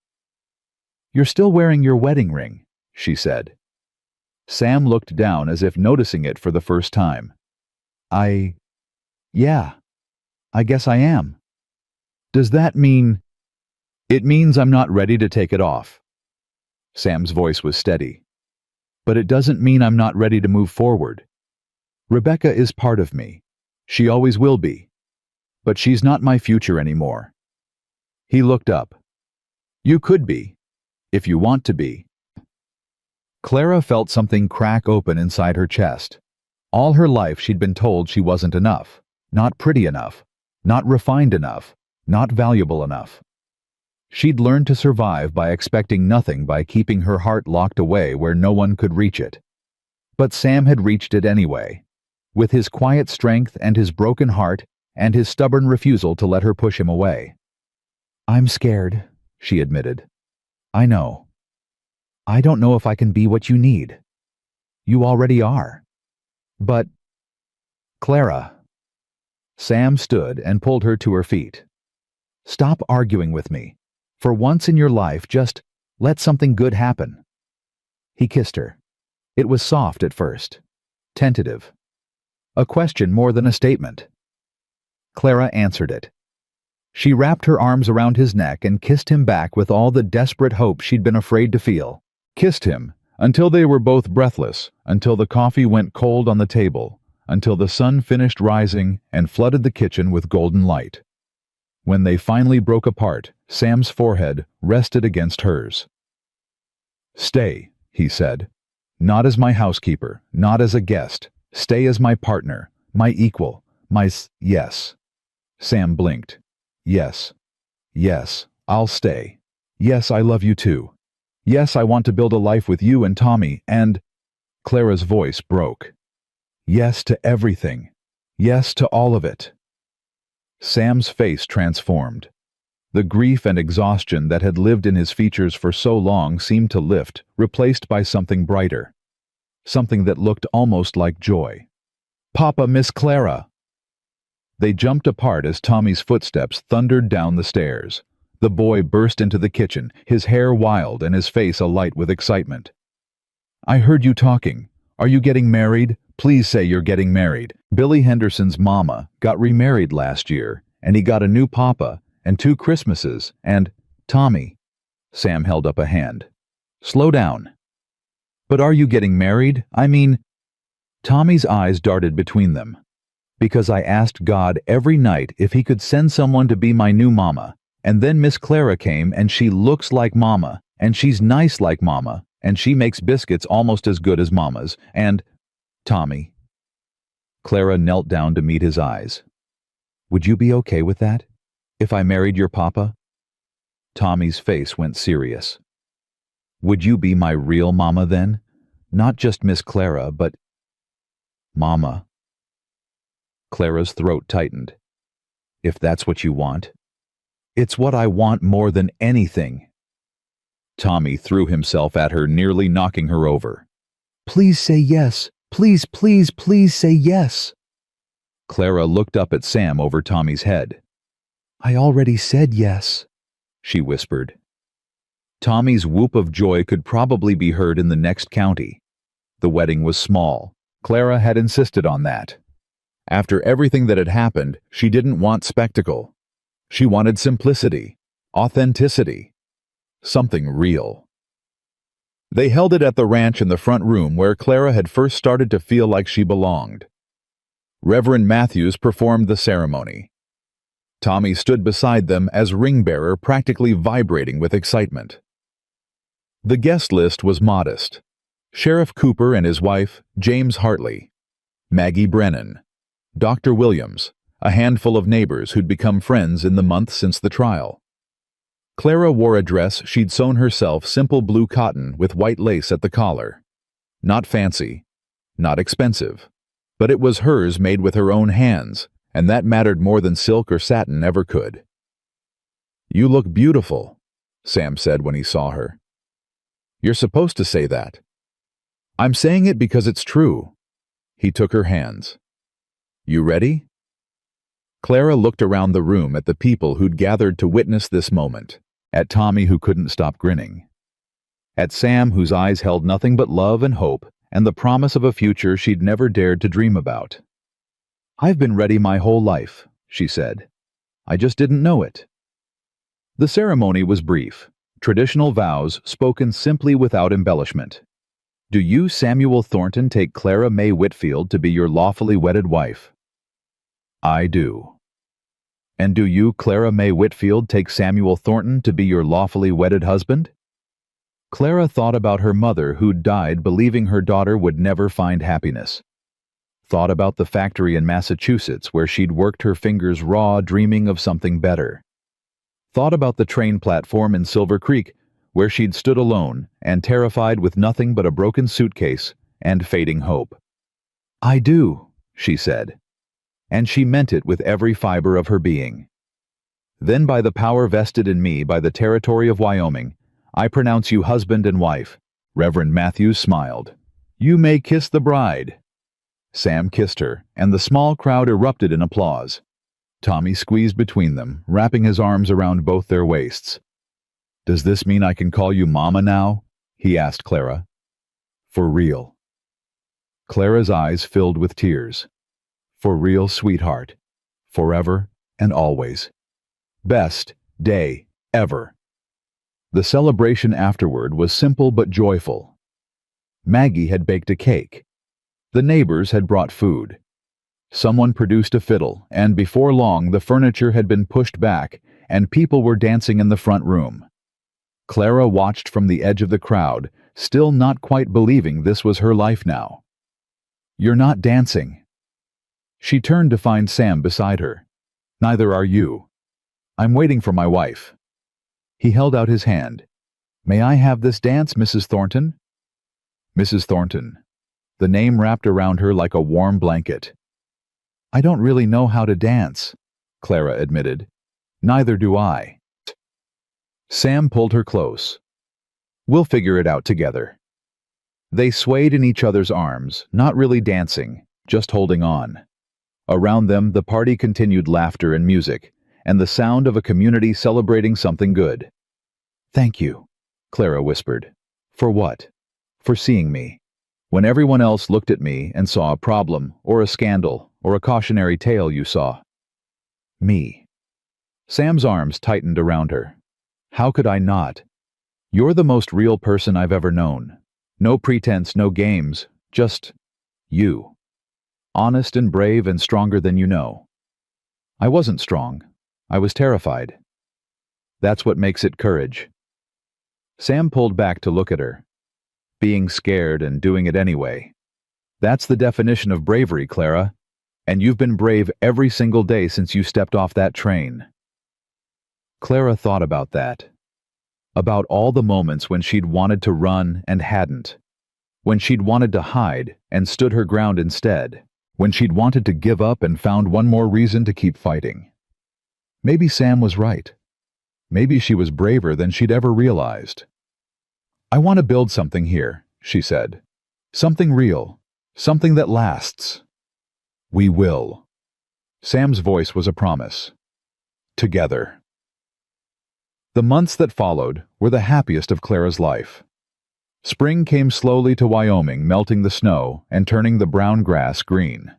You're still wearing your wedding ring, she said. Sam looked down as if noticing it for the first time. Yeah, I guess I am. Does that mean? It means I'm not ready to take it off. Sam's voice was steady. But it doesn't mean I'm not ready to move forward. Rebecca is part of me. She always will be. But she's not my future anymore. He looked up. You could be, if you want to be. Clara felt something crack open inside her chest. All her life she'd been told she wasn't enough, not pretty enough, not refined enough, not valuable enough. She'd learned to survive by expecting nothing, by keeping her heart locked away where no one could reach it. But Sam had reached it anyway, with his quiet strength and his broken heart and his stubborn refusal to let her push him away. I'm scared, she admitted. I know. I don't know if I can be what you need. You already are. But, Clara. Sam stood and pulled her to her feet. Stop arguing with me. For once in your life, just let something good happen. He kissed her. It was soft at first, tentative. A question more than a statement. Clara answered it. She wrapped her arms around his neck and kissed him back with all the desperate hope she'd been afraid to feel. Kissed him until they were both breathless, until the coffee went cold on the table, until the sun finished rising and flooded the kitchen with golden light. When they finally broke apart, Sam's forehead rested against hers. Stay, he said. Not as my housekeeper, not as a guest. Stay as my partner, my equal, yes. Sam blinked. Yes. Yes, I'll stay. Yes, I love you too. Yes, I want to build a life with you and Tommy, and... Clara's voice broke. Yes to everything. Yes to all of it. Sam's face transformed. The grief and exhaustion that had lived in his features for so long seemed to lift, replaced by something brighter. Something that looked almost like joy. Papa, Miss Clara! They jumped apart as Tommy's footsteps thundered down the stairs. The boy burst into the kitchen, his hair wild and his face alight with excitement. I heard you talking. Are you getting married? Please say you're getting married. Billy Henderson's mama got remarried last year, and he got a new papa, and 2 Christmases, and... Tommy. Sam held up a hand. Slow down. But are you getting married? I mean... Tommy's eyes darted between them. Because I asked God every night if he could send someone to be my new mama, and then Miss Clara came and she looks like mama, and she's nice like mama, and she makes biscuits almost as good as mama's, and... Tommy. Clara knelt down to meet his eyes. Would you be okay with that? If I married your papa? Tommy's face went serious. Would you be my real mama then? Not just Miss Clara, but... Mama. Clara's throat tightened. If that's what you want. It's what I want more than anything. Tommy threw himself at her, nearly knocking her over. Please say yes. Please, please, please say yes. Clara looked up at Sam over Tommy's head. I already said yes, she whispered. Tommy's whoop of joy could probably be heard in the next county. The wedding was small. Clara had insisted on that. After everything that had happened, she didn't want spectacle. She wanted simplicity, authenticity, something real. They held it at the ranch in the front room where Clara had first started to feel like she belonged. Reverend Matthews performed the ceremony. Tommy stood beside them as ring-bearer, practically vibrating with excitement. The guest list was modest. Sheriff Cooper and his wife, James Hartley, Maggie Brennan, Dr. Williams, a handful of neighbors who'd become friends in the month since the trial. Clara wore a dress she'd sewn herself, simple blue cotton with white lace at the collar. Not fancy, not expensive, but it was hers, made with her own hands, and that mattered more than silk or satin ever could. "You look beautiful," Sam said when he saw her. "You're supposed to say that." "I'm saying it because it's true." He took her hands. "You ready?" Clara looked around the room at the people who'd gathered to witness this moment, at Tommy who couldn't stop grinning, at Sam whose eyes held nothing but love and hope and the promise of a future she'd never dared to dream about. "I've been ready my whole life," she said. "I just didn't know it." The ceremony was brief, traditional vows spoken simply without embellishment. "Do you, Samuel Thornton, take Clara May Whitfield to be your lawfully wedded wife?" "I do." "And do you, Clara May Whitfield, take Samuel Thornton to be your lawfully wedded husband?" Clara thought about her mother who'd died believing her daughter would never find happiness. Thought about the factory in Massachusetts where she'd worked her fingers raw, dreaming of something better. Thought about the train platform in Silver Creek where she'd stood alone and terrified with nothing but a broken suitcase and fading hope. "I do," she said. And she meant it with every fiber of her being. "Then by the power vested in me by the territory of Wyoming, I pronounce you husband and wife." Reverend Matthews smiled. "You may kiss the bride." Sam kissed her, and the small crowd erupted in applause. Tommy squeezed between them, wrapping his arms around both their waists. "Does this mean I can call you Mama now?" he asked Clara. "For real." Clara's eyes filled with tears. "For real, sweetheart. Forever and always. Best day ever." The celebration afterward was simple but joyful. Maggie had baked a cake. The neighbors had brought food. Someone produced a fiddle, and before long the furniture had been pushed back and people were dancing in the front room. Clara watched from the edge of the crowd, still not quite believing this was her life now. "You're not dancing." She turned to find Sam beside her. "Neither are you. I'm waiting for my wife." He held out his hand. "May I have this dance, Mrs. Thornton?" Mrs. Thornton. The name wrapped around her like a warm blanket. "I don't really know how to dance," Clara admitted. "Neither do I." Sam pulled her close. "We'll figure it out together." They swayed in each other's arms, not really dancing, just holding on. Around them, the party continued, laughter and music, and the sound of a community celebrating something good. "Thank you," Clara whispered. "For what?" "For seeing me. When everyone else looked at me and saw a problem, or a scandal, or a cautionary tale, you saw me." Sam's arms tightened around her. "How could I not? You're the most real person I've ever known. No pretense, no games, just you. Honest and brave and stronger than you know." "I wasn't strong. I was terrified." "That's what makes it courage." Sam pulled back to look at her. "Being scared and doing it anyway. That's the definition of bravery, Clara. And you've been brave every single day since you stepped off that train." Clara thought about that. About all the moments when she'd wanted to run and hadn't. When she'd wanted to hide and stood her ground instead. When she'd wanted to give up and found one more reason to keep fighting. Maybe Sam was right. Maybe she was braver than she'd ever realized. "I want to build something here," she said. "Something real. Something that lasts." "We will." Sam's voice was a promise. Together. The months that followed were the happiest of Clara's life. Spring came slowly to Wyoming, melting the snow and turning the brown grass green.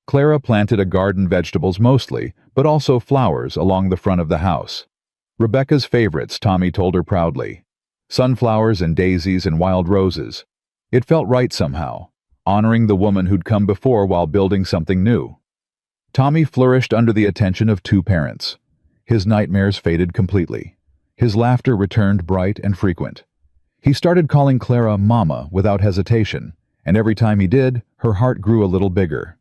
Clara planted a garden, vegetables mostly, but also flowers along the front of the house. Rebecca's favorites, Tommy told her proudly. Sunflowers and daisies and wild roses. It felt right somehow, honoring the woman who'd come before while building something new. Tommy flourished under the attention of two parents. His nightmares faded completely. His laughter returned bright and frequent. He started calling Clara Mama without hesitation, and every time he did, her heart grew a little bigger.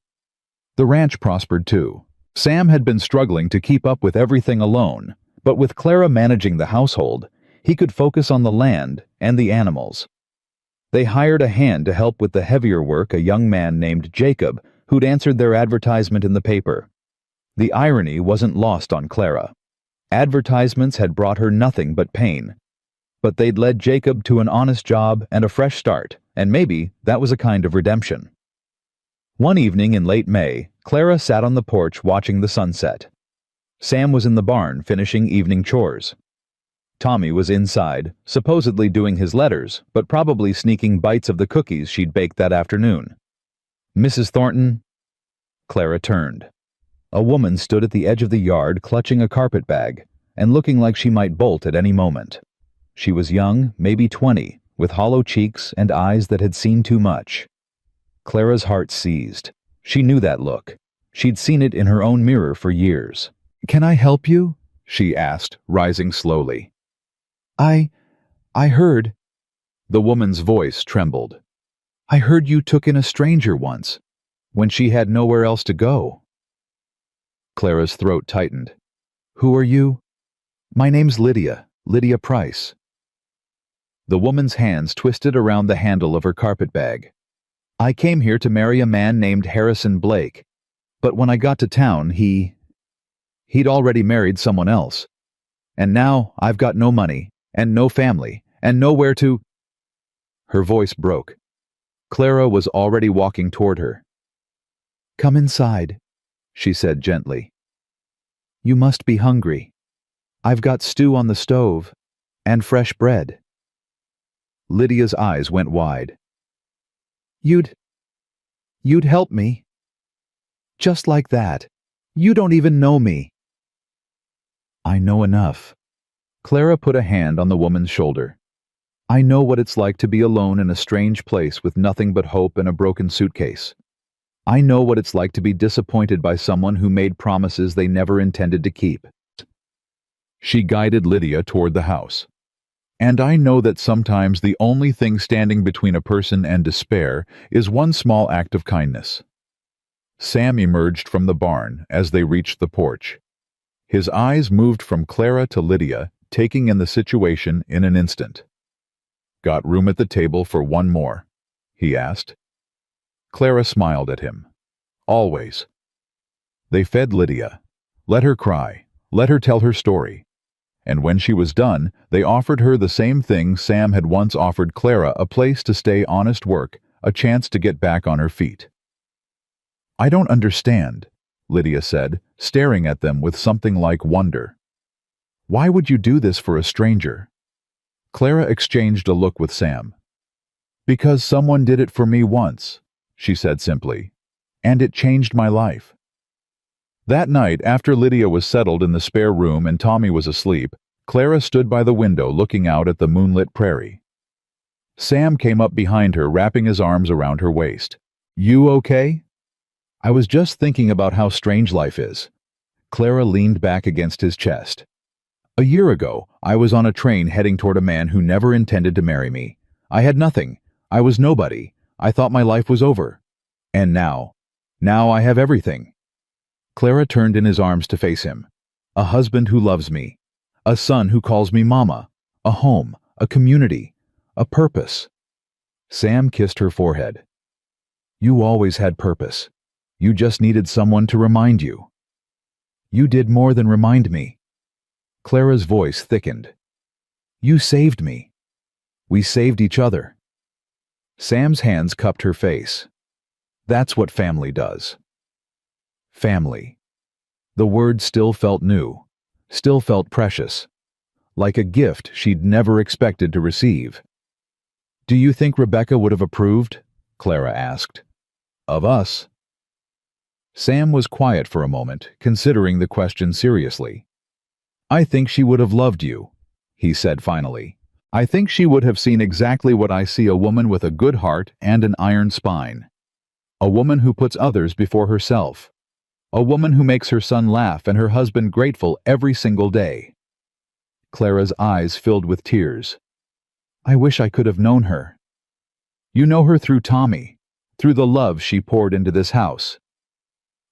The ranch prospered too. Sam had been struggling to keep up with everything alone, but with Clara managing the household, he could focus on the land and the animals. They hired a hand to help with the heavier work, a young man named Jacob, who'd answered their advertisement in the paper. The irony wasn't lost on Clara. Advertisements had brought her nothing but pain. But they'd led Jacob to an honest job and a fresh start, and maybe that was a kind of redemption. One evening in late May, Clara sat on the porch watching the sunset. Sam was in the barn finishing evening chores. Tommy was inside, supposedly doing his letters, but probably sneaking bites of the cookies she'd baked that afternoon. "Mrs. Thornton?" Clara turned. A woman stood at the edge of the yard clutching a carpet bag and looking like she might bolt at any moment. She was young, maybe 20, with hollow cheeks and eyes that had seen too much. Clara's heart seized. She knew that look. She'd seen it in her own mirror for years. "Can I help you?" she asked, rising slowly. I heard." The woman's voice trembled. "I heard you took in a stranger once, when she had nowhere else to go." Clara's throat tightened. "Who are you?" "My name's Lydia Price." The woman's hands twisted around the handle of her carpet bag. "I came here to marry a man named Harrison Blake, but when I got to town, he'd already married someone else. And now I've got no money, and no family, and nowhere to—" Her voice broke. Clara was already walking toward her. "Come inside," she said gently. "You must be hungry. I've got stew on the stove, and fresh bread." Lydia's eyes went wide. You'd help me? Just like that? You don't even know me." "I know enough." Clara put a hand on the woman's shoulder. "I know what it's like to be alone in a strange place with nothing but hope and a broken suitcase. I know what it's like to be disappointed by someone who made promises they never intended to keep." She guided Lydia toward the house. "And I know that sometimes the only thing standing between a person and despair is one small act of kindness." Sam emerged from the barn as they reached the porch. His eyes moved from Clara to Lydia, taking in the situation in an instant. "Got room at the table for one more?" he asked. Clara smiled at him. "Always." They fed Lydia. Let her cry. Let her tell her story. And when she was done, they offered her the same thing Sam had once offered Clara, a place to stay, honest work, a chance to get back on her feet. "I don't understand," Lydia said, staring at them with something like wonder. "Why would you do this for a stranger?" Clara exchanged a look with Sam. "Because someone did it for me once," she said simply, "and it changed my life." That night, after Lydia was settled in the spare room and Tommy was asleep, Clara stood by the window looking out at the moonlit prairie. Sam came up behind her, wrapping his arms around her waist. "You okay?" "I was just thinking about how strange life is." Clara leaned back against his chest. "A year ago, I was on a train heading toward a man who never intended to marry me. I had nothing. I was nobody. I thought my life was over. And now I have everything." Clara turned in his arms to face him. "A husband who loves me. A son who calls me Mama. A home. A community. A purpose." Sam kissed her forehead. "You always had purpose. You just needed someone to remind you." "You did more than remind me." Clara's voice thickened. "You saved me. We saved each other." Sam's hands cupped her face. "That's what family does." Family. The word still felt new, still felt precious, like a gift she'd never expected to receive. "Do you think Rebecca would have approved?" Clara asked. "Of us?" Sam was quiet for a moment, considering the question seriously. "I think she would have loved you," he said finally. "I think she would have seen exactly what I see: a woman with a good heart and an iron spine. A woman who puts others before herself. A woman who makes her son laugh and her husband grateful every single day." Clara's eyes filled with tears. "I wish I could have known her." "You know her through Tommy, through the love she poured into this house."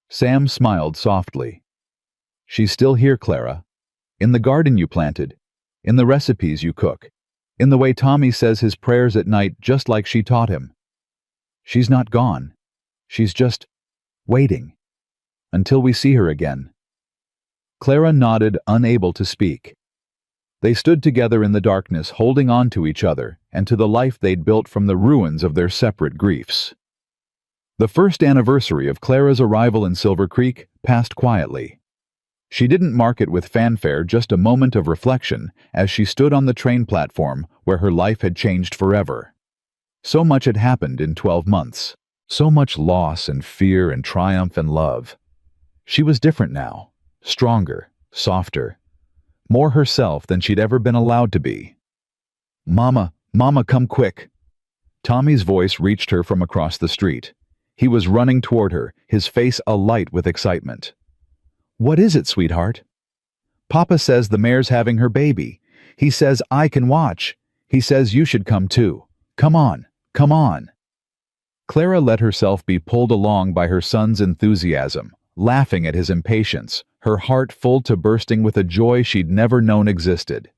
Sam smiled softly. "She's still here, Clara. In the garden you planted, in the recipes you cook, in the way Tommy says his prayers at night just like she taught him. She's not gone. She's just waiting until we see her again." Clara nodded, unable to speak. They stood together in the darkness, holding on to each other and to the life they'd built from the ruins of their separate griefs. The first anniversary of Clara's arrival in Silver Creek passed quietly. She didn't mark it with fanfare, just a moment of reflection as she stood on the train platform where her life had changed forever. So much had happened in 12 months. So much loss and fear and triumph and love. She was different now, stronger, softer, more herself than she'd ever been allowed to be. "Mama, Mama, come quick." Tommy's voice reached her from across the street. He was running toward her, his face alight with excitement. "What is it, sweetheart?" "Papa says the mayor's having her baby. He says I can watch. He says you should come too. Come on, come on." Clara let herself be pulled along by her son's enthusiasm, laughing at his impatience, her heart full to bursting with a joy she'd never known existed.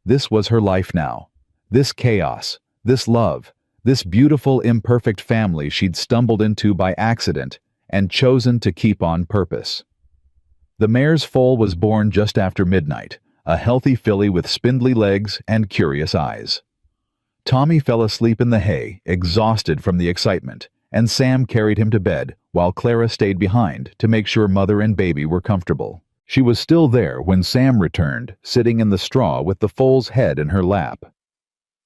This was her life now. This chaos, this love, this beautiful, imperfect family she'd stumbled into by accident and chosen to keep on purpose. The mare's foal was born just after midnight, a healthy filly with spindly legs and curious eyes. Tommy fell asleep in the hay, exhausted from the excitement, and Sam carried him to bed while Clara stayed behind to make sure mother and baby were comfortable. She was still there when Sam returned, sitting in the straw with the foal's head in her lap.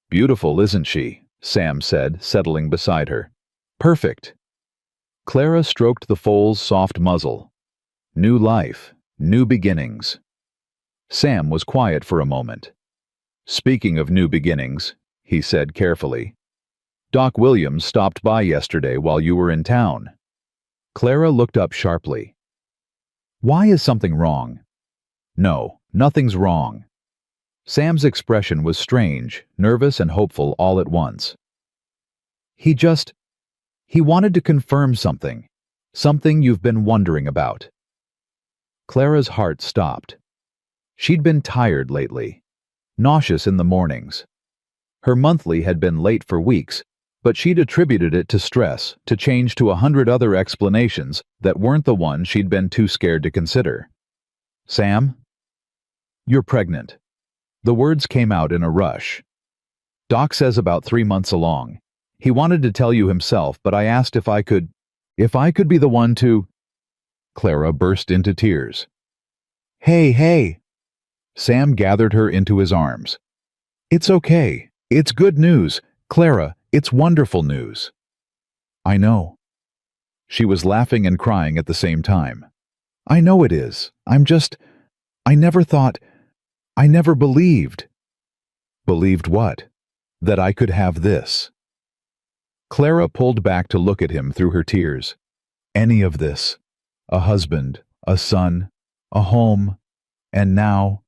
"Beautiful, isn't she?" Sam said, settling beside her. "Perfect." Clara stroked the foal's soft muzzle. New life, new beginnings. Sam was quiet for a moment. "Speaking of new beginnings," he said carefully, "Doc Williams stopped by yesterday while you were in town." Clara looked up sharply. "Why, is something wrong?" "No, nothing's wrong." Sam's expression was strange, nervous and hopeful all at once. He wanted to confirm something you've been wondering about." Clara's heart stopped. She'd been tired lately, nauseous in the mornings. Her monthly had been late for weeks, but she'd attributed it to stress, to change, to 100 other explanations that weren't the one she'd been too scared to consider. "Sam? You're pregnant." The words came out in a rush. "Doc says about 3 months along. He wanted to tell you himself, but I asked if I could be the one to—" Clara burst into tears. "Hey, hey!" Sam gathered her into his arms. "It's okay. It's good news, Clara. It's wonderful news." "I know." She was laughing and crying at the same time. "I know it is. I never thought, I never believed." "Believed what?" "That I could have this." Clara pulled back to look at him through her tears. "Any of this. A husband, a son, a home, and now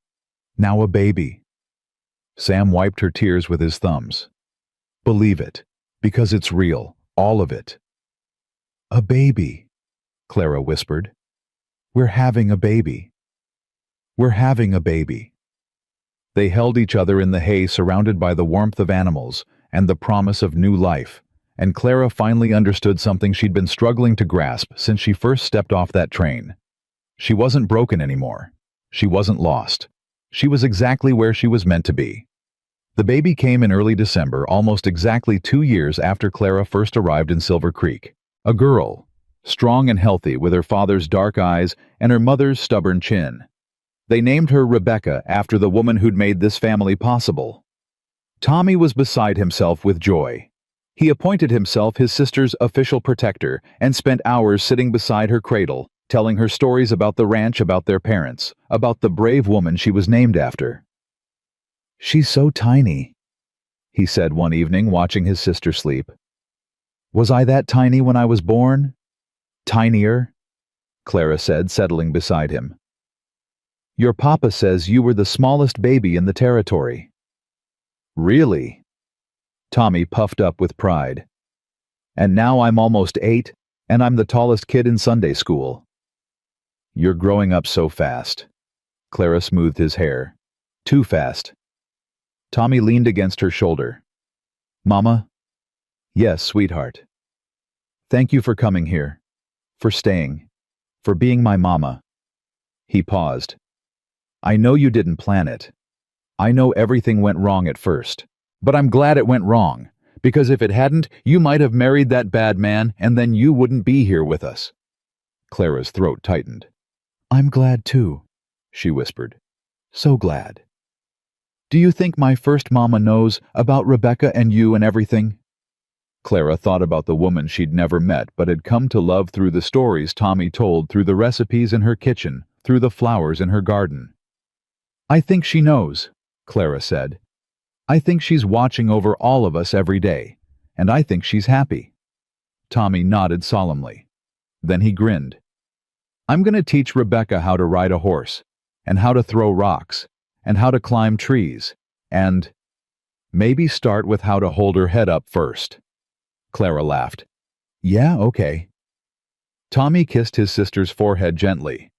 a baby." Sam wiped her tears with his thumbs. "Believe it, because it's real, all of it." "A baby," Clara whispered. "We're having a baby. We're having a baby." They held each other in the hay, surrounded by the warmth of animals and the promise of new life, and Clara finally understood something she'd been struggling to grasp since she first stepped off that train. She wasn't broken anymore. She wasn't lost. She was exactly where she was meant to be. The baby came in early December, almost exactly 2 years after Clara first arrived in Silver Creek. A girl, strong and healthy, with her father's dark eyes and her mother's stubborn chin. They named her Rebecca after the woman who'd made this family possible. Tommy was beside himself with joy. He appointed himself his sister's official protector and spent hours sitting beside her cradle, telling her stories about the ranch, about their parents, about the brave woman she was named after. "She's so tiny," he said one evening watching his sister sleep. "Was I that tiny when I was born?" "Tinier," Clara said, settling beside him. "Your papa says you were the smallest baby in the territory." "Really?" Tommy puffed up with pride. "And now I'm almost 8, and I'm the tallest kid in Sunday school." "You're growing up so fast." Clara smoothed his hair. "Too fast." Tommy leaned against her shoulder. "Mama?" "Yes, sweetheart." "Thank you for coming here. For staying. For being my mama." He paused. "I know you didn't plan it. I know everything went wrong at first. But I'm glad it went wrong, because if it hadn't, you might have married that bad man, and then you wouldn't be here with us." Clara's throat tightened. "I'm glad too," she whispered. "So glad." "Do you think my first mama knows about Rebecca and you and everything?" Clara thought about the woman she'd never met but had come to love through the stories Tommy told, through the recipes in her kitchen, through the flowers in her garden. "I think she knows," Clara said. "I think she's watching over all of us every day, and I think she's happy." Tommy nodded solemnly. Then he grinned. "I'm going to teach Rebecca how to ride a horse, and how to throw rocks, and how to climb trees, and maybe start with how to hold her head up first." Clara laughed. "Yeah, okay." Tommy kissed his sister's forehead gently.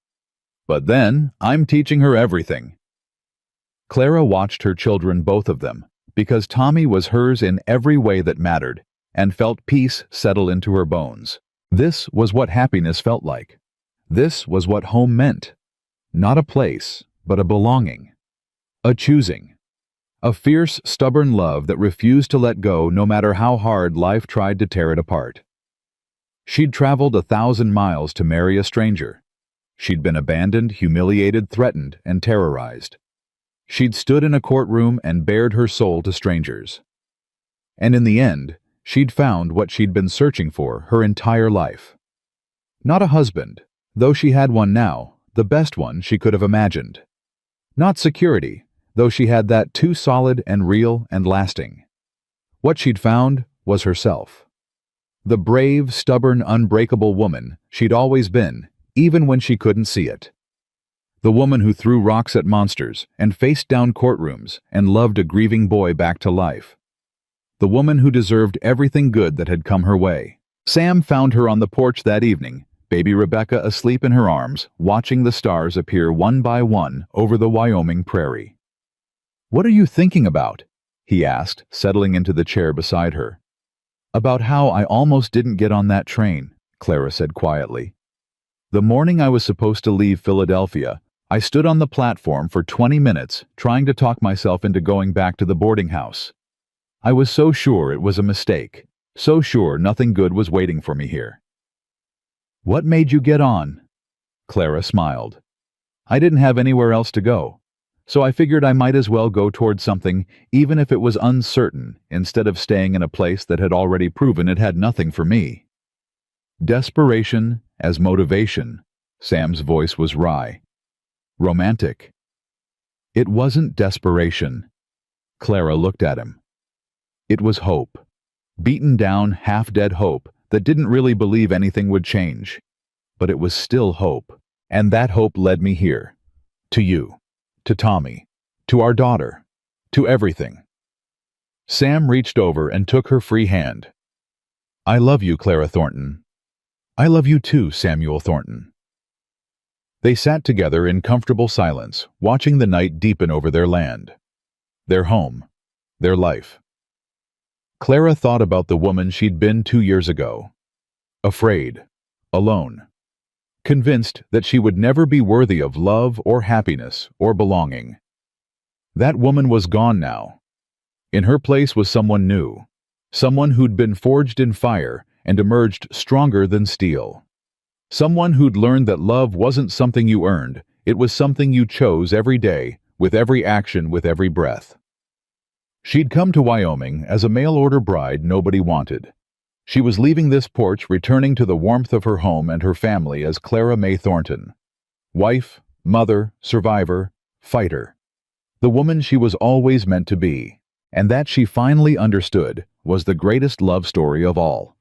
"But then, I'm teaching her everything." Clara watched her children, both of them, because Tommy was hers in every way that mattered, and felt peace settle into her bones. This was what happiness felt like. This was what home meant. Not a place, but a belonging. A choosing. A fierce, stubborn love that refused to let go no matter how hard life tried to tear it apart. She'd traveled 1,000 miles to marry a stranger. She'd been abandoned, humiliated, threatened, and terrorized. She'd stood in a courtroom and bared her soul to strangers. And in the end, she'd found what she'd been searching for her entire life. Not a husband, though she had one now, the best one she could have imagined. Not security, though she had that too solid and real and lasting. What she'd found was herself. The brave, stubborn, unbreakable woman she'd always been, even when she couldn't see it. The woman who threw rocks at monsters and faced down courtrooms and loved a grieving boy back to life. The woman who deserved everything good that had come her way. Sam found her on the porch that evening, baby Rebecca asleep in her arms, watching the stars appear one by one over the Wyoming prairie. "What are you thinking about?" he asked, settling into the chair beside her. "About how I almost didn't get on that train," Clara said quietly. "The morning I was supposed to leave Philadelphia, I stood on the platform for 20 minutes trying to talk myself into going back to the boarding house. I was so sure it was a mistake, so sure nothing good was waiting for me here." "What made you get on?" Clara smiled. "I didn't have anywhere else to go, so I figured I might as well go toward something even if it was uncertain, instead of staying in a place that had already proven it had nothing for me." Desperation as motivation, Sam's voice was wry. Romantic. It wasn't desperation. Clara looked at him. It was hope. Beaten down, half-dead hope that didn't really believe anything would change. But it was still hope, and that hope led me here. To you. To Tommy. To our daughter. To everything. Sam reached over and took her free hand. "I love you, Clara Thornton." "I love you too, Samuel Thornton." They sat together in comfortable silence, watching the night deepen over their land. Their home. Their life. Clara thought about the woman she'd been 2 years ago. Afraid. Alone. Convinced that she would never be worthy of love or happiness or belonging. That woman was gone now. In her place was someone new. Someone who'd been forged in fire and emerged stronger than steel. Someone who'd learned that love wasn't something you earned, it was something you chose every day, with every action, with every breath. She'd come to Wyoming as a mail-order bride nobody wanted. She was leaving this porch, returning to the warmth of her home and her family as Clara May Thornton. Wife, mother, survivor, fighter. The woman she was always meant to be. And that she finally understood was the greatest love story of all.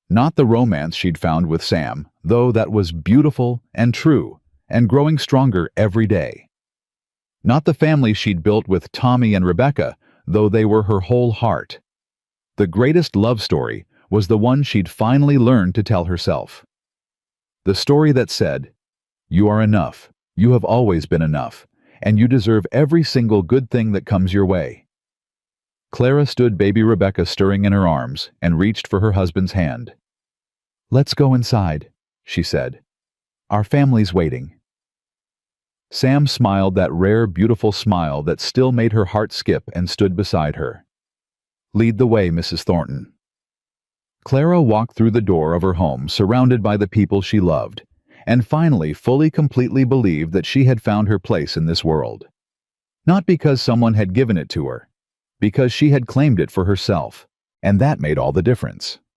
Not the romance she'd found with Sam, though that was beautiful and true, and growing stronger every day. Not the family she'd built with Tommy and Rebecca, though they were her whole heart. The greatest love story was the one she'd finally learned to tell herself. The story that said, "You are enough, you have always been enough, and you deserve every single good thing that comes your way." Clara stood baby Rebecca stirring in her arms and reached for her husband's hand. "Let's go inside," she said. "Our family's waiting." Sam smiled that rare, beautiful smile that still made her heart skip and stood beside her. "Lead the way, Mrs. Thornton." Clara walked through the door of her home surrounded by the people she loved, and finally fully completely believed that she had found her place in this world. Not because someone had given it to her, because she had claimed it for herself, and that made all the difference.